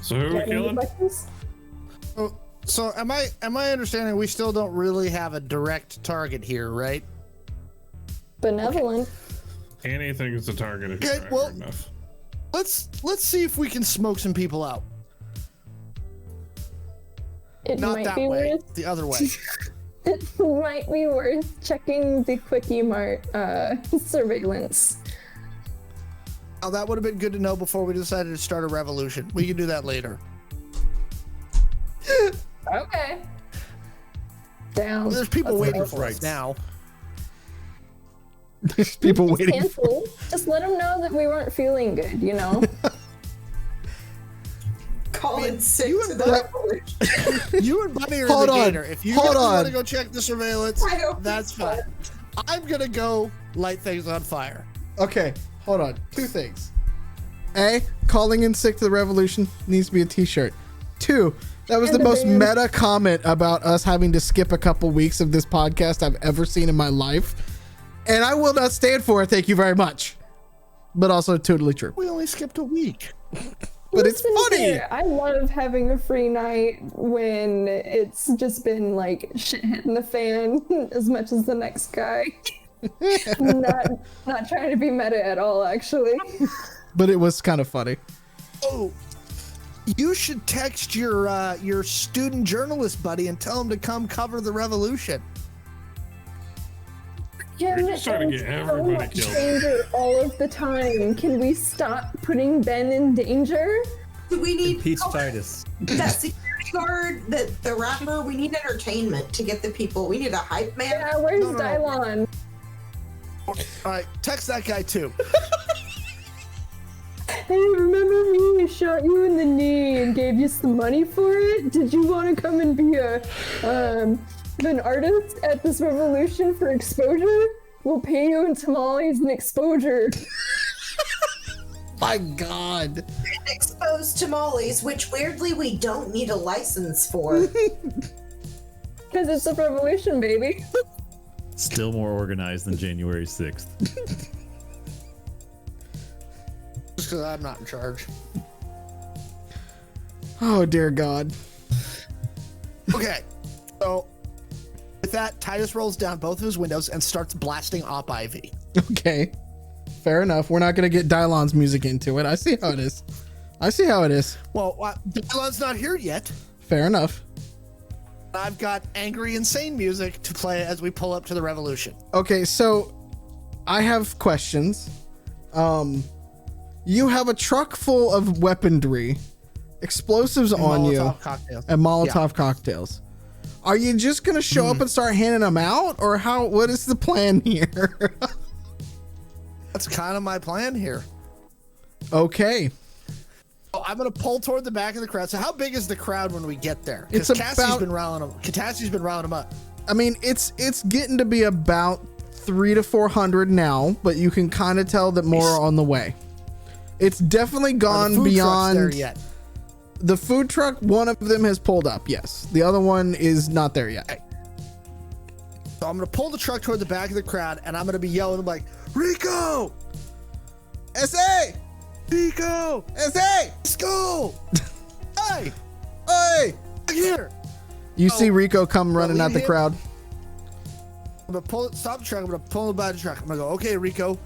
So who are we killing? So am I understanding we still don't really have a direct target here, right? Benevolent. Anything is a target if you're Okay, well- accurate enough. Let's see if we can smoke some people out. It Not might that be way, worth the other way. it might be worth checking the Quickie Mart surveillance. Oh, that would have been good to know before we decided to start a revolution. We can do that later. Okay. Down. There's people Let's waiting go. for us now. There's people waiting. Cancel. Just let them know that we weren't feeling good, you know? Call in sick you to and the Buck- revolution. You and Bunny are Hold the on. gator. If you Hold guys want on. to go check the surveillance, I hope that's it's fine. I'm gonna go light things on fire. Okay, hold on. Two things. A, calling in sick to the revolution needs to be a t-shirt. Two, that was the And a most band. meta comment about us having to skip a couple weeks of this podcast I've ever seen in my life. And I will not stand for it, thank you very much. But also totally true. We only skipped a week. But it's Listen funny. here, I love having a free night when it's just been like shit hitting the fan as much as the next guy. not trying to be meta at all, actually. But it was kind of funny. Oh, you should text your student journalist buddy and tell him to come cover the revolution. Yeah, You're just trying to get everybody much killed. danger all of the time. Can we stop putting Ben in danger? Do we need Impeach Titus. that security guard, the rapper? We need entertainment to get the people. We need a hype man. Yeah, where's No. Dylon? All right, text that guy too. Hey, remember me? I shot you in the knee and gave you some money for it? Did you want to come and be an artist at this revolution for exposure? We'll pay you in tamales and exposure. My God. Exposed tamales, which weirdly we don't need a license for. Because it's a revolution, baby. Still more organized than January 6th. Just because I'm not in charge. Oh, dear God. Okay, so with that, Titus rolls down both of his windows and starts blasting Op Ivy. Okay. Fair enough. We're not going to get Dylon's music into it. I see how it is. Well, Dylan's not here yet. Fair enough. I've got angry, insane music to play as we pull up to the revolution. Okay, so I have questions. You have a truck full of weaponry, explosives on you, Molotov cocktails. and Molotov cocktails. Are you just gonna show up and start handing them out, or how? What is the plan here? That's kind of my plan here. Okay, Oh, I'm gonna pull toward the back of the crowd. So how big is the crowd when we get there? It's Because Cassie's about- been riling them. Cassie's been riling them up. I mean it's getting to be about 300 to 400 now, but you can kind of tell that more are on the way. It's definitely Are the gone food trucks beyond there yet. the food truck. One of them has pulled up. Yes, the other one is not there yet. So I'm gonna pull the truck toward the back of the crowd, and I'm gonna be yelling like, "Rico, SA, Rico, SA, let's go! Hey, hey! back here!" You see Rico come running lead at the him? crowd. I'm gonna stop the truck. I'm gonna pull him by the truck. I'm gonna go, "Okay, Rico,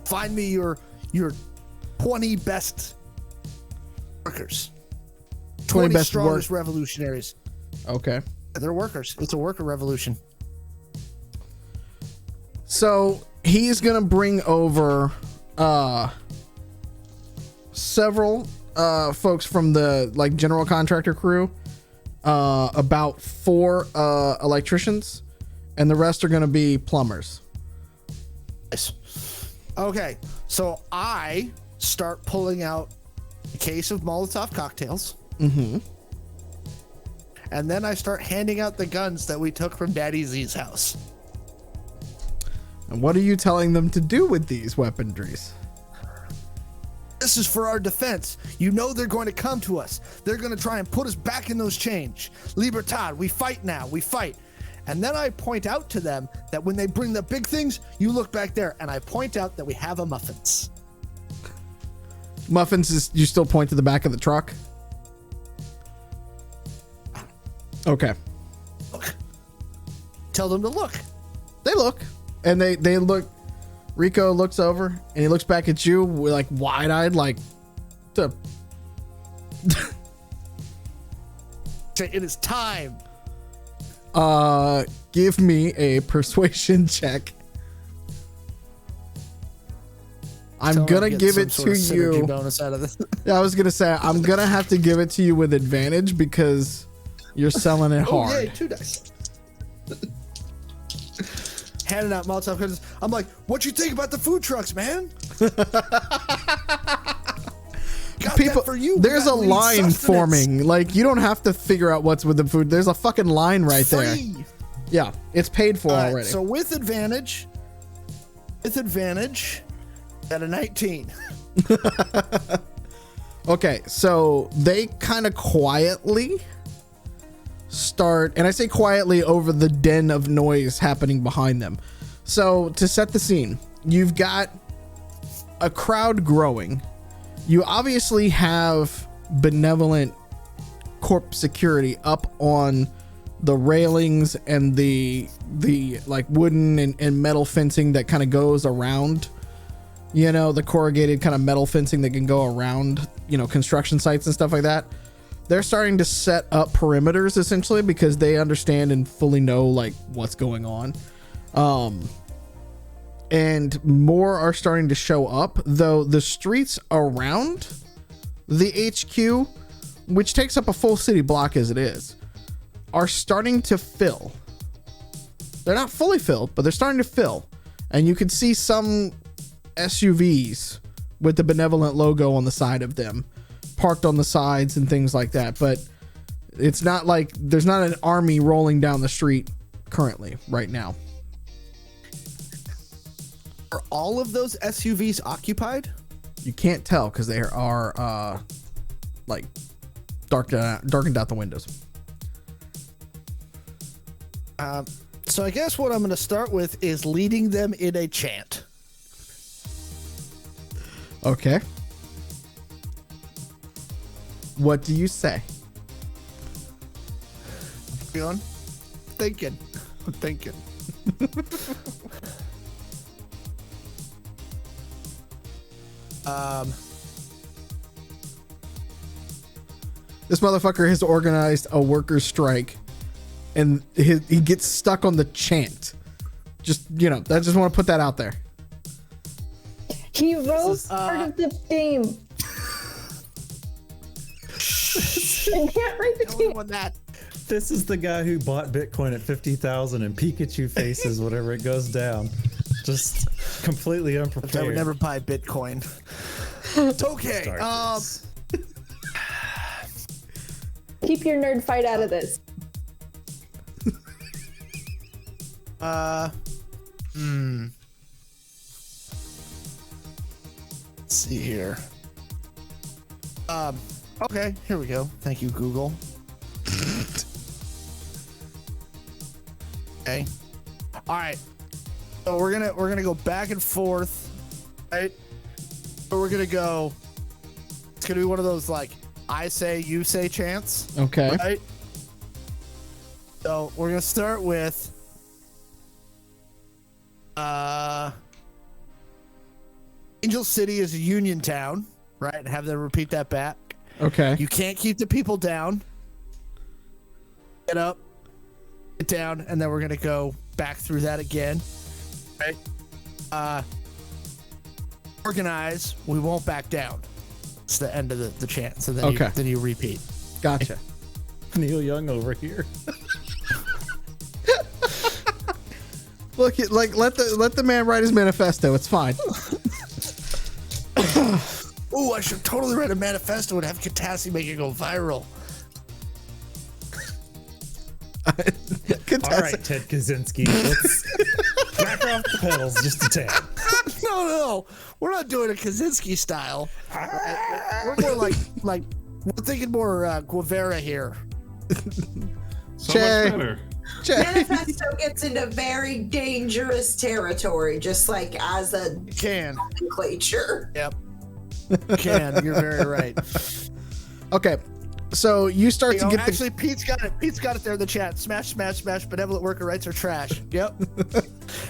find me your 20 best workers, 20 best strongest revolutionaries." Okay. They're workers. It's a worker revolution. So he's gonna bring over several folks from the like general contractor crew, about 4 electricians, and the rest are going to be plumbers. Okay, so I start pulling out a case of Molotov cocktails. Mm-hmm. And then I start handing out the guns that we took from Daddy Z's house. And what are you telling them to do with these weaponries? This is for our defense. You know they're going to come to us. They're going to try and put us back in those chains. Libertad, we fight now. We fight. And then I point out to them that when they bring the big things, you look back there, and I point out that we have a muffins. Muffins is, you still point to the back of the truck? Okay. Look. Tell them to look. They look, and they look. Rico looks over and he looks back at you with like wide-eyed, like to It is time. give me a persuasion check. I'm gonna give it to you. Bonus out of this. Yeah, I was gonna say I'm gonna have to give it to you with advantage because you're selling it Oh, hard. yay, 2 dice. Handing out Molotov cocktails. I'm like, what you think about the food trucks, man? Got People, that for you. We there's a got lean line sustenance. forming. Like you don't have to figure out what's with the food. There's a fucking line right there. Free. Yeah, it's paid for All right, already. so with advantage, at a 19. Okay, so they kind of quietly start, and I say quietly over the den of noise happening behind them. So to set the scene, you've got a crowd growing. You obviously have benevolent corp security up on the railings and the like wooden and metal fencing that kind of goes around, you know, the corrugated kind of metal fencing that can go around, you know, construction sites and stuff like that. They're starting to set up perimeters essentially because they understand and fully know like what's going on. And more are starting to show up, though the streets around the HQ, which takes up a full city block as it is, are starting to fill. They're not fully filled, but they're starting to fill. And you can see some SUVs with the benevolent logo on the side of them parked on the sides and things like that, but it's not like there's not an army rolling down the street currently right now. Are all of those SUVs occupied? You can't tell because they are like darkened out the windows. So I guess what I'm going to start with is leading them in a chant. Okay. What do you say? Going? Thinking. I'm thinking. This motherfucker has organized a workers' strike, and he gets stuck on the chant. Just, you know, I just want to put that out there. He wrote part of the theme. I can't write the theme. On that. This is the guy who bought Bitcoin at 50,000 and Pikachu faces whenever it goes down. Just completely unprepared. I would never buy Bitcoin. It's okay. Start this. Keep your nerd fight out of this. Let's see here. Okay, here we go. Thank you, Google. Okay. All right. So we're gonna go back and forth, right? So we're gonna go. It's gonna be one of those like I say, you say chants. Okay. Right. So we're gonna start with. Angel City is a union town, right? And have them repeat that back. Okay. You can't keep the people down. Get up, get down, and then we're gonna go back through that again. Right? organize, we won't back down. It's the end of the chant. So then, Okay. then you repeat. Gotcha. Neil Young over here. Look, let the man write his manifesto. It's fine. Ooh, I should totally write a manifesto and have Catassie make it go viral. All right, Ted Kaczynski, let's back off the pedals just a tad. No, we're not doing a Kaczynski style. We're more like we're thinking more Guevara here. So Che. much better. Manifesto gets into very dangerous territory, just like as a Can. nomenclature. Yep. Can. You're very right. Okay, so you start You to know, get actually, Pete's got it. Pete's got it there in the chat. Smash, smash, smash. Benevolent worker rights are trash. Yep.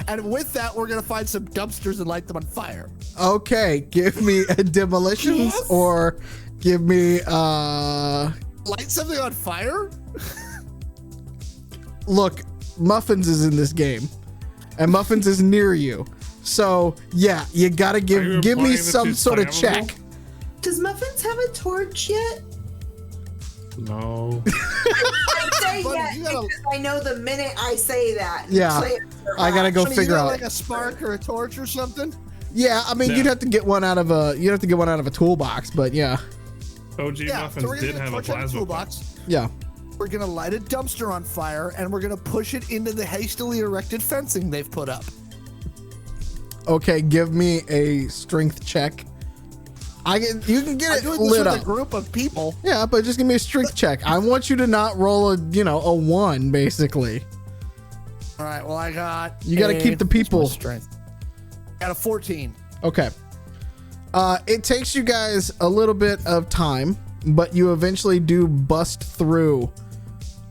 And with that, we're gonna find some dumpsters and light them on fire. Okay, give me a demolitions Yes. or give me Light something on fire? look, Muffins is in this game, and Muffins is near you. So yeah, you gotta Are you give me implying that some she's sort of flammable? check. Does Muffins have a torch yet? No. I say Buddy, yet you gotta- because I know the minute I say that. Yeah, players are I gotta out. go Honey, figure you got out. like a spark or a torch or something? Yeah, I mean Yeah. you'd have to get one out of a toolbox, but yeah, OG Yeah. Muffins So we're gonna did get a have a torch and a plasma toolbox. yeah. We're gonna light a dumpster on fire, and we're gonna push it into the hastily erected fencing they've put up. Okay, give me a strength check. You can get I'm it doing this lit with up. a group of people. Yeah, but just give me a strength check. I want you to not roll a 1 basically. All right. Well, I got. You gotta keep the people. what's my strength? Got a 14. Okay. It takes you guys a little bit of time, but you eventually do bust through.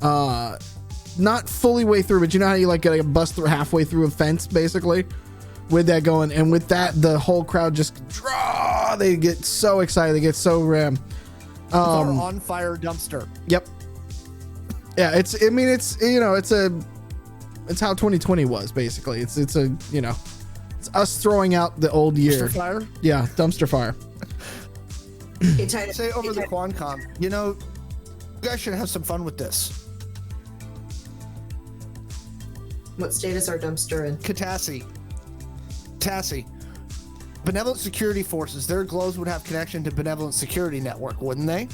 Not fully way through, but you know how you like get a bust through halfway through a fence, basically, with that going, and with that, the whole crowd just draw. They get so excited, they get so ram. Our on fire dumpster. Yep. Yeah, it's how 2020 was basically. It's us throwing out the old year. Dumpster fire. Yeah, dumpster fire. Hey, Titus, Say over the hey, QuanCom. You know, you guys should have some fun with this. what state is our dumpster in? Catassie. Benevolent security forces. Their glows would have connection to Benevolent Security Network, wouldn't they?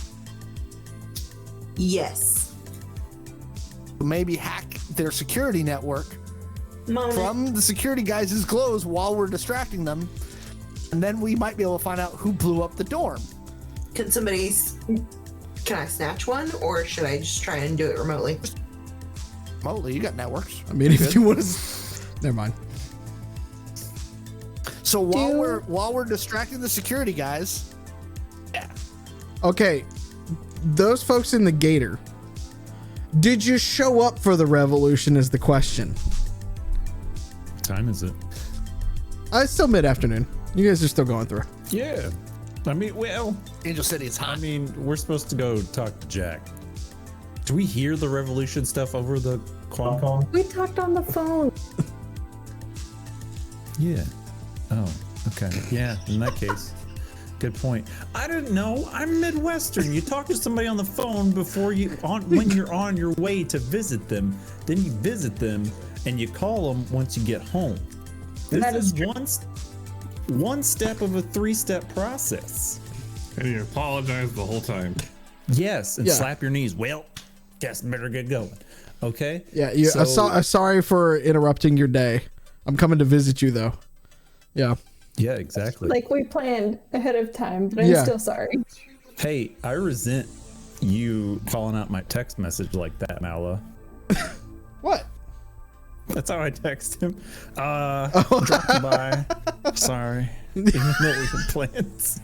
Yes. Maybe hack their security network Moment. from the security guys' glows while we're distracting them, and then we might be able to find out who blew up the dorm. Can I snatch one, or should I just try and do it remotely? Remotely, you got networks. I mean, if you want to, never mind. So while we're distracting the security guys, yeah. Okay, those folks in the Gator. Did you show up for the revolution? Is the question. What time is it? It's still mid-afternoon. You guys are still going through. Yeah. I mean, well, Angel City is I hot. mean, we're supposed to go talk to Jack. Do we hear the revolution stuff over the QuanCom? We talked on the phone. Yeah. Oh, okay. Yeah, in that case. Good point. I didn't know. I'm Midwestern. You talk to somebody on the phone before when you're on your way to visit them. Then you visit them and you call them once you get home. That This is is one step of a 3-step process. And you apologize the whole time. Yes, and Yeah. slap your knees. Well, guess better get going. Okay. Yeah, So- I'm sorry for interrupting your day. I'm coming to visit you though. Yeah. Yeah, exactly. Like we planned ahead of time, but I'm Yeah. still sorry. Hey, I resent you calling out my text message like that, Mallo. What? That's how I text him. Dropping by. Sorry. Even though we had plans.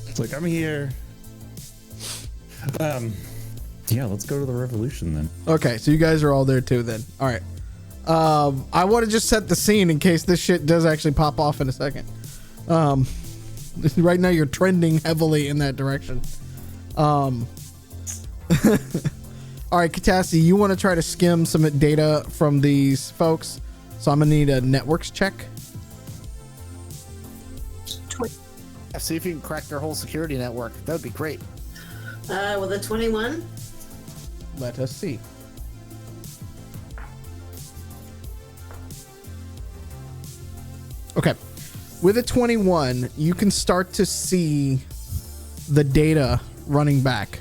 It's like, I'm here. Yeah, let's go to the revolution then. Okay, so you guys are all there too then. All right. I want to just set the scene in case this shit does actually pop off in a second. Right now you're trending heavily in that direction. All right, Catassie, you want to try to skim some data from these folks? So I'm gonna need a networks check. See if you can crack their whole security network. That would be great. With a 21. Let us see. Okay. With a 21, you can start to see the data running back.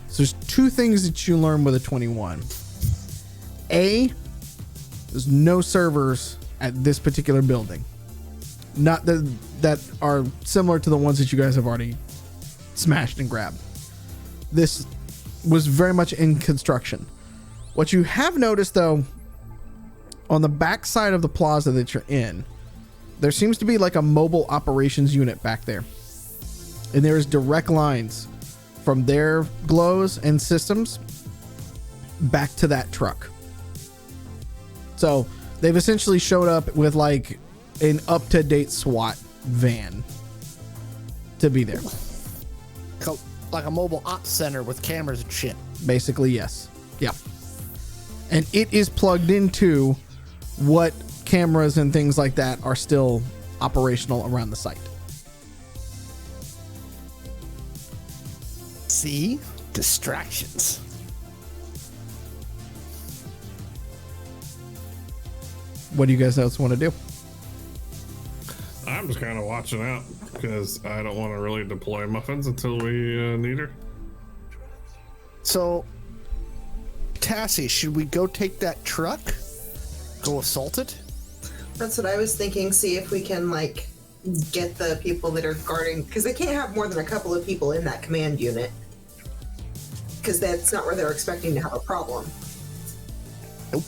So there's two things that you learn with a 21. A, there's no servers at this particular building. Not that are similar to the ones that you guys have already smashed and grabbed. This was very much in construction. What you have noticed, though, on the back side of the plaza that you're in, there seems to be like a mobile operations unit back there. And there is direct lines from their glows and systems back to that truck. So they've essentially showed up with like an up-to-date SWAT van to be there. Like a mobile ops center with cameras and shit. Basically, yes. Yeah. And it is plugged into what cameras and things like that are still operational around the site. See? Distractions. What do you guys else want to do? I'm just kind of watching out because I don't want to really deploy muffins until we need her. So, Catassie, should we go take that truck? Go assault it? That's what I was thinking. See if we can like get the people that are guarding, because they can't have more than a couple of people in that command unit, because that's not where they're expecting to have a problem. Nope.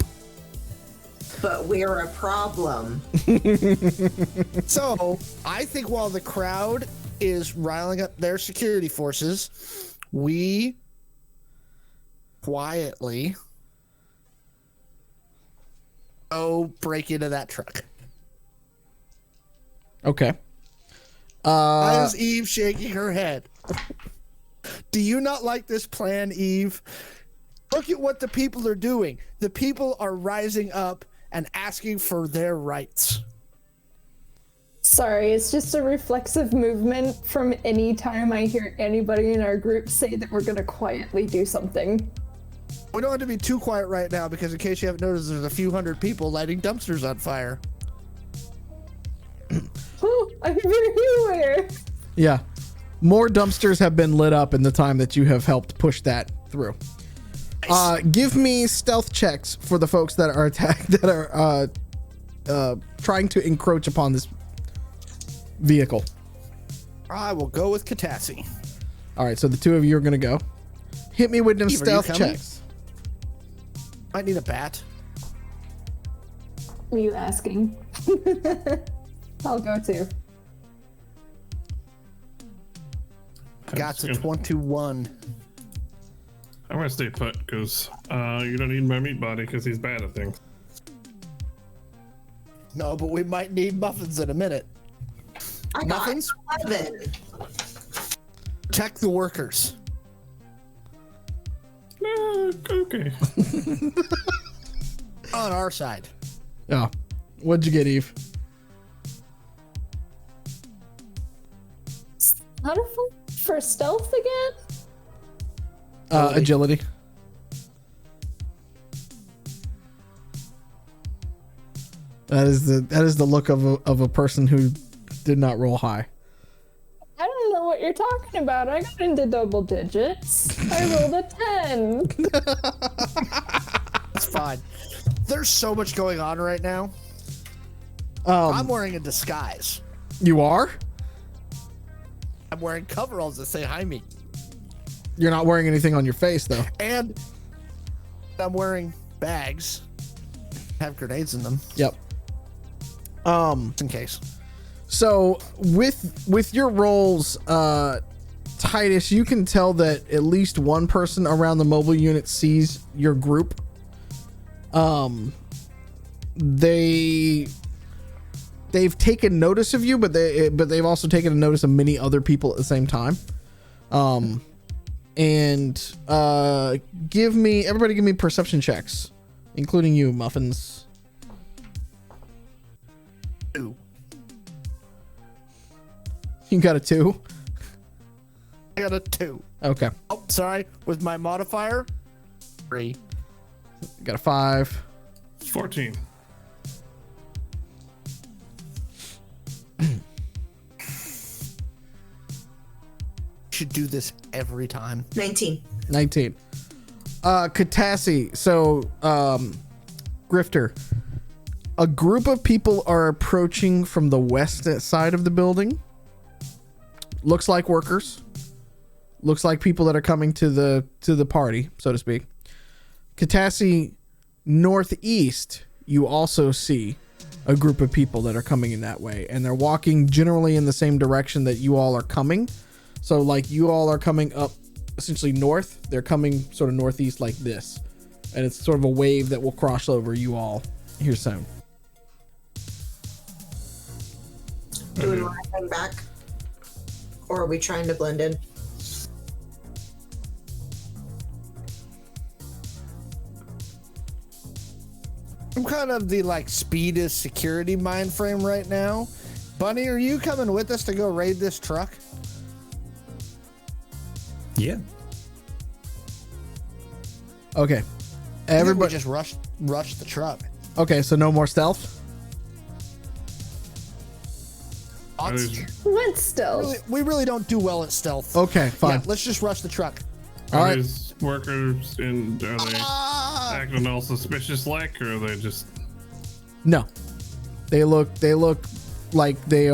But we're a problem. So, I think while the crowd is riling up their security forces, we quietly go break into that truck. Okay. Why is Eve shaking her head? Do you not like this plan, Eve? Look at what the people are doing. The people are rising up and asking for their rights. Sorry, it's just a reflexive movement from any time I hear anybody in our group say that we're gonna quietly do something. We don't have to be too quiet right now because in case you haven't noticed, there's a few hundred people lighting dumpsters on fire. Oh, I'm very aware. Yeah. More dumpsters have been lit up in the time that you have helped push that through. Give me stealth checks for the folks that are trying to encroach upon this vehicle. I will go with Catassie. All right, so the two of you are going to go. Hit me with them Eve, are you stealth coming? checks. Might need a bat. Are you asking? I'll go too. Got to 21. I'm gonna stay put because you don't need my meat body because he's bad at things. No, but we might need muffins in a minute. I got Muffins? 11. Check the workers. Okay. On our side. Yeah. What'd you get, Eve? How to for stealth again? Agility. That is the look of a person who did not roll high. I don't know what you're talking about. I got into double digits. I rolled a 10. It's fine. There's so much going on right now. I'm wearing a disguise. You are? I'm wearing coveralls that say "Hi me," You're not wearing anything on your face though. and I'm wearing bags. Have grenades in them, Yep. just in case. So with your rolls, Titus, you can tell that at least one person around the mobile unit sees your group. They've taken notice of you, but they've also taken a notice of many other people at the same time. Everybody give me perception checks, including you, Muffins. 2. You got a 2? I got a 2. Okay. Oh, sorry. With my modifier, 3. Got a 5. 14. Should do this every time. 19. 19. Catassie, so Grifter, a group of people are approaching from the west side of the building. Looks like workers. Looks like people that are coming to the party, so to speak. Catassie, northeast, you also see a group of people that are coming in that way, and they're walking generally in the same direction that you all are coming. So like you all are coming up essentially north, they're coming sort of northeast like this, and it's sort of a wave that will cross over you all here soon. Do we want to hang back? Or are we trying to blend in? I'm kind of the like speed is security mind frame right now. Bunny, are you coming with us to go raid this truck? Yeah. Okay. Everybody just rush the truck. Okay, so no more stealth? What stealth? We really don't do well at stealth. Okay, fine. Yeah, let's just rush the truck. All Are right. these workers are they acting all suspicious like, or are they just? No. They look like they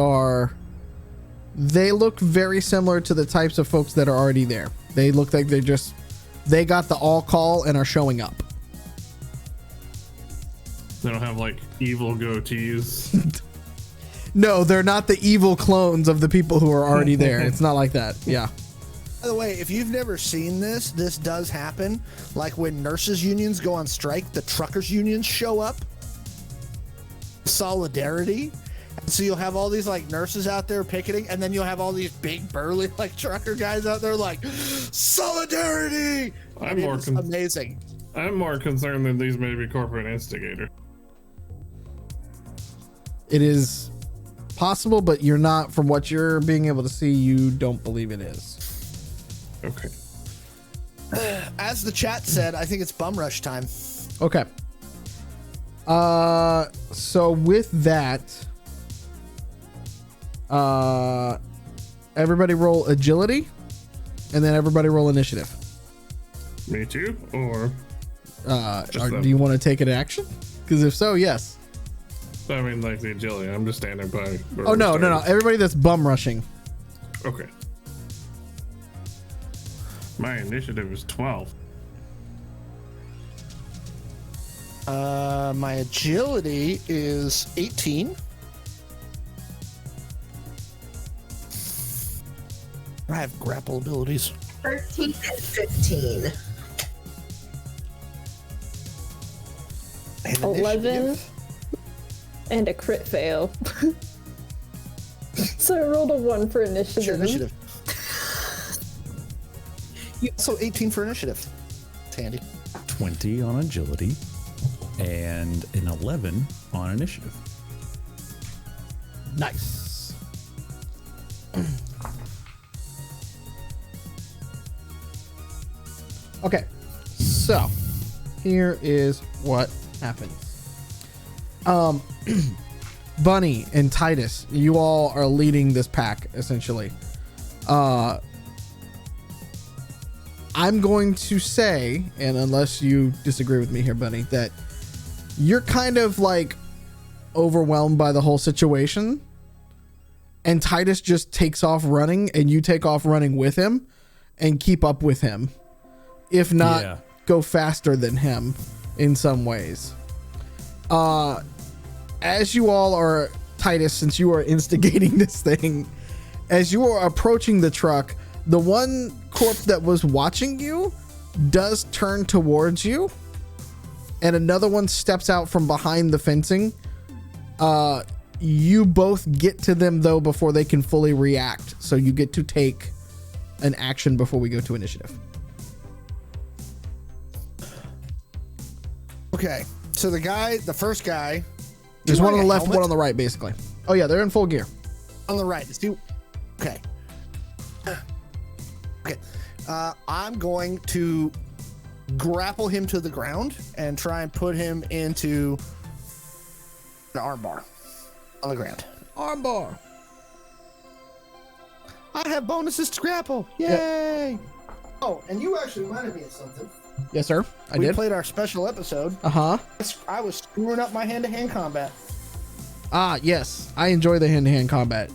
look very similar to the types of folks that are already there. They look like they got the all call and are showing up. They don't have like evil goatees. No, they're not the evil clones of the people who are already there. It's not like that. Yeah. By the way, if you've never seen this does happen. Like when nurses unions go on strike, the truckers unions show up. Solidarity. And so you'll have all these like nurses out there picketing, and then you'll have all these big burly like trucker guys out there like solidarity. It's amazing. I'm more concerned that these may be corporate instigators. It is possible, but you're not, from what you're being able to see, you don't believe it is. Okay. As the chat said, I think it's bum rush time. Okay. So with that, everybody roll agility, and then everybody roll initiative. Me too, or Do you want to take an action? Because if so, yes. I mean, like the agility. I'm just standing by. Oh no. Everybody that's bum rushing. Okay. My initiative is 12. My agility is 18. I have grapple abilities. 13 and 15. And 11 initiative. and a crit fail. So I rolled a 1 for What's your initiative. initiative? So 18 for initiative. It's handy. 20 on agility and an 11 on initiative. Nice. Okay, so here is what happens. Bunny and Titus, you all are leading this pack essentially. I'm going to say, and unless you disagree with me here, Bunny, that you're kind of like overwhelmed by the whole situation, and Titus just takes off running, and you take off running with him and keep up with him. If not, go faster than him in some ways. As you all are, Titus, since you are instigating this thing, as you are approaching the truck, the one corpse that was watching you does turn towards you, and another one steps out from behind the fencing. You both get to them though before they can fully react, so you get to take an action before we go to initiative. Okay, so the first guy. There's one on the left, helmet? one on the right, basically. Oh yeah, they're in full gear. On the right. Okay. Okay. I'm going to grapple him to the ground and try and put him into an armbar on the ground. Armbar. I have bonuses to grapple. Yay! Oh, and you actually reminded me of something. Yes, sir. I We did. played our special episode. Uh-huh. I was screwing up my hand-to-hand combat. Ah, yes. I enjoy the hand-to-hand combat.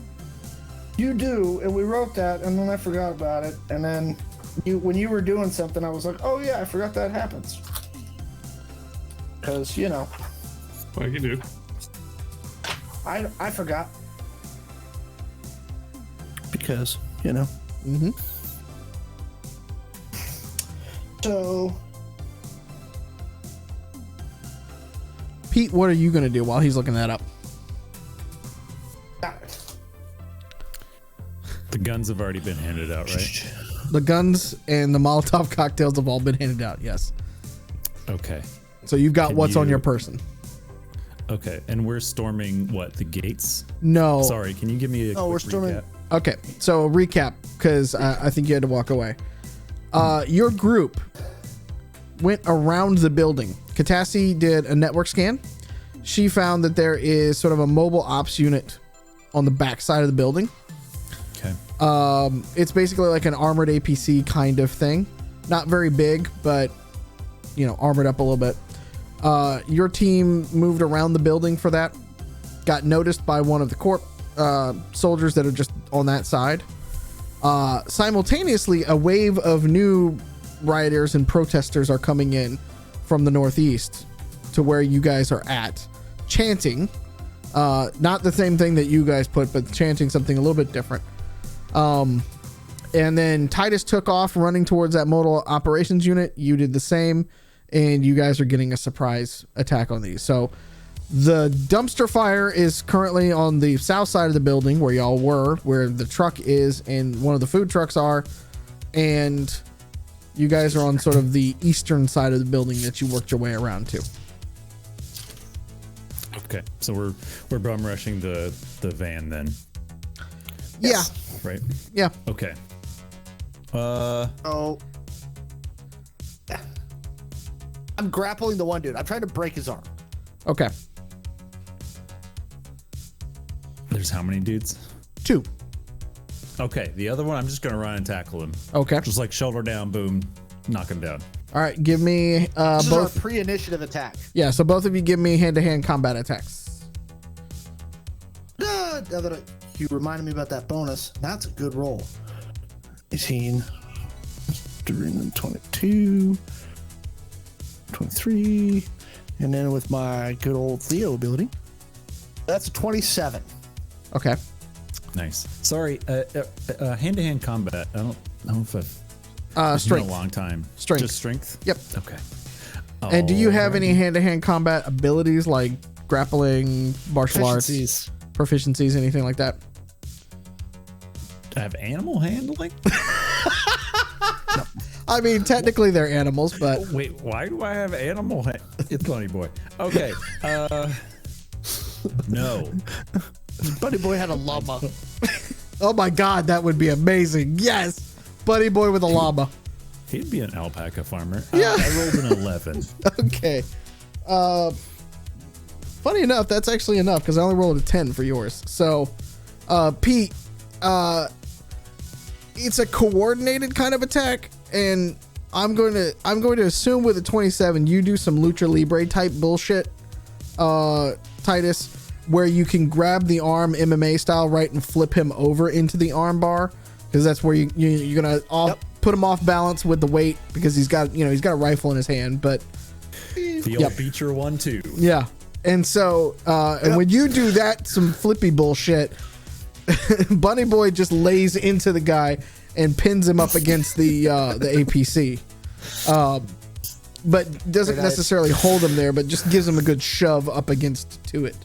You do, and we wrote that, and then I forgot about it. And then when you were doing something, I was like, oh yeah, I forgot that happens. Because, Like you do. I forgot. Because, Mm-hmm. So, Pete, what are you going to do while he's looking that up? The guns have already been handed out, right? The guns and the Molotov cocktails have all been handed out, yes. Okay. So you've got Can what's on you- your person. Okay. And we're storming what? The gates? No. Sorry. Can you give me a Oh, we're quick storming- recap? Okay, so a recap, because I think you had to walk away. Your group went around the building. Catassie did a network scan. She found that there is sort of a mobile ops unit on the back side of the building. Okay. It's basically like an armored APC kind of thing. Not very big, but, armored up a little bit. Your team moved around the building for that. Got noticed by one of the corp soldiers that are just on that side. Simultaneously, a wave of new rioters and protesters are coming in from the northeast to where you guys are at, chanting. Not the same thing that you guys put, but chanting something a little bit different. And then Titus took off running towards that modal operations unit. You did the same, and you guys are getting a surprise attack on these. So the dumpster fire is currently on the south side of the building where y'all were, where the truck is and one of the food trucks are. And you guys are on sort of the eastern side of the building that you worked your way around to. Okay. So we're bum rushing the van then, Yeah. right? Yeah. Okay. oh. I'm grappling the one dude. I'm trying to break his arm. Okay. There's how many dudes? 2. Okay. The other one, I'm just gonna run and tackle him. Okay. Just like shoulder down, boom, knock him down. All right. Give me This is our both. pre-initiative attack. Yeah. So both of you give me hand-to-hand combat attacks. Now that you reminded me about that bonus, that's a good roll. 18, 22, 23, and then with my good old Theo ability, that's a 27. Okay. Nice. Sorry. Hand-to-hand combat. I don't know if I've it's been Strength. a long time. Strength. Just strength. Yep. Okay. And do you have Alrighty. any hand-to-hand combat abilities like grappling, martial arts, Proficiencies. proficiencies, anything like that? I have animal handling? I mean, technically they're animals, but Wait, why do I have animal It's Bunny Boy. Okay. No. Buddy Boy had a llama. oh my god, that would be amazing. Yes, buddy boy with a llama. He'd be an alpaca farmer. Yeah. I rolled an 11. Okay. Funny enough, that's actually enough because I only rolled a 10 for yours. So, Pete, it's a coordinated kind of attack, and I'm going to assume with a 27 you do some lucha libre type bullshit, Titus, where you can grab the arm MMA style, right, and flip him over into the arm bar, because that's where you're gonna put him off balance with the weight, because he's got a rifle in his hand, but The old Beecher 1-2. yeah. And so, and when you do that, some flippy bullshit, Bunny Boy just lays into the guy and pins him up against the APC. But doesn't necessarily hold him there, but just gives him a good shove up against to it.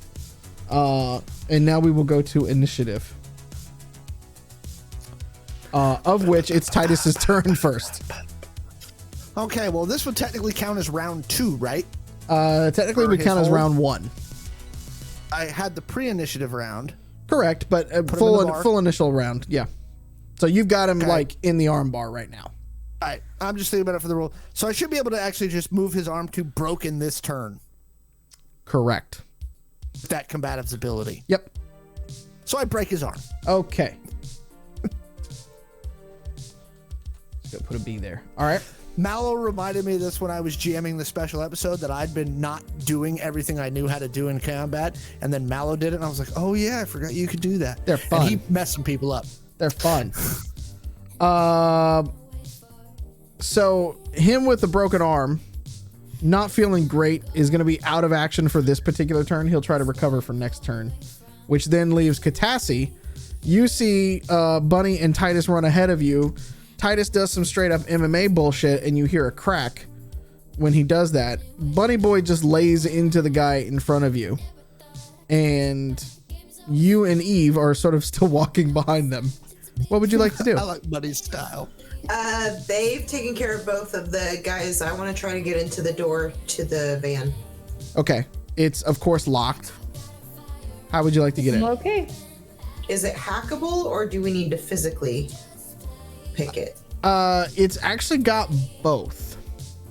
And now we will go to initiative. Of which it's Titus's turn first. Okay, well, this would technically count as round 2, right? Technically, For we his count as hold? round 1. I had the pre-initiative round. Correct, but him in the bar? full initial round. Yeah. So you've got him Okay. like in the arm bar right now. All right, I'm just thinking about it for the roll. So I should be able to actually just move his arm to broken this turn. Correct. With that combative's ability. Yep. So I break his arm. Okay. Just gonna put a B there. All right. Mallo reminded me of this when I was GMing the special episode, that I'd been not doing everything I knew how to do in combat, and then Mallo did it, and I was like, oh yeah, I forgot you could do that. They're fun. And he messed some people up. They're fun. So him with the broken arm, not feeling great, is going to be out of action for this particular turn. He'll try to recover for next turn, which then leaves Catassie. You see Bunny and Titus run ahead of you. Titus does some straight up MMA bullshit, and you hear a crack when he does that. Bunny Boy just lays into the guy in front of you, and you and Eve are sort of still walking behind them. What would you like to do? I like Bunny's style. They've taken care of both of the guys. I want to try to get into the door to the van. Okay. It's, of course, locked. How would you like to get in? Okay. Is it hackable, or do we need to physically pick it? It's actually got both.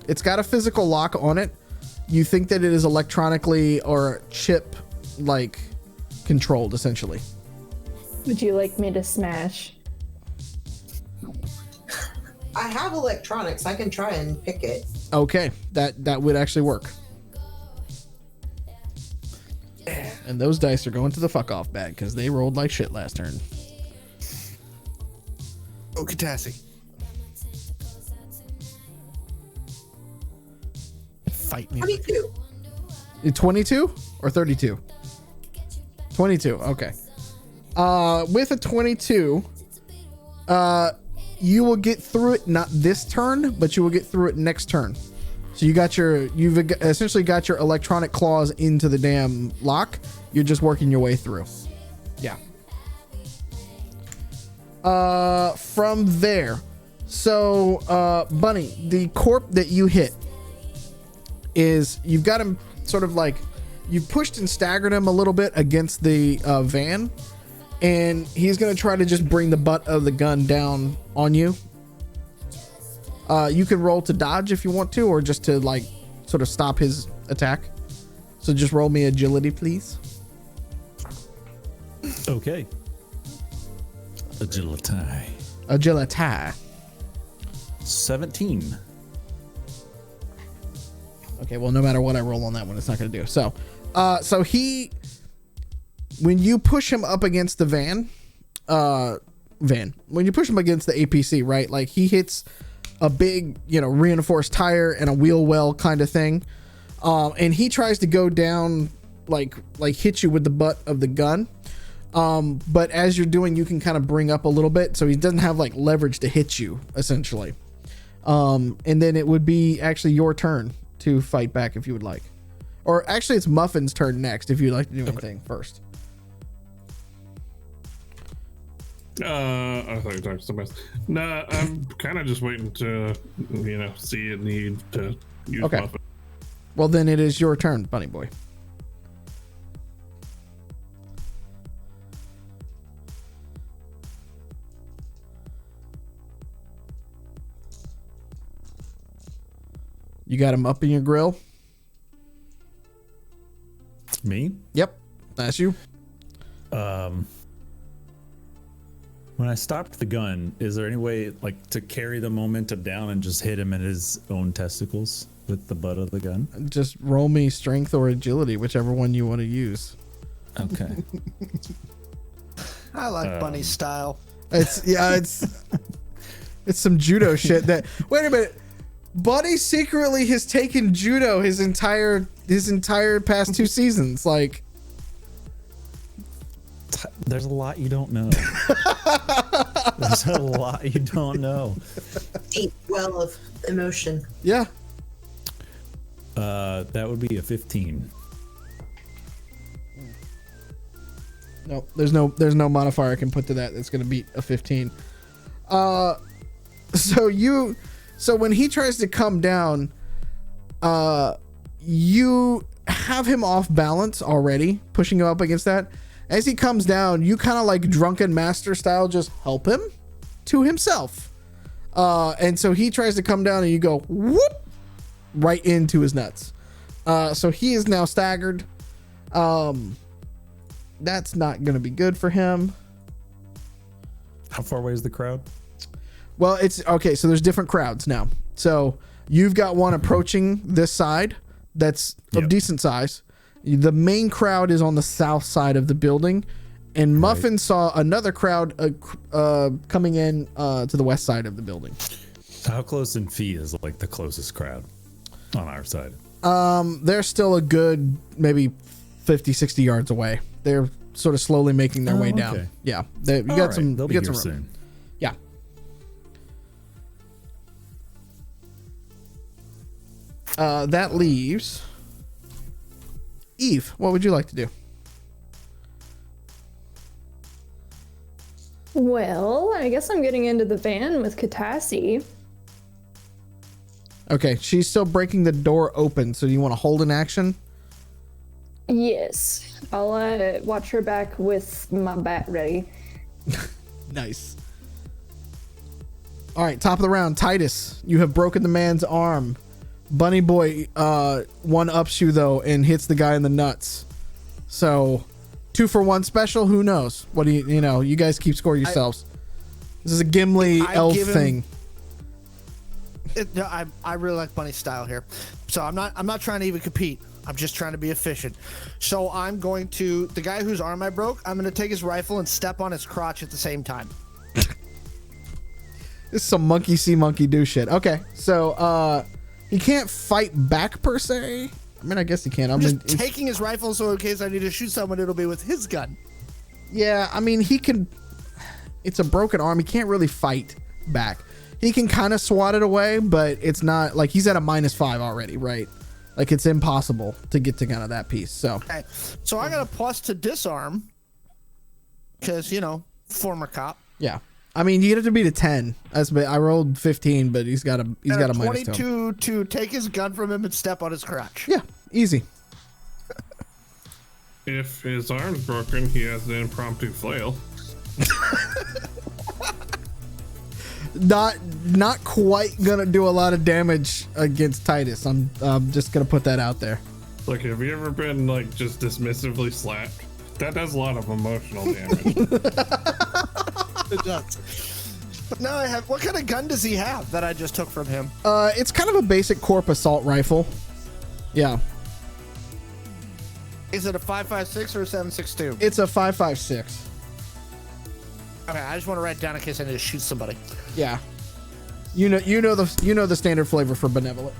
It's got a physical lock on it. You think that it is electronically or chip, like, controlled, essentially. Would you like me to smash? I have electronics. I can try and pick it. Okay. That would actually work. And those dice are going to the fuck off bag because they rolled like shit last turn. Oh, Catassie. Fight me. 22. 22 or 32? 22. Okay. With a 22, you will get through it not this turn, but you will get through it next turn. So you've essentially got your electronic claws into the damn lock. You're just working your way through. Yeah. From there, so Bunny, the corp that you hit is, you've got him sort of like, you pushed and staggered him a little bit against the van, and he's gonna try to just bring the butt of the gun down on you. You can roll to dodge if you want to, or just to like sort of stop his attack. So just roll me agility, please. Okay. Agility. Agility. 17. Okay, well, no matter what I roll on that one, it's not going to do. So when you push him up against the van, when you push him against the APC, right? Like, he hits a big, reinforced tire and a wheel well kind of thing. And he tries to go down, like hit you with the butt of the gun. But as you're doing, you can kind of bring up a little bit, so he doesn't have like leverage to hit you, essentially. And then it would be actually your turn to fight back if you would like. Or actually, it's Muffin's turn next if you'd like to do anything first. I thought you were talking to somebody else. No, I'm kind of just waiting to, see a need to use Okay. Muffin. Well, then it is your turn, Bunny Boy. You got him up in your grill? Me? Yep, that's you. When I stopped the gun, is there any way like to carry the momentum down and just hit him in his own testicles with the butt of the gun? Just roll me strength or agility, whichever one you want to use. Okay. I like Bunny's style. It's some judo shit. That wait a minute, Bunny secretly has taken judo his entire past 2 seasons. Like, There's a lot you don't know. There's a lot you don't know. Deep well of emotion. yeah. That would be a 15. No, there's no modifier I can put to that that's gonna beat a 15. So when he tries to come down, you have him off balance already, pushing him up against that. As he comes down, you kind of like drunken master style just help him to himself. And so he tries to come down and you go whoop right into his nuts. So he is now staggered. That's not going to be good for him. How far away is the crowd? Well, it's okay. So there's different crowds now. So you've got one approaching this side that's of decent size. The main crowd is on the south side of the building, and Muffin saw another crowd coming in to the west side of the building. How close in feet is like the closest crowd on our side? They're still a good maybe 50, 60 yards away. They're sort of slowly making their way down. Okay. Yeah, you got some. They'll You be got here some room. soon. Yeah. That leaves Eve. What would you like to do? Well, I guess I'm getting into the van with Catassie. Okay, she's still breaking the door open, so you want to hold an action? Yes, I'll watch her back with my bat ready. Nice. All right, top of the round, Titus. You have broken the man's arm. Bunny Boy one-ups you, though, and hits the guy in the nuts. So, 2-for-1 special, who knows? What do you know, you guys keep score yourselves. This is a Gimli elf thing. I really like Bunny's style here, so I'm not trying to even compete. I'm just trying to be efficient. So I'm going to the guy whose arm I broke. I'm going to take his rifle and step on his crotch at the same time. This is some monkey see monkey do shit. Okay, so he can't fight back per se. I mean, I guess he can. I'm just taking his rifle, so in case I need to shoot someone, it'll be with his gun. Yeah, I mean, he can. It's a broken arm. He can't really fight back. He can kind of swat it away, but it's not like he's at a -5 already, right? Like it's impossible to get to kind of that piece. So, okay. So I got a plus to disarm because former cop. Yeah, I mean, you have to beat a 10. I rolled 15, but he's got a -2 to take his gun from him and step on his crotch. Yeah, easy. If his arm's broken, he has an impromptu flail. Not quite gonna do a lot of damage against Titus. I'm just gonna put that out there. Look, have you ever been like just dismissively slapped? That does a lot of emotional damage. It does. But now I have. What kind of gun does he have that I just took from him? It's kind of a basic corp assault rifle. Yeah. Is it a 5.56 or a 7.62? It's a 5.56. Okay, I just want to write it down in case I need to shoot somebody. Yeah. You know the standard flavor for benevolent.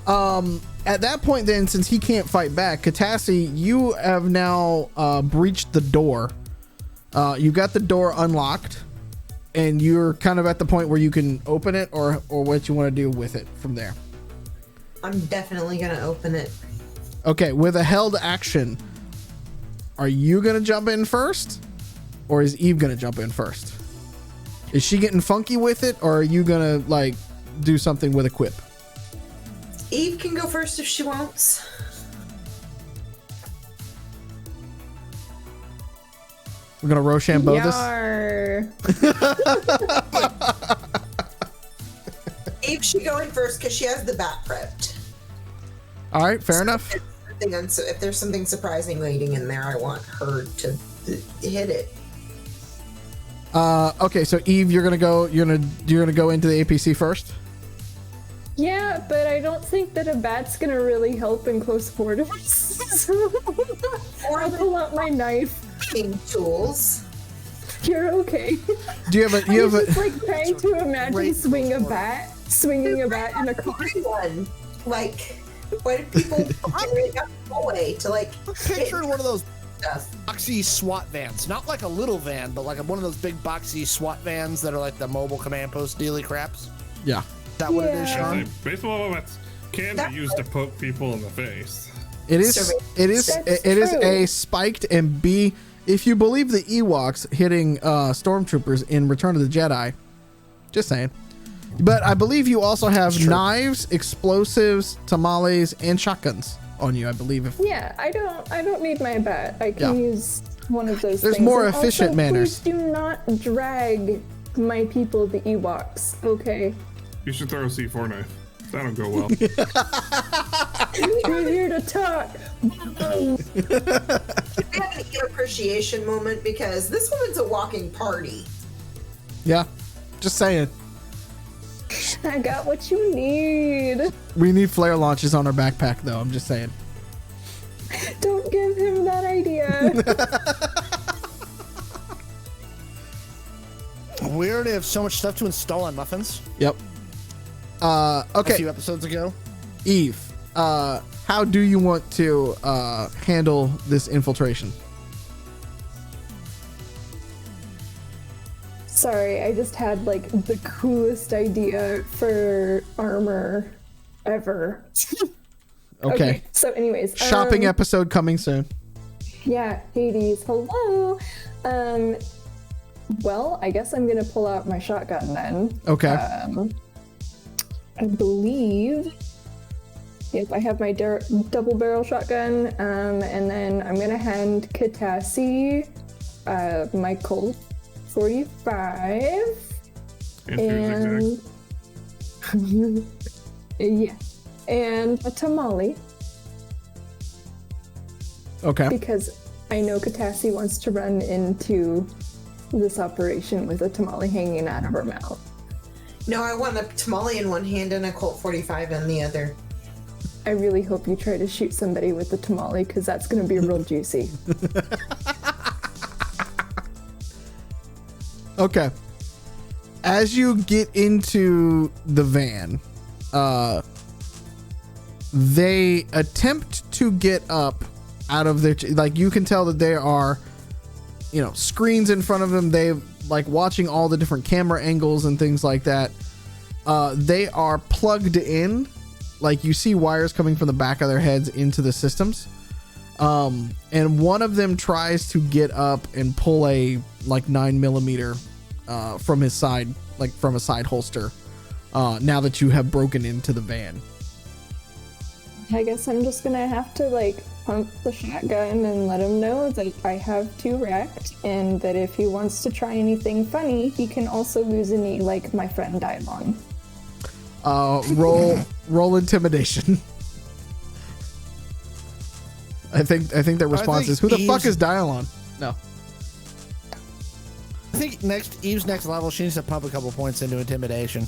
At that point then, since he can't fight back, Catassie, you have now breached the door. You got the door unlocked, and you're kind of at the point where you can open it or what you want to do with it from there. I'm definitely gonna open it. Okay, with a held action, are you gonna jump in first? Or is Eve gonna jump in first? Is she getting funky with it, or are you gonna like do something with a quip? Eve can go first if she wants. We're gonna Rochambeau this. Eve should go in first because she has the bat prepped. All right, fair enough. If there's something surprising waiting in there, I want her to hit it. Okay, so Eve, you're gonna go into the APC first. Yeah, but I don't think that a bat's gonna really help in close quarters. Or I'll pull out my knife. Tools. You're okay. Do you have a? I'm just like trying to imagine swinging a bat in a car. Like, why do people really have a way to like? Picture one of those stuff. boxy SWAT vans, not like a little van, but like one of those big boxy SWAT vans that are like the mobile command post dealy craps. Yeah. Is that what it is, Sean? Baseball bats can be used to poke people in the face. It is A, spiked, and B, if you believe the Ewoks hitting stormtroopers in Return of the Jedi. Just saying. But I believe you also have knives, explosives, tamales, and shotguns. on you, I believe. If Yeah, I don't need my bat. I can Yeah. use one of those There's things. more And efficient also, manners. Please do not drag my people, the Ewoks, okay? You should throw a C4 knife. That'll go well. We're here to talk. We have an eat appreciation moment because this woman's a walking party. yeah, just saying. I got what you need. We need flare launches on our backpack, though. I'm just saying. Don't give him that idea. We already have so much stuff to install on Muffins. Yep. A Okay, few episodes ago. Eve. How do you want to handle this infiltration? Sorry, I just had like the coolest idea for armor ever. Okay. So anyways, Shopping episode coming soon. yeah, Hades, hello. Well, I guess I'm gonna pull out my shotgun then. Okay. I believe. Yep, I have my double barrel shotgun, and then I'm gonna hand Catassie my Colt 45 Into and yeah, and a tamale Okay. because I know Catassie wants to run into this operation with a tamale hanging out of her mouth. No, I want a tamale in one hand and a Colt 45 in the other. I really hope you try to shoot somebody with the tamale because that's going to be real juicy. Okay. As you get into the van, they attempt to get up out of their, like, you can tell that there are, you know, screens in front of them. They like watching all the different camera angles and things like that. They are plugged in, like you see wires coming from the back of their heads into the systems. And one of them tries to get up and pull a like 9mm from his side, like from a side holster. Now that you have broken into the van. I guess I'm just gonna have to like pump the shotgun and let him know that I have 2 racked and that if he wants to try anything funny, he can also lose a knee like my friend Dylon. Roll intimidation. I think their response think is, who the fuck Eve's- is Dylon? No. I think Eve's next level, she needs to pump a couple points into intimidation.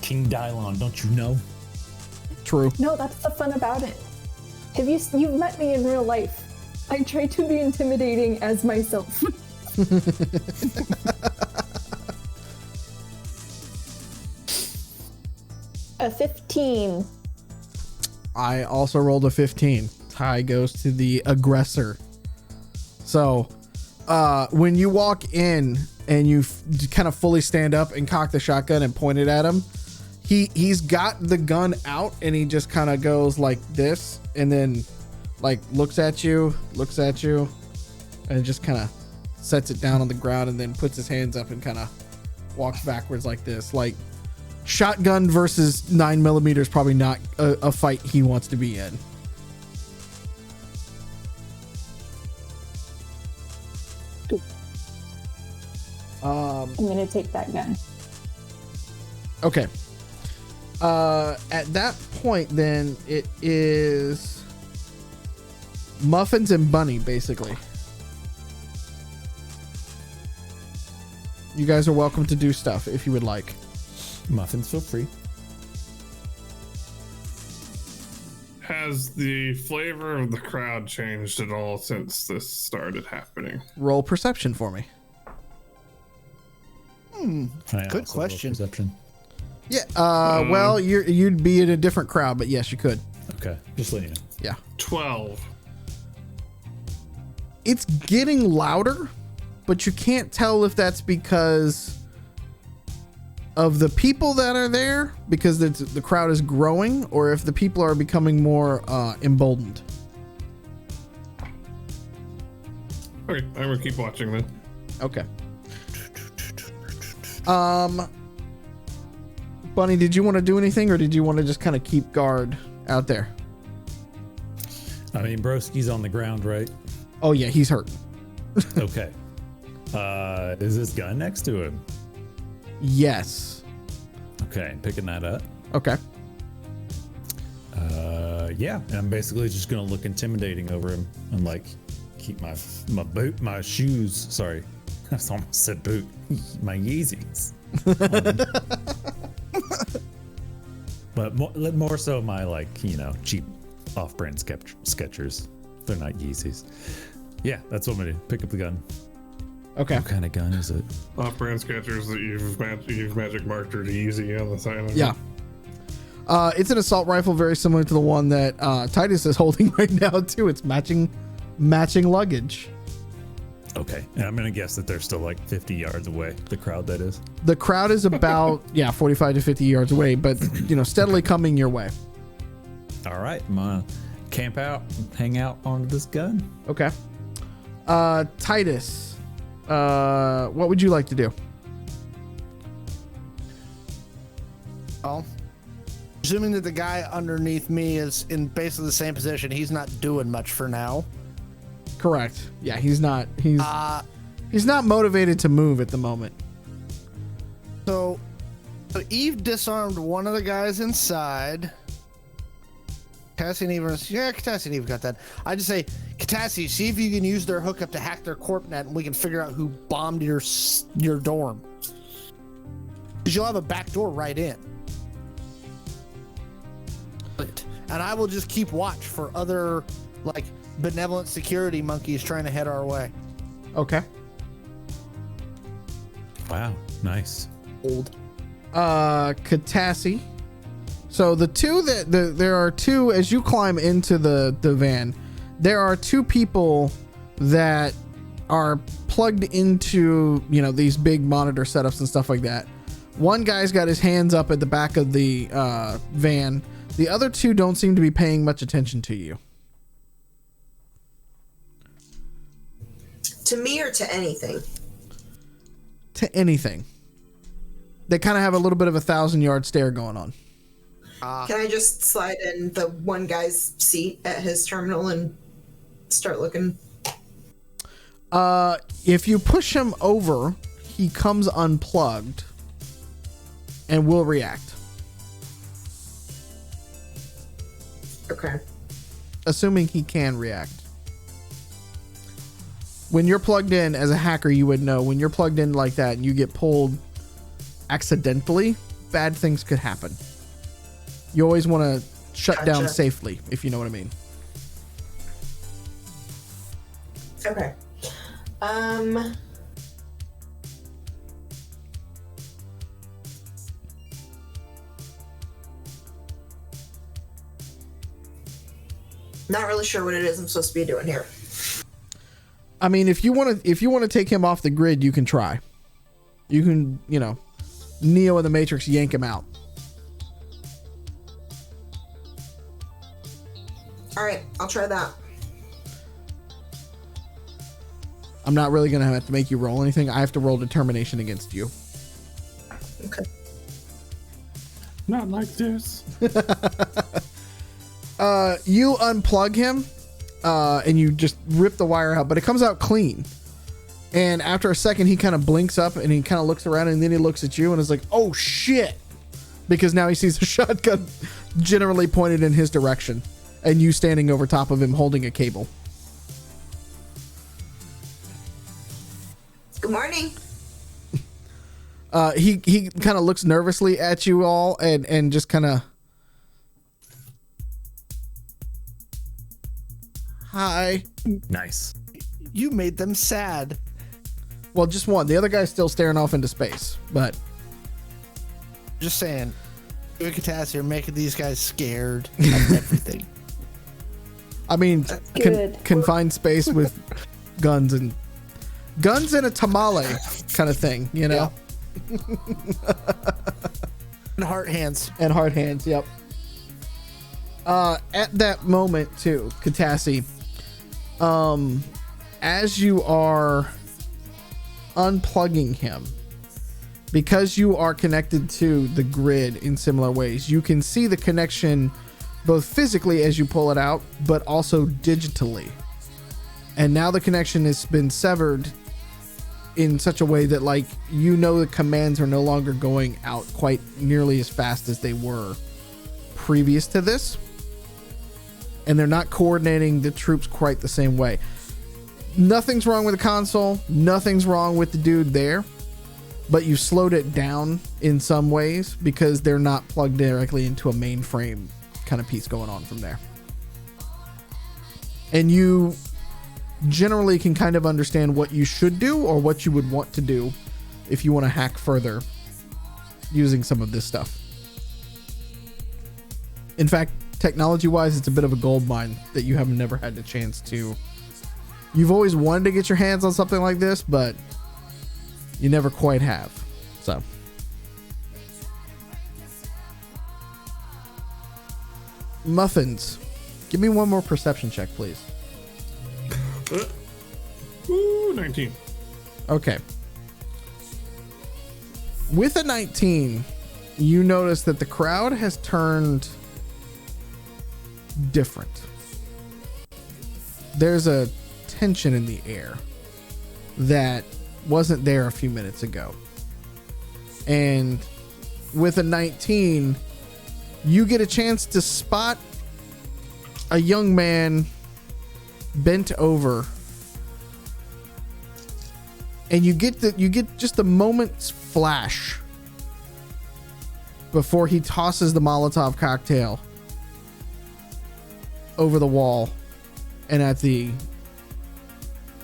King Dylon, don't you know? True. No, that's the fun about it. You've met me in real life. I try to be intimidating as myself. A 15. I also rolled a 15. Tie goes to the aggressor. So, when you walk in and you kind of fully stand up and cock the shotgun and point it at him, he's got the gun out and he just kind of goes like this and then like looks at you and just kind of sets it down on the ground and then puts his hands up and kind of walks backwards like this. Like, shotgun versus 9mm is probably not a fight he wants to be in. I'm gonna take that gun. Okay. At that point, then it is Muffins and Bunny, basically. You guys are welcome to do stuff if you would like. Muffins, feel free. Has the flavor of the crowd changed at all since this started happening? Roll perception for me. I Good also question. roll Perception. Yeah. Well, you'd be in a different crowd, but yes, you could. Okay, just letting you know. Yeah. 12. It's getting louder, but you can't tell if that's because of the people that are there, because the crowd is growing, or if the people are becoming more emboldened. Okay, I'm gonna keep watching then. Okay. Bunny, did you want to do anything, or did you want to just kind of keep guard out there? I mean, Broski's on the ground, right? Oh yeah, he's hurt. Okay. Is this gun next to him? Yes. Okay, picking that up. Okay. Yeah, and I'm basically just gonna look intimidating over him and like keep my shoes. Sorry, I almost said boot. My Yeezys. But more so my like cheap off-brand Skechers. They're not Yeezys. Yeah, that's what I'm gonna do. Pick up the gun. Okay. What kind of gun is it? Off-brand Skechers that you've magic marked or easy on the side of it. Yeah. It's an assault rifle very similar to the one that Titus is holding right now too. It's matching luggage. Okay, and I'm gonna guess that they're still like 50 yards away. The crowd, that is. The crowd is about 45 to 50 yards away, but steadily coming your way. All right, I'm gonna camp out, hang out onto this gun. Okay. Titus, what would you like to do? Well, assuming that the guy underneath me is in basically the same position, he's not doing much for now. Correct. Yeah, he's not motivated to move at the moment. So Eve disarmed one of the guys inside. Catassie and Eve got that. I just say, Catassie, see if you can use their hookup to hack their corp net, and we can figure out who bombed your dorm. Because you'll have a back door right in. And I will just keep watch for other like benevolent security monkeys trying to head our way. Okay. Wow, nice. Old. Catassie. So there are two as you climb into the van. There are two people that are plugged into these big monitor setups and stuff like that. One guy's got his hands up at the back of the van. The other two don't seem to be paying much attention to you. To me or to anything? To anything. They kind of have a little bit of a 1,000-yard stare going on. Can I just slide in the one guy's seat at his terminal and start looking? If you push him over, he comes unplugged and will react. Okay. Assuming he can react. When you're plugged in, as a hacker, you would know when you're plugged in like that and you get pulled accidentally, bad things could happen. You always want to shut down safely, if you know what I mean. Okay. Not really sure what it is I'm supposed to be doing here. I mean, if you want to take him off the grid, you can try. You can, Neo in the Matrix yank him out. All right, I'll try that. I'm not really going to have to make you roll anything. I have to roll determination against you. Okay. Not like this. You unplug him, and you just rip the wire out, but it comes out clean. And after a second, he kind of blinks up and he kind of looks around, and then he looks at you and is like, "Oh shit!" Because now he sees a shotgun generally pointed in his direction, and you standing over top of him holding a cable. Good morning. He kind of looks nervously at you all and just kind of, hi. Nice. You made them sad. Well, just one. The other guy's still staring off into space, but Just saying. You and Catassie are making these guys scared of everything. I mean, Good. confined space with guns and a tamale kind of thing, And heart hands. And hard hands. Yep. At that moment too, Catassie, as you are unplugging him, because you are connected to the grid in similar ways, you can see the connection both physically as you pull it out, but also digitally. And now the connection has been severed in such a way that, like, the commands are no longer going out quite nearly as fast as they were previous to this. And they're not coordinating the troops quite the same way. Nothing's wrong with the console. Nothing's wrong with the dude there. But you slowed it down in some ways because they're not plugged directly into a mainframe kind of piece going on from there. And you generally can kind of understand what you should do or what you would want to do if you want to hack further using some of this stuff. In fact, technology wise, it's a bit of a gold mine that you have never had the chance to. You've always wanted to get your hands on something like this, but you never quite have. So Muffins, give me one more perception check, please. 19. Okay. With a 19, you notice that the crowd has turned different. There's a tension in the air that wasn't there a few minutes ago. And with a 19, you get a chance to spot a young man bent over, and you get just a moment's flash before he tosses the Molotov cocktail over the wall and at the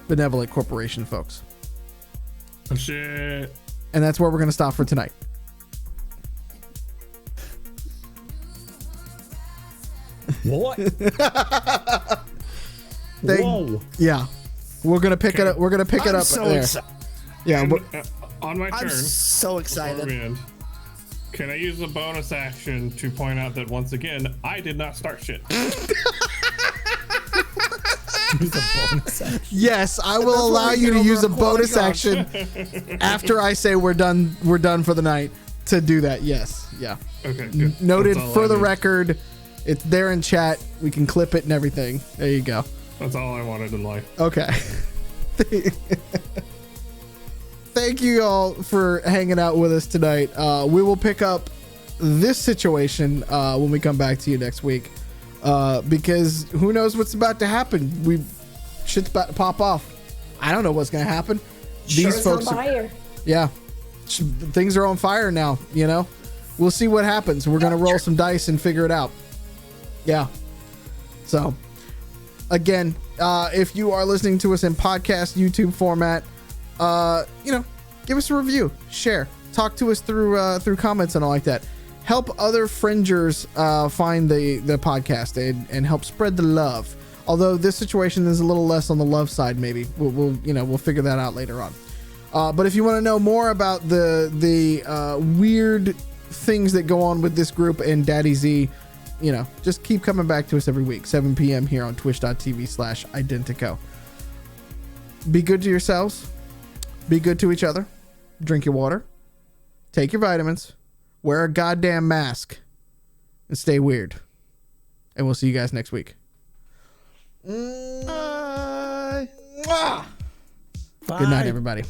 Benevolent Corporation folks. Oh, shit. And that's where we're going to stop for tonight. What? Whoa. Yeah. We're going to pick it up. We're going to pick it I'm up so there. excited. Yeah. And, we're- on my turn, I'm so before we excited. end, can I use a bonus action to point out that once again, I did not start shit? Use a bonus action. Yes, I will allow you to use a bonus action after I say we're done for the night to do that. Yes. Yeah. Okay, good. Noted That's all for I the need. record. It's there in chat. We can clip it and everything. There you go. That's all I wanted in life. Okay. Thank you all for hanging out with us tonight. We will pick up this situation when we come back to you next week, because who knows what's about to happen. Shit's about to pop off. I don't know what's gonna happen. These folks are, Fire. yeah, things are on fire now. We'll see what happens. We're gonna roll some dice and figure it out. Yeah. So again, if you are listening to us in podcast YouTube format, give us a review, share, talk to us through comments and all like that. Help other fringers find the podcast and help spread the love. Although this situation is a little less on the love side, maybe we'll figure that out later on. But if you want to know more about the weird things that go on with this group and Daddy Z, just keep coming back to us every week, 7 p.m. here on twitch.tv/Identico. Be good to yourselves. Be good to each other. Drink your water. Take your vitamins. Wear a goddamn mask. And stay weird. And we'll see you guys next week. Bye. Good night, everybody.